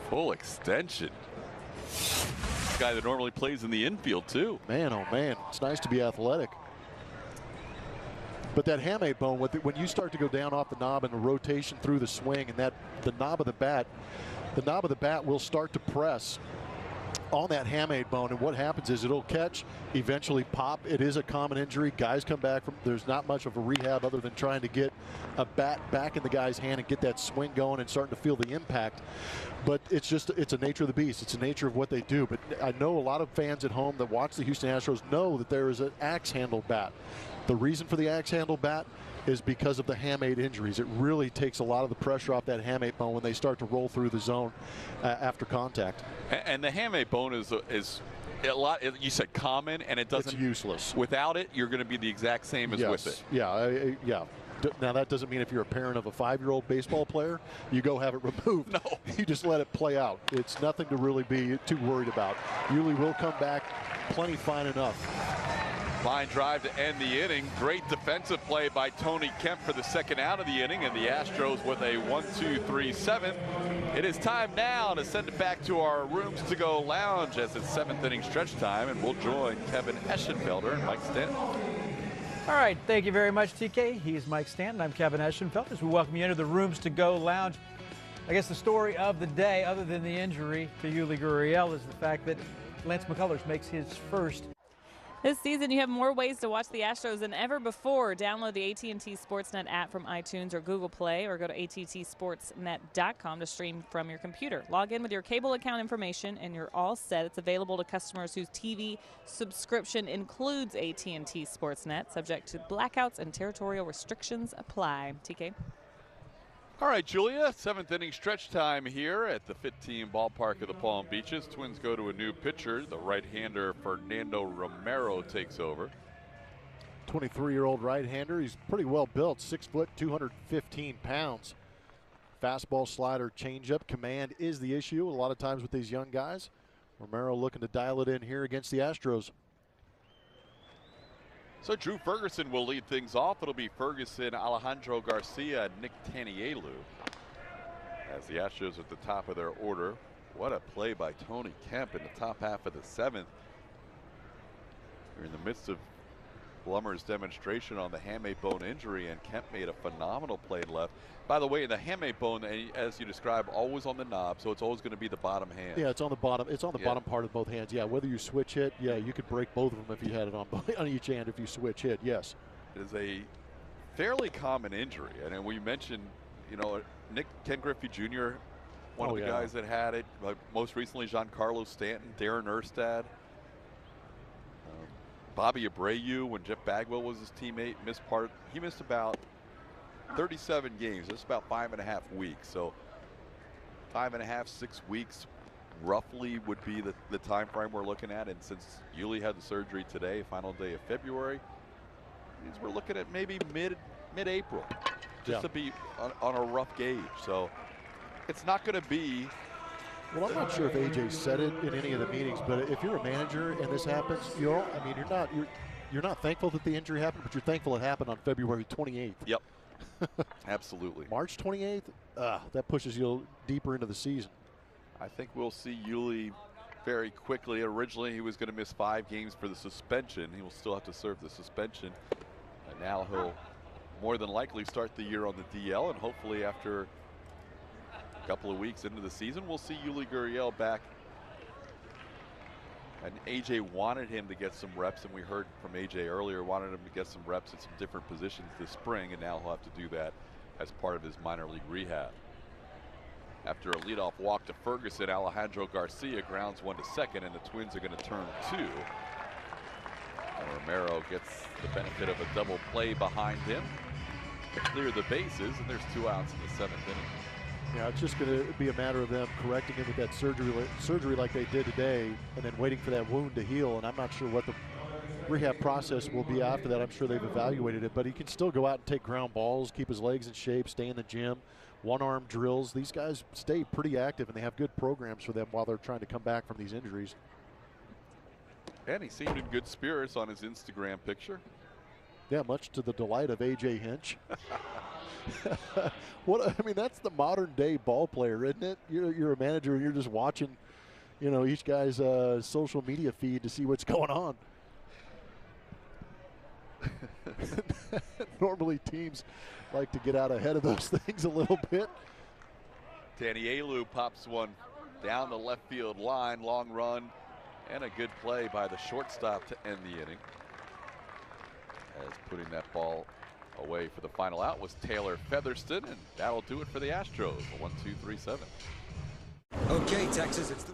Full extension. Guy that normally plays in the infield too. Man, oh man, it's nice to be athletic. But that hamate bone, when you start to go down off the knob and the rotation through the swing, and the knob of the bat will start to press on that hamate bone, and what happens is it'll catch, eventually pop. It is a common injury. Guys come back from, there's not much of a rehab other than trying to get a bat back in the guy's hand and get that swing going and starting to feel the impact. But it's a nature of the beast. It's a nature of what they do. But I know a lot of fans at home that watch the Houston Astros know that there is an axe handle bat. The reason for the axe handle bat is because of the hamate injuries. It really takes a lot of the pressure off that hamate bone when they start to roll through the zone after contact. And the hamate bone is a lot. You said common, and it doesn't. It's useless. Without it, you're going to be the exact same as with it. Yeah, yeah. Now that doesn't mean if you're a parent of a 5-year-old baseball player, you go have it removed. No, you just let it play out. It's nothing to really be too worried about. Yuli will come back plenty fine enough. Line drive to end the inning. Great defensive play by Tony Kemp for the second out of the inning, and the Astros with a 1-2-3-7. It is time now to send it back to our rooms to go lounge as it's 7th inning stretch time, and we'll join Kevin Eschenfelder and Mike Stanton. All right, thank you very much, TK. He's Mike Stanton. I'm Kevin Eschenfelder. As we welcome you into the Rooms to Go lounge. I guess the story of the day, other than the injury to Yuli Gurriel, is the fact that Lance McCullers makes his first. This season, you have more ways to watch the Astros than ever before. Download the AT&T Sportsnet app from iTunes or Google Play, or go to attsportsnet.com to stream from your computer. Log in with your cable account information, and you're all set. It's available to customers whose TV subscription includes AT&T Sportsnet. Subject to blackouts and territorial restrictions apply. TK. All right, Julia, 7th inning stretch time here at the Fit Team ballpark of the Palm Beaches. Twins go to a new pitcher. The right-hander Fernando Romero takes over. 23-year-old right-hander. He's pretty well built, 6 foot, 215 pounds. Fastball, slider, changeup. Command is the issue a lot of times with these young guys. Romero looking to dial it in here against the Astros. So Drew Ferguson will lead things off. It'll be Ferguson, Alejandro Garcia, and Nick Tanielu as the Astros at the top of their order. What a play by Tony Kemp in the top half of the 7th. We're in the midst of Blummer's demonstration on the hamate bone injury, and Kemp made a phenomenal play left. By the way, the hamate bone, as you described, always on the knob, so it's always going to be the bottom hand. Yeah, it's on the bottom. It's on the bottom part of both hands. Yeah, whether you switch hit, yeah, you could break both of them if you had it on each hand if you switch hit. Yes. It is a fairly common injury, and we mentioned, you know, Ken Griffey Jr. one of the guys that had it. Most recently, Giancarlo Stanton, Darren Erstad, Bobby Abreu, when Jeff Bagwell was his teammate, he missed about 37 games. That's about 5.5 weeks. So 5.5, 6 weeks roughly would be the time frame we're looking at. And since Yuli had the surgery today, final day of February, means we're looking at maybe mid-April, just to be on a rough gauge. So it's not going to be. Well, I'm not sure if AJ said it in any of the meetings, but if you're a manager and this happens, you're not thankful that the injury happened, but you're thankful it happened on February 28th. Yep. Absolutely. March 28th, that pushes you deeper into the season. I think we'll see Yuli very quickly. Originally, he was going to miss 5 games for the suspension. He will still have to serve the suspension. And now he'll more than likely start the year on the DL, and hopefully after a couple of weeks into the season, we'll see Yuli Gurriel back. And AJ wanted him to get some reps, and we heard from AJ earlier, wanted him to get some reps at some different positions this spring, and now he'll have to do that as part of his minor league rehab. After a leadoff walk to Ferguson, Alejandro Garcia grounds one to second, and the Twins are going to turn 2. And Romero gets the benefit of a double play behind him to clear the bases, and there's 2 outs in the 7th inning. Yeah, it's just going to be a matter of them correcting him with that surgery like they did today, and then waiting for that wound to heal. And I'm not sure what the rehab process will be after that. I'm sure they've evaluated it, but he can still go out and take ground balls, keep his legs in shape, stay in the gym, one-arm drills. These guys stay pretty active, and they have good programs for them while they're trying to come back from these injuries. And he seemed in good spirits on his Instagram picture. Yeah, much to the delight of AJ Hinch. That's the modern day ball player, isn't it? You're a manager and you're just watching, each guy's social media feed to see what's going on. Normally teams like to get out ahead of those things a little bit. Danny Alou pops one down the left field line, long run, and a good play by the shortstop to end the inning. As putting that ball away for the final out was Taylor Featherston, and that'll do it for the Astros. 1-2-3-7. Okay, Texas, it's the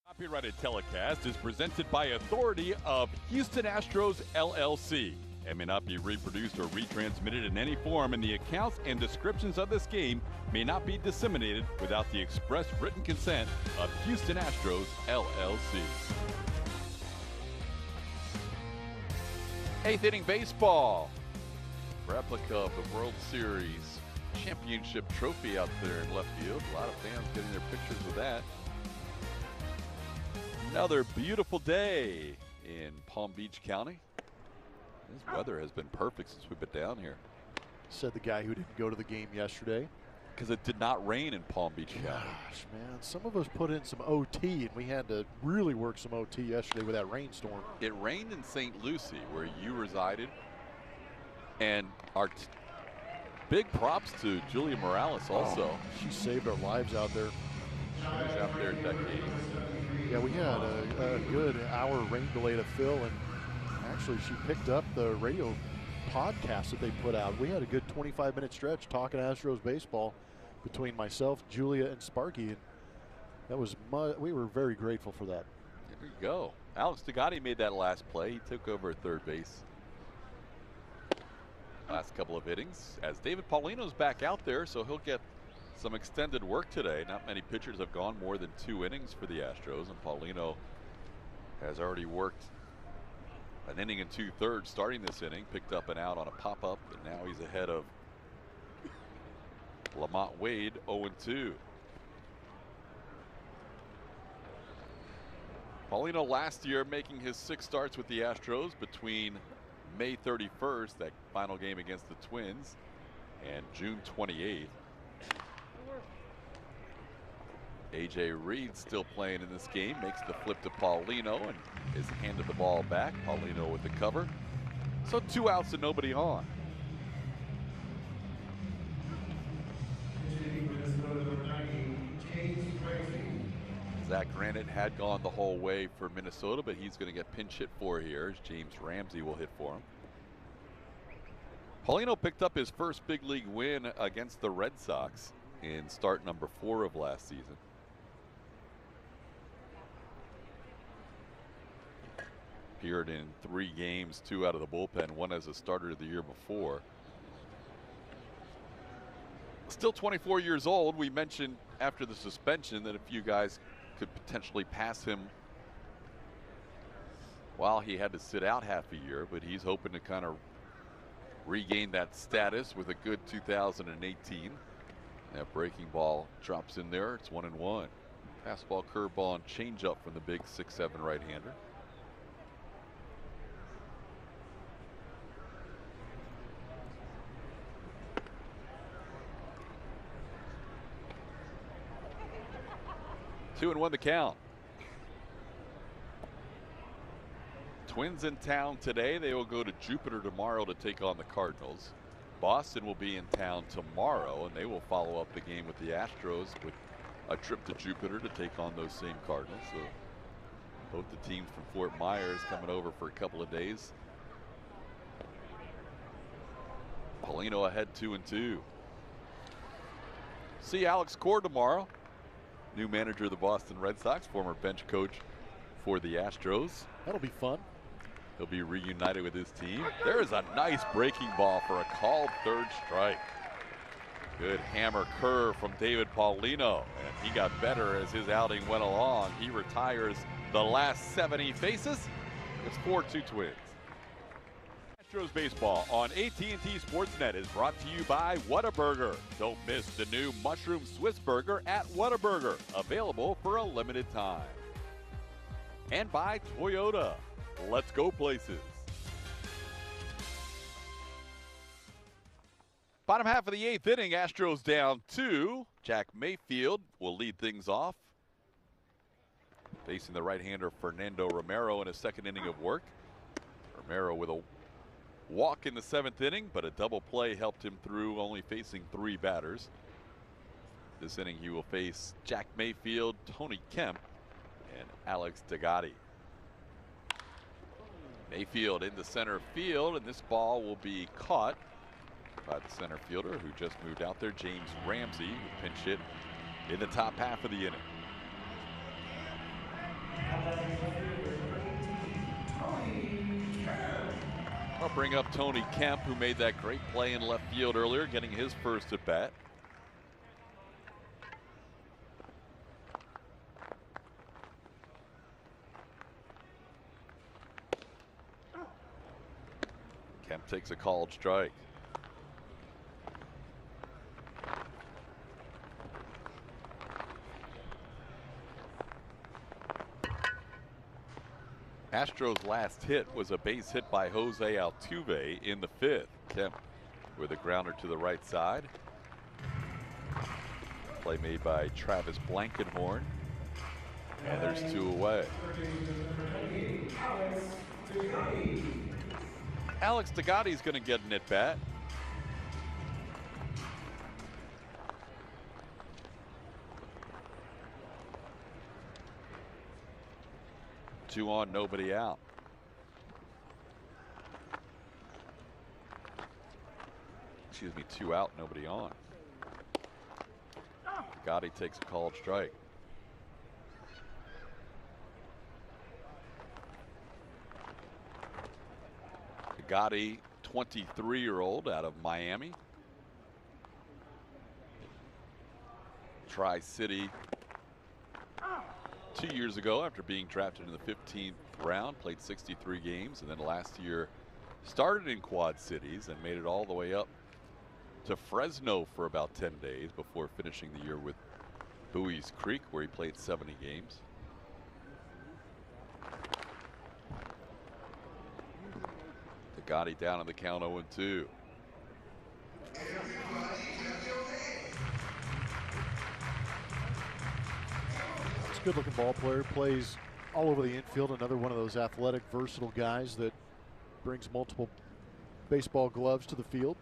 Copyrighted telecast is presented by authority of Houston Astros LLC and may not be reproduced or retransmitted in any form, and the accounts and descriptions of this game may not be disseminated without the express written consent of Houston Astros LLC. 8th inning baseball. Replica of the World Series championship trophy out there in left field. A lot of fans getting their pictures with that. Another beautiful day in Palm Beach County. This weather has been perfect since we've been down here. Said the guy who didn't go to the game yesterday. Because it did not rain in Palm Beach County. Gosh, man, some of us put in some OT, and we had to really work some OT yesterday with that rainstorm. It rained in St. Lucie, where you resided, and our big props to Julia Morales also. She saved our lives out there. She was out there decades. Yeah, we had a good hour rain delay to fill, and actually she picked up the radio podcast that they put out. We had a good 25-minute stretch talking Astros baseball between myself, Julia, and Sparky, and that was we were very grateful for that. There you go. Alex Degatti made that last play. He took over at third base last couple of innings, as David Paulino's back out there, so he'll get some extended work today. Not many pitchers have gone more than 2 innings for the Astros, and Paulino has already worked an inning and 2/3 starting this inning, picked up and out on a pop-up, and now he's ahead of Lamont Wade, 0-2. Paulino last year making his 6 starts with the Astros between May 31st, that final game against the Twins, and June 28th. AJ Reed still playing in this game, makes the flip to Paulino and is handed the ball back. Paulino with the cover. So 2 outs and nobody on. Zach Granite had gone the whole way for Minnesota, but he's going to get pinch hit for here as James Ramsey will hit for him. Paulino picked up his first big league win against the Red Sox in start number 4 of last season. Appeared in 3 games, 2 out of the bullpen, 1 as a starter the year before. Still 24 years old. We mentioned after the suspension that a few guys could potentially pass him while he had to sit out half a year, but he's hoping to kind of regain that status with a good 2018. That breaking ball drops in there. It's 1-1. Fastball, curveball, and changeup from the big 6'7" right-hander. Two and 1 the count. Twins in town today. They will go to Jupiter tomorrow to take on the Cardinals. Boston will be in town tomorrow, and they will follow up the game with the Astros with a trip to Jupiter to take on those same Cardinals. So both the teams from Fort Myers coming over for a couple of days. Paulino ahead 2-2. See Alex Core tomorrow. New manager of the Boston Red Sox, former bench coach for the Astros. That'll be fun. He'll be reunited with his team. There is a nice breaking ball for a called 3rd strike. Good hammer curve from David Paulino, and he got better as his outing went along. He retires the last 7 he faces. It's 4-2 Twins. Astros baseball on AT&T Sportsnet is brought to you by Whataburger. Don't miss the new Mushroom Swiss Burger at Whataburger, available for a limited time. And by Toyota. Let's go places. Bottom half of the 8th inning, Astros down 2. Jack Mayfield will lead things off, facing the right-hander Fernando Romero in his 2nd inning of work. Romero with a walk in the 7th inning, but a double play helped him through, only facing 3 batters. This inning he will face Jack Mayfield, Tony Kemp, and Alex Degatti. Mayfield into center field, and this ball will be caught by the center fielder who just moved out there, James Ramsey, who pinch hit in the top half of the inning. I'll bring up Tony Kemp, who made that great play in left field earlier, getting his first at bat. Kemp takes a called strike. Astros' last hit was a base hit by Jose Altuve in the 5th. Kemp with a grounder to the right side. Play made by Travis Blankenhorn. And there's 2 away. Alex Degatti's going to get an at-bat. Two on, nobody out. Excuse me, 2 out, nobody on. Degatti takes a called strike. Degatti, 23-year-old out of Miami. Tri-City 2 years ago after being drafted in the 15th round, played 63 games, and then last year started in Quad Cities and made it all the way up to Fresno for about 10 days before finishing the year with Bowie's Creek, where he played 70 games. Degatti down on the count 0-2. It's a good looking ball player, plays all over the infield. Another one of those athletic, versatile guys that brings multiple baseball gloves to the field.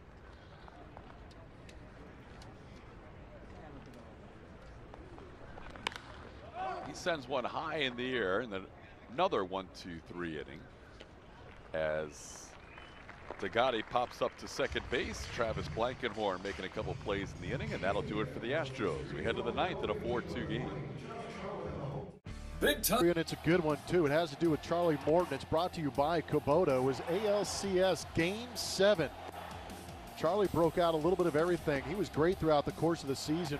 He sends one high in the air, and then another 1-2-3 inning as Tagati pops up to second base. Travis Blankenhorn making a couple plays in the inning, and that'll do it for the Astros. We head to the ninth in a 4-2 game. Big time. And it's a good one, too. It has to do with Charlie Morton. It's brought to you by Kubota. It was ALCS Game 7. Charlie broke out a little bit of everything. He was great throughout the course of the season,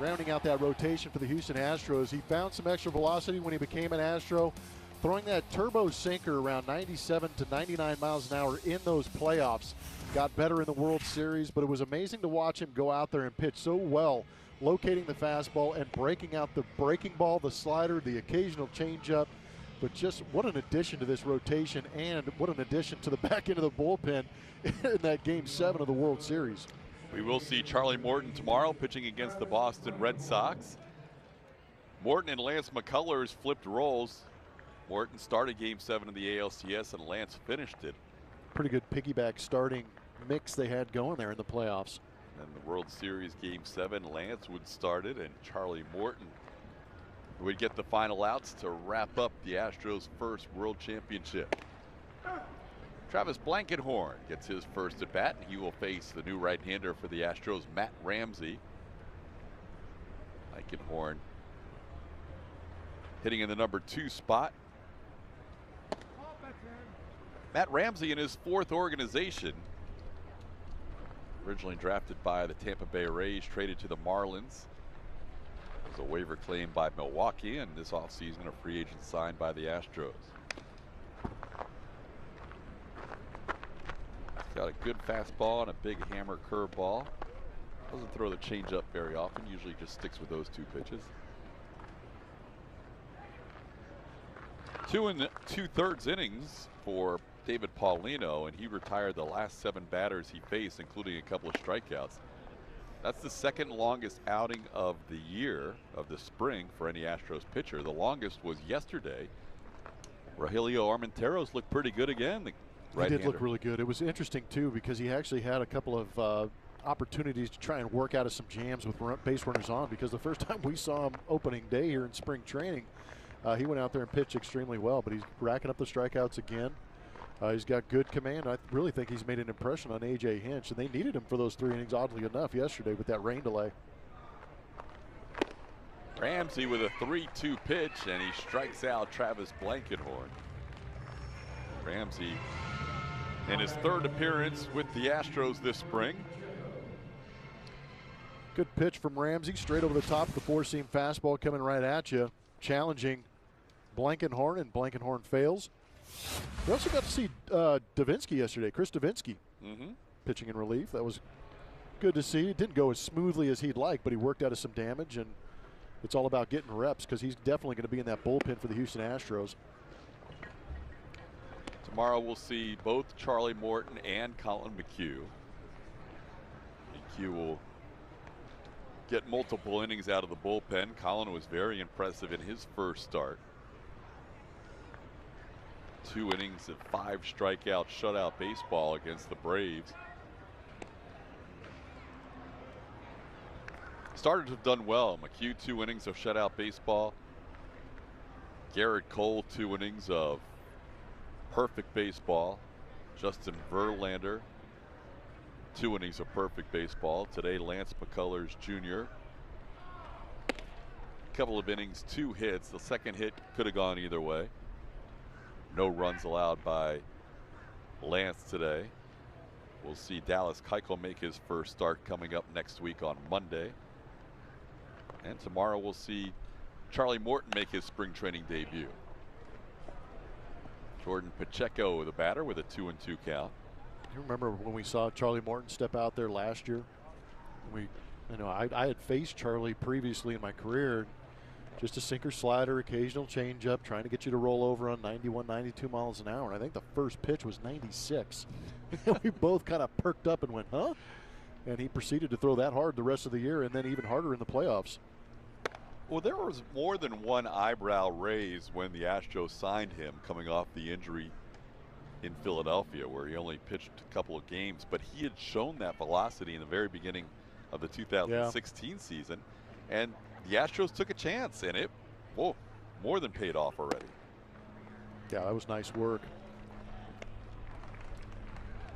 rounding out that rotation for the Houston Astros. He found some extra velocity when he became an Astro, throwing that turbo sinker around 97 to 99 miles an hour in those playoffs. Got better in the World Series, but it was amazing to watch him go out there and pitch so well, locating the fastball and breaking out the breaking ball, the slider, the occasional changeup. But just what an addition to this rotation, and what an addition to the back end of the bullpen in that Game 7 of the World Series. We will see Charlie Morton tomorrow pitching against the Boston Red Sox. Morton and Lance McCullers flipped roles. Morton started Game 7 of the ALCS, and Lance finished it. Pretty good piggyback starting mix they had going there in the playoffs. And the World Series Game 7, Lance would start it, and Charlie Morton would get the final outs to wrap up the Astros' first World Championship. Travis Blankenhorn gets his first at bat, and he will face the new right-hander for the Astros, Matt Ramsey. Blankenhorn hitting in the number 2 spot. Matt Ramsey in his 4th organization. Originally drafted by the Tampa Bay Rays, traded to the Marlins. Was a waiver claim by Milwaukee, and this offseason a free agent signed by the Astros. He's got a good fastball and a big hammer curveball. Doesn't throw the changeup very often, usually just sticks with those 2 pitches. 2 2/3 innings for David Paulino, and he retired the last 7 batters he faced, including a couple of strikeouts. That's the 2nd longest outing of the year, of the spring, for any Astros pitcher. The longest was yesterday. Rogelio Armenteros looked pretty good again. He did look really good. It was interesting, too, because he actually had a couple of opportunities to try and work out of some jams with base runners on, because the first time we saw him opening day here in spring training, he went out there and pitched extremely well, but he's racking up the strikeouts again. He's got good command. I really think he's made an impression on A.J. Hinch, and they needed him for those 3 innings, oddly enough, yesterday with that rain delay. Ramsey with a 3-2 pitch, and he strikes out Travis Blankenhorn. Ramsey in his 3rd appearance with the Astros this spring. Good pitch from Ramsey, straight over the top of the 4-seam fastball coming right at you, challenging Blankenhorn, and Blankenhorn fails. We also got to see Davinsky yesterday, Chris Davinsky, pitching in relief. That was good to see. It didn't go as smoothly as he'd like, but he worked out of some damage, and it's all about getting reps, because he's definitely going to be in that bullpen for the Houston Astros. Tomorrow we'll see both Charlie Morton and Colin McHugh. McHugh will get multiple innings out of the bullpen. Colin was very impressive in his first start. 2 innings of 5 strikeout shutout baseball against the Braves. Started to have done well. McHugh 2 innings of shutout baseball. Garrett Cole 2 innings of perfect baseball. Justin Verlander 2 innings of perfect baseball. Today Lance McCullers Jr. Couple of innings, 2 hits. The second hit could have gone either way. No runs allowed by Lance today. We'll see Dallas Keuchel make his first start coming up next week on Monday. And tomorrow we'll see Charlie Morton make his spring training debut. Jordan Pacheco, the batter, with a 2-2 count. You remember when we saw Charlie Morton step out there last year? I had faced Charlie previously in my career. Just a sinker, slider, occasional changeup, trying to get you to roll over on 91, 92 miles an hour. And I think the first pitch was 96. We both kind of perked up and went, huh? And he proceeded to throw that hard the rest of the year, and then even harder in the playoffs. Well, there was more than one eyebrow raised when the Astros signed him coming off the injury in Philadelphia, where he only pitched a couple of games. But he had shown that velocity in the very beginning of the 2016 season. And the Astros took a chance, and it more than paid off already. Yeah, that was nice work.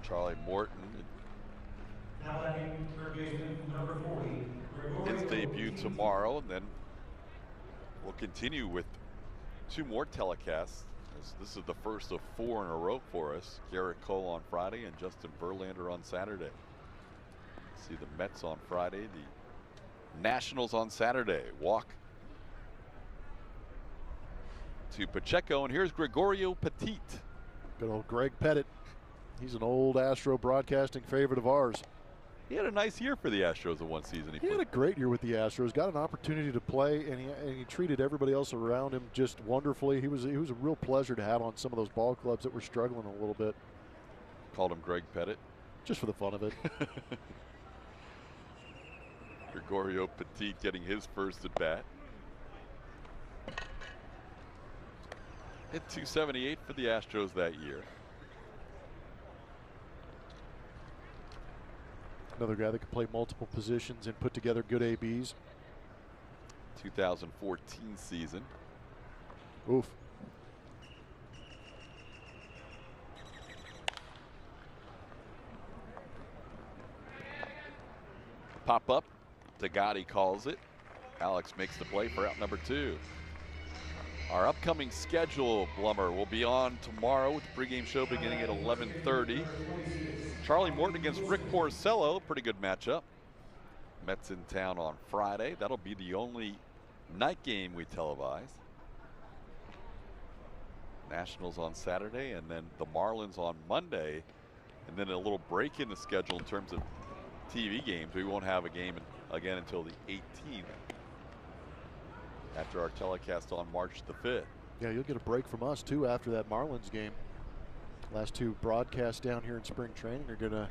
Charlie Morton, his debut tomorrow, and then we'll continue with 2 more telecasts. This is the first of 4 in a row for us. Garrett Cole on Friday and Justin Verlander on Saturday. See the Mets on Friday, the Nationals on Saturday. Walk to Pacheco, and here's Gregorio Petit. Good old Greg Pettit. He's an old Astro broadcasting favorite of ours. He had a nice year for the Astros in one season. He had a great year with the Astros. Got an opportunity to play, and he treated everybody else around him just wonderfully. He was a real pleasure to have on some of those ball clubs that were struggling a little bit. Called him Greg Pettit. Just for the fun of it. Gregorio Petit getting his first at bat. Hit .278 for the Astros that year. Another guy that can play multiple positions and put together good ABs. 2014 season. Oof. Pop up. Tagati calls it. Alex makes the play for out number 2. Our upcoming schedule, Blummer, will be on tomorrow with the pregame show beginning at 11:30. Charlie Morton against Rick Porcello, pretty good matchup. Mets in town on Friday. That'll be the only night game we televise. Nationals on Saturday, and then the Marlins on Monday, and then a little break in the schedule in terms of TV games. We won't have a game again until the 18th after our telecast on March the 5th. Yeah, you'll get a break from us too after that Marlins game. Last 2 broadcasts down here in spring training are going to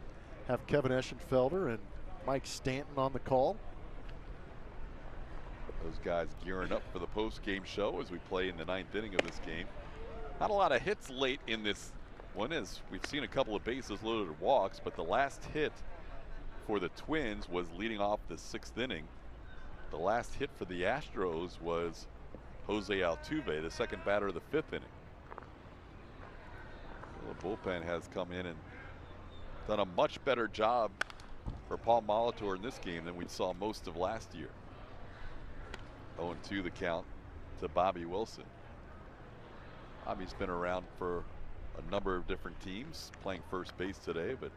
have Kevin Eschenfelder and Mike Stanton on the call. Those guys gearing up for the post-game show as we play in the 9th inning of this game. Not a lot of hits late in this one, as we've seen a couple of bases loaded walks, but the last hit for the Twins was leading off the 6th inning. The last hit for the Astros was Jose Altuve, the second batter of the 5th inning. The bullpen has come in and done a much better job for Paul Molitor in this game than we saw most of last year. 0-2 the count to Bobby Wilson. Bobby's been around for a number of different teams, playing first base today, but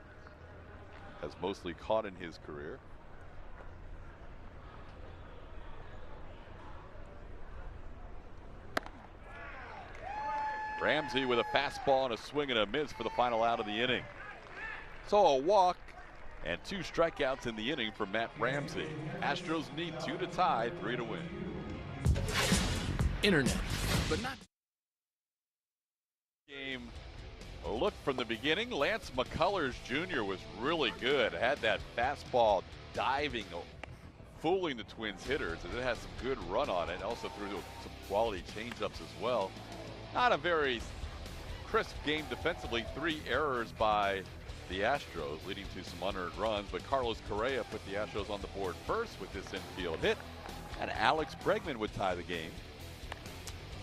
has mostly caught in his career. Ramsey with a fastball and a swing and a miss for the final out of the inning. So a walk and 2 strikeouts in the inning for Matt Ramsey. Astros need 2 to tie, 3 to win. Internet, but not. Game look from the beginning. Lance McCullers Jr. was really good. Had that fastball diving, fooling the Twins hitters, and it has some good run on it. Also threw some quality changeups as well. Not a very crisp game defensively. 3 errors by the Astros, leading to some unearned runs. But Carlos Correa put the Astros on the board first with this infield hit, and Alex Bregman would tie the game.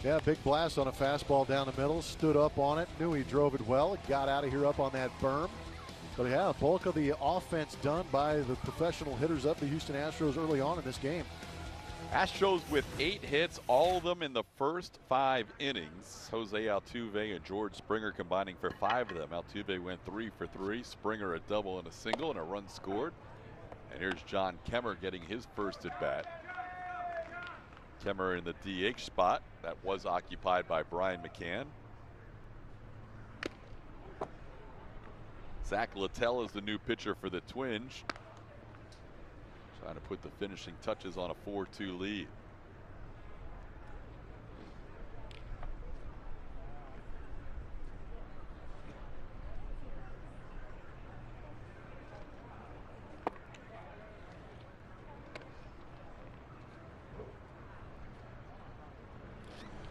Yeah, big blast on a fastball down the middle. Stood up on it, knew he drove it well, got out of here up on that berm. But yeah, bulk of the offense done by the professional hitters of the Houston Astros early on in this game. Astros with 8 hits, all of them in the first 5 innings. Jose Altuve and George Springer combining for 5 of them. Altuve went 3 for 3. Springer a double and a single and a run scored. And here's John Kemmer getting his first at bat. Kemmer in the DH spot that was occupied by Brian McCann. Zach Littell is the new pitcher for the Twins, trying to put the finishing touches on a 4-2 lead.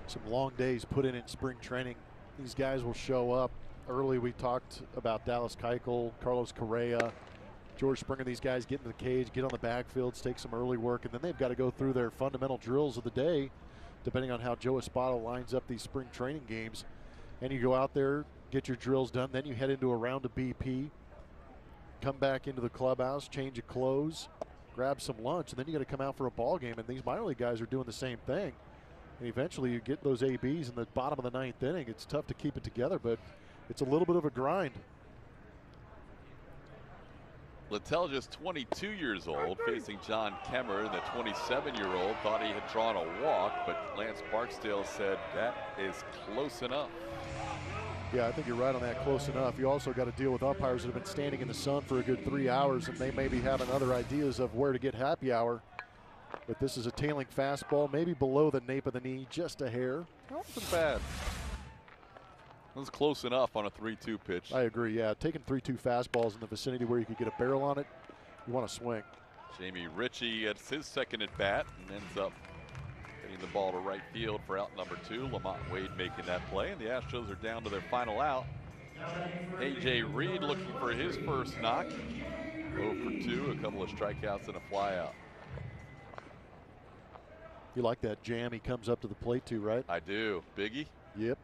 Some long days put in spring training. These guys will show up early. We talked about Dallas Keuchel, Carlos Correa, George Springer. These guys get in the cage, get on the backfields, take some early work, and then they've got to go through their fundamental drills of the day, depending on how Joe Espada lines up these spring training games. And you go out there, get your drills done. Then you head into a round of BP, come back into the clubhouse, change of clothes, grab some lunch, and then you got to come out for a ball game. And these minor league guys are doing the same thing. And eventually you get those ABs in the bottom of the 9th inning. It's tough to keep it together, but it's a little bit of a grind. Littell, just 22 years old, facing John Kemmer, the 27-year-old. Thought he had drawn a walk, but Lance Barksdale said that is close enough. Yeah, I think you're right on that, close enough. You also got to deal with umpires that have been standing in the sun for a good 3 hours, and they may be having other ideas of where to get happy hour. But this is a tailing fastball, maybe below the nape of the knee, just a hair. That wasn't bad. It was close enough on a 3-2 pitch. I agree, yeah. Taking 3-2 fastballs in the vicinity where you could get a barrel on it, you want to swing. Jamie Ritchie gets his second at bat and ends up getting the ball to right field for out number 2. Lamont Wade making that play, and the Astros are down to their final out. A.J. Reed looking for his first knock. 0 for 2, a couple of strikeouts and a flyout. You like that jam he comes up to the plate to, right? I do. Biggie? Yep.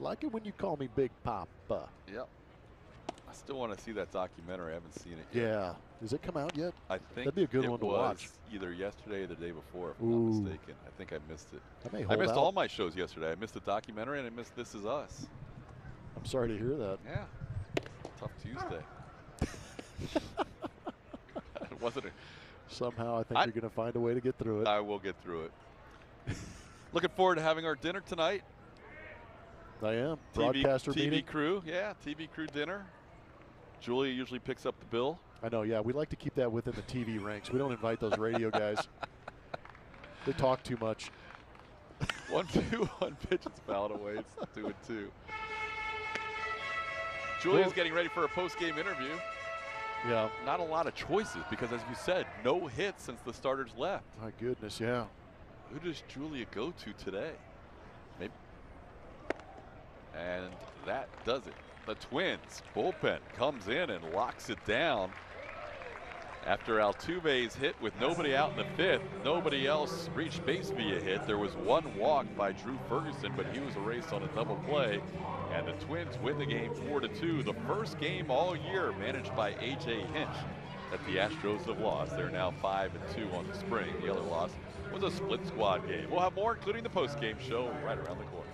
Like it when you call me Big Papa. Yep. I still want to see that documentary. I haven't seen it yet. Yeah. Does it come out yet? I think that'd be a good one to watch. Either yesterday or the day before, if I'm not mistaken. I think I missed it. I missed all my shows yesterday. I missed the documentary and I missed This Is Us. I'm sorry to hear that. Yeah. Tough Tuesday. It wasn't a Somehow I think you're going to find a way to get through it. I will get through it. Looking forward to having our dinner tonight. I am. Broadcaster meeting. TV crew, yeah, TV crew dinner. Julia usually picks up the bill. I know, yeah. We like to keep that within the TV ranks. We don't invite those radio guys. They talk too much. 1-2, one pitch, it's fouled away. It's 2-2. Julia's getting ready for a post-game interview. Yeah. Not a lot of choices because, as you said, no hits since the starters left. My goodness, yeah. Who does Julia go to today? Maybe. And that does it. The Twins bullpen comes in and locks it down. After Altuve's hit with nobody out in the 5th, nobody else reached base via hit. There was one walk by Drew Ferguson, but he was erased on a double play. And the Twins win the game 4-2. The first game all year managed by A.J. Hinch that the Astros have lost. They're now 5-2 on the spring. The other loss was a split squad game. We'll have more, including the post-game show, right around the corner.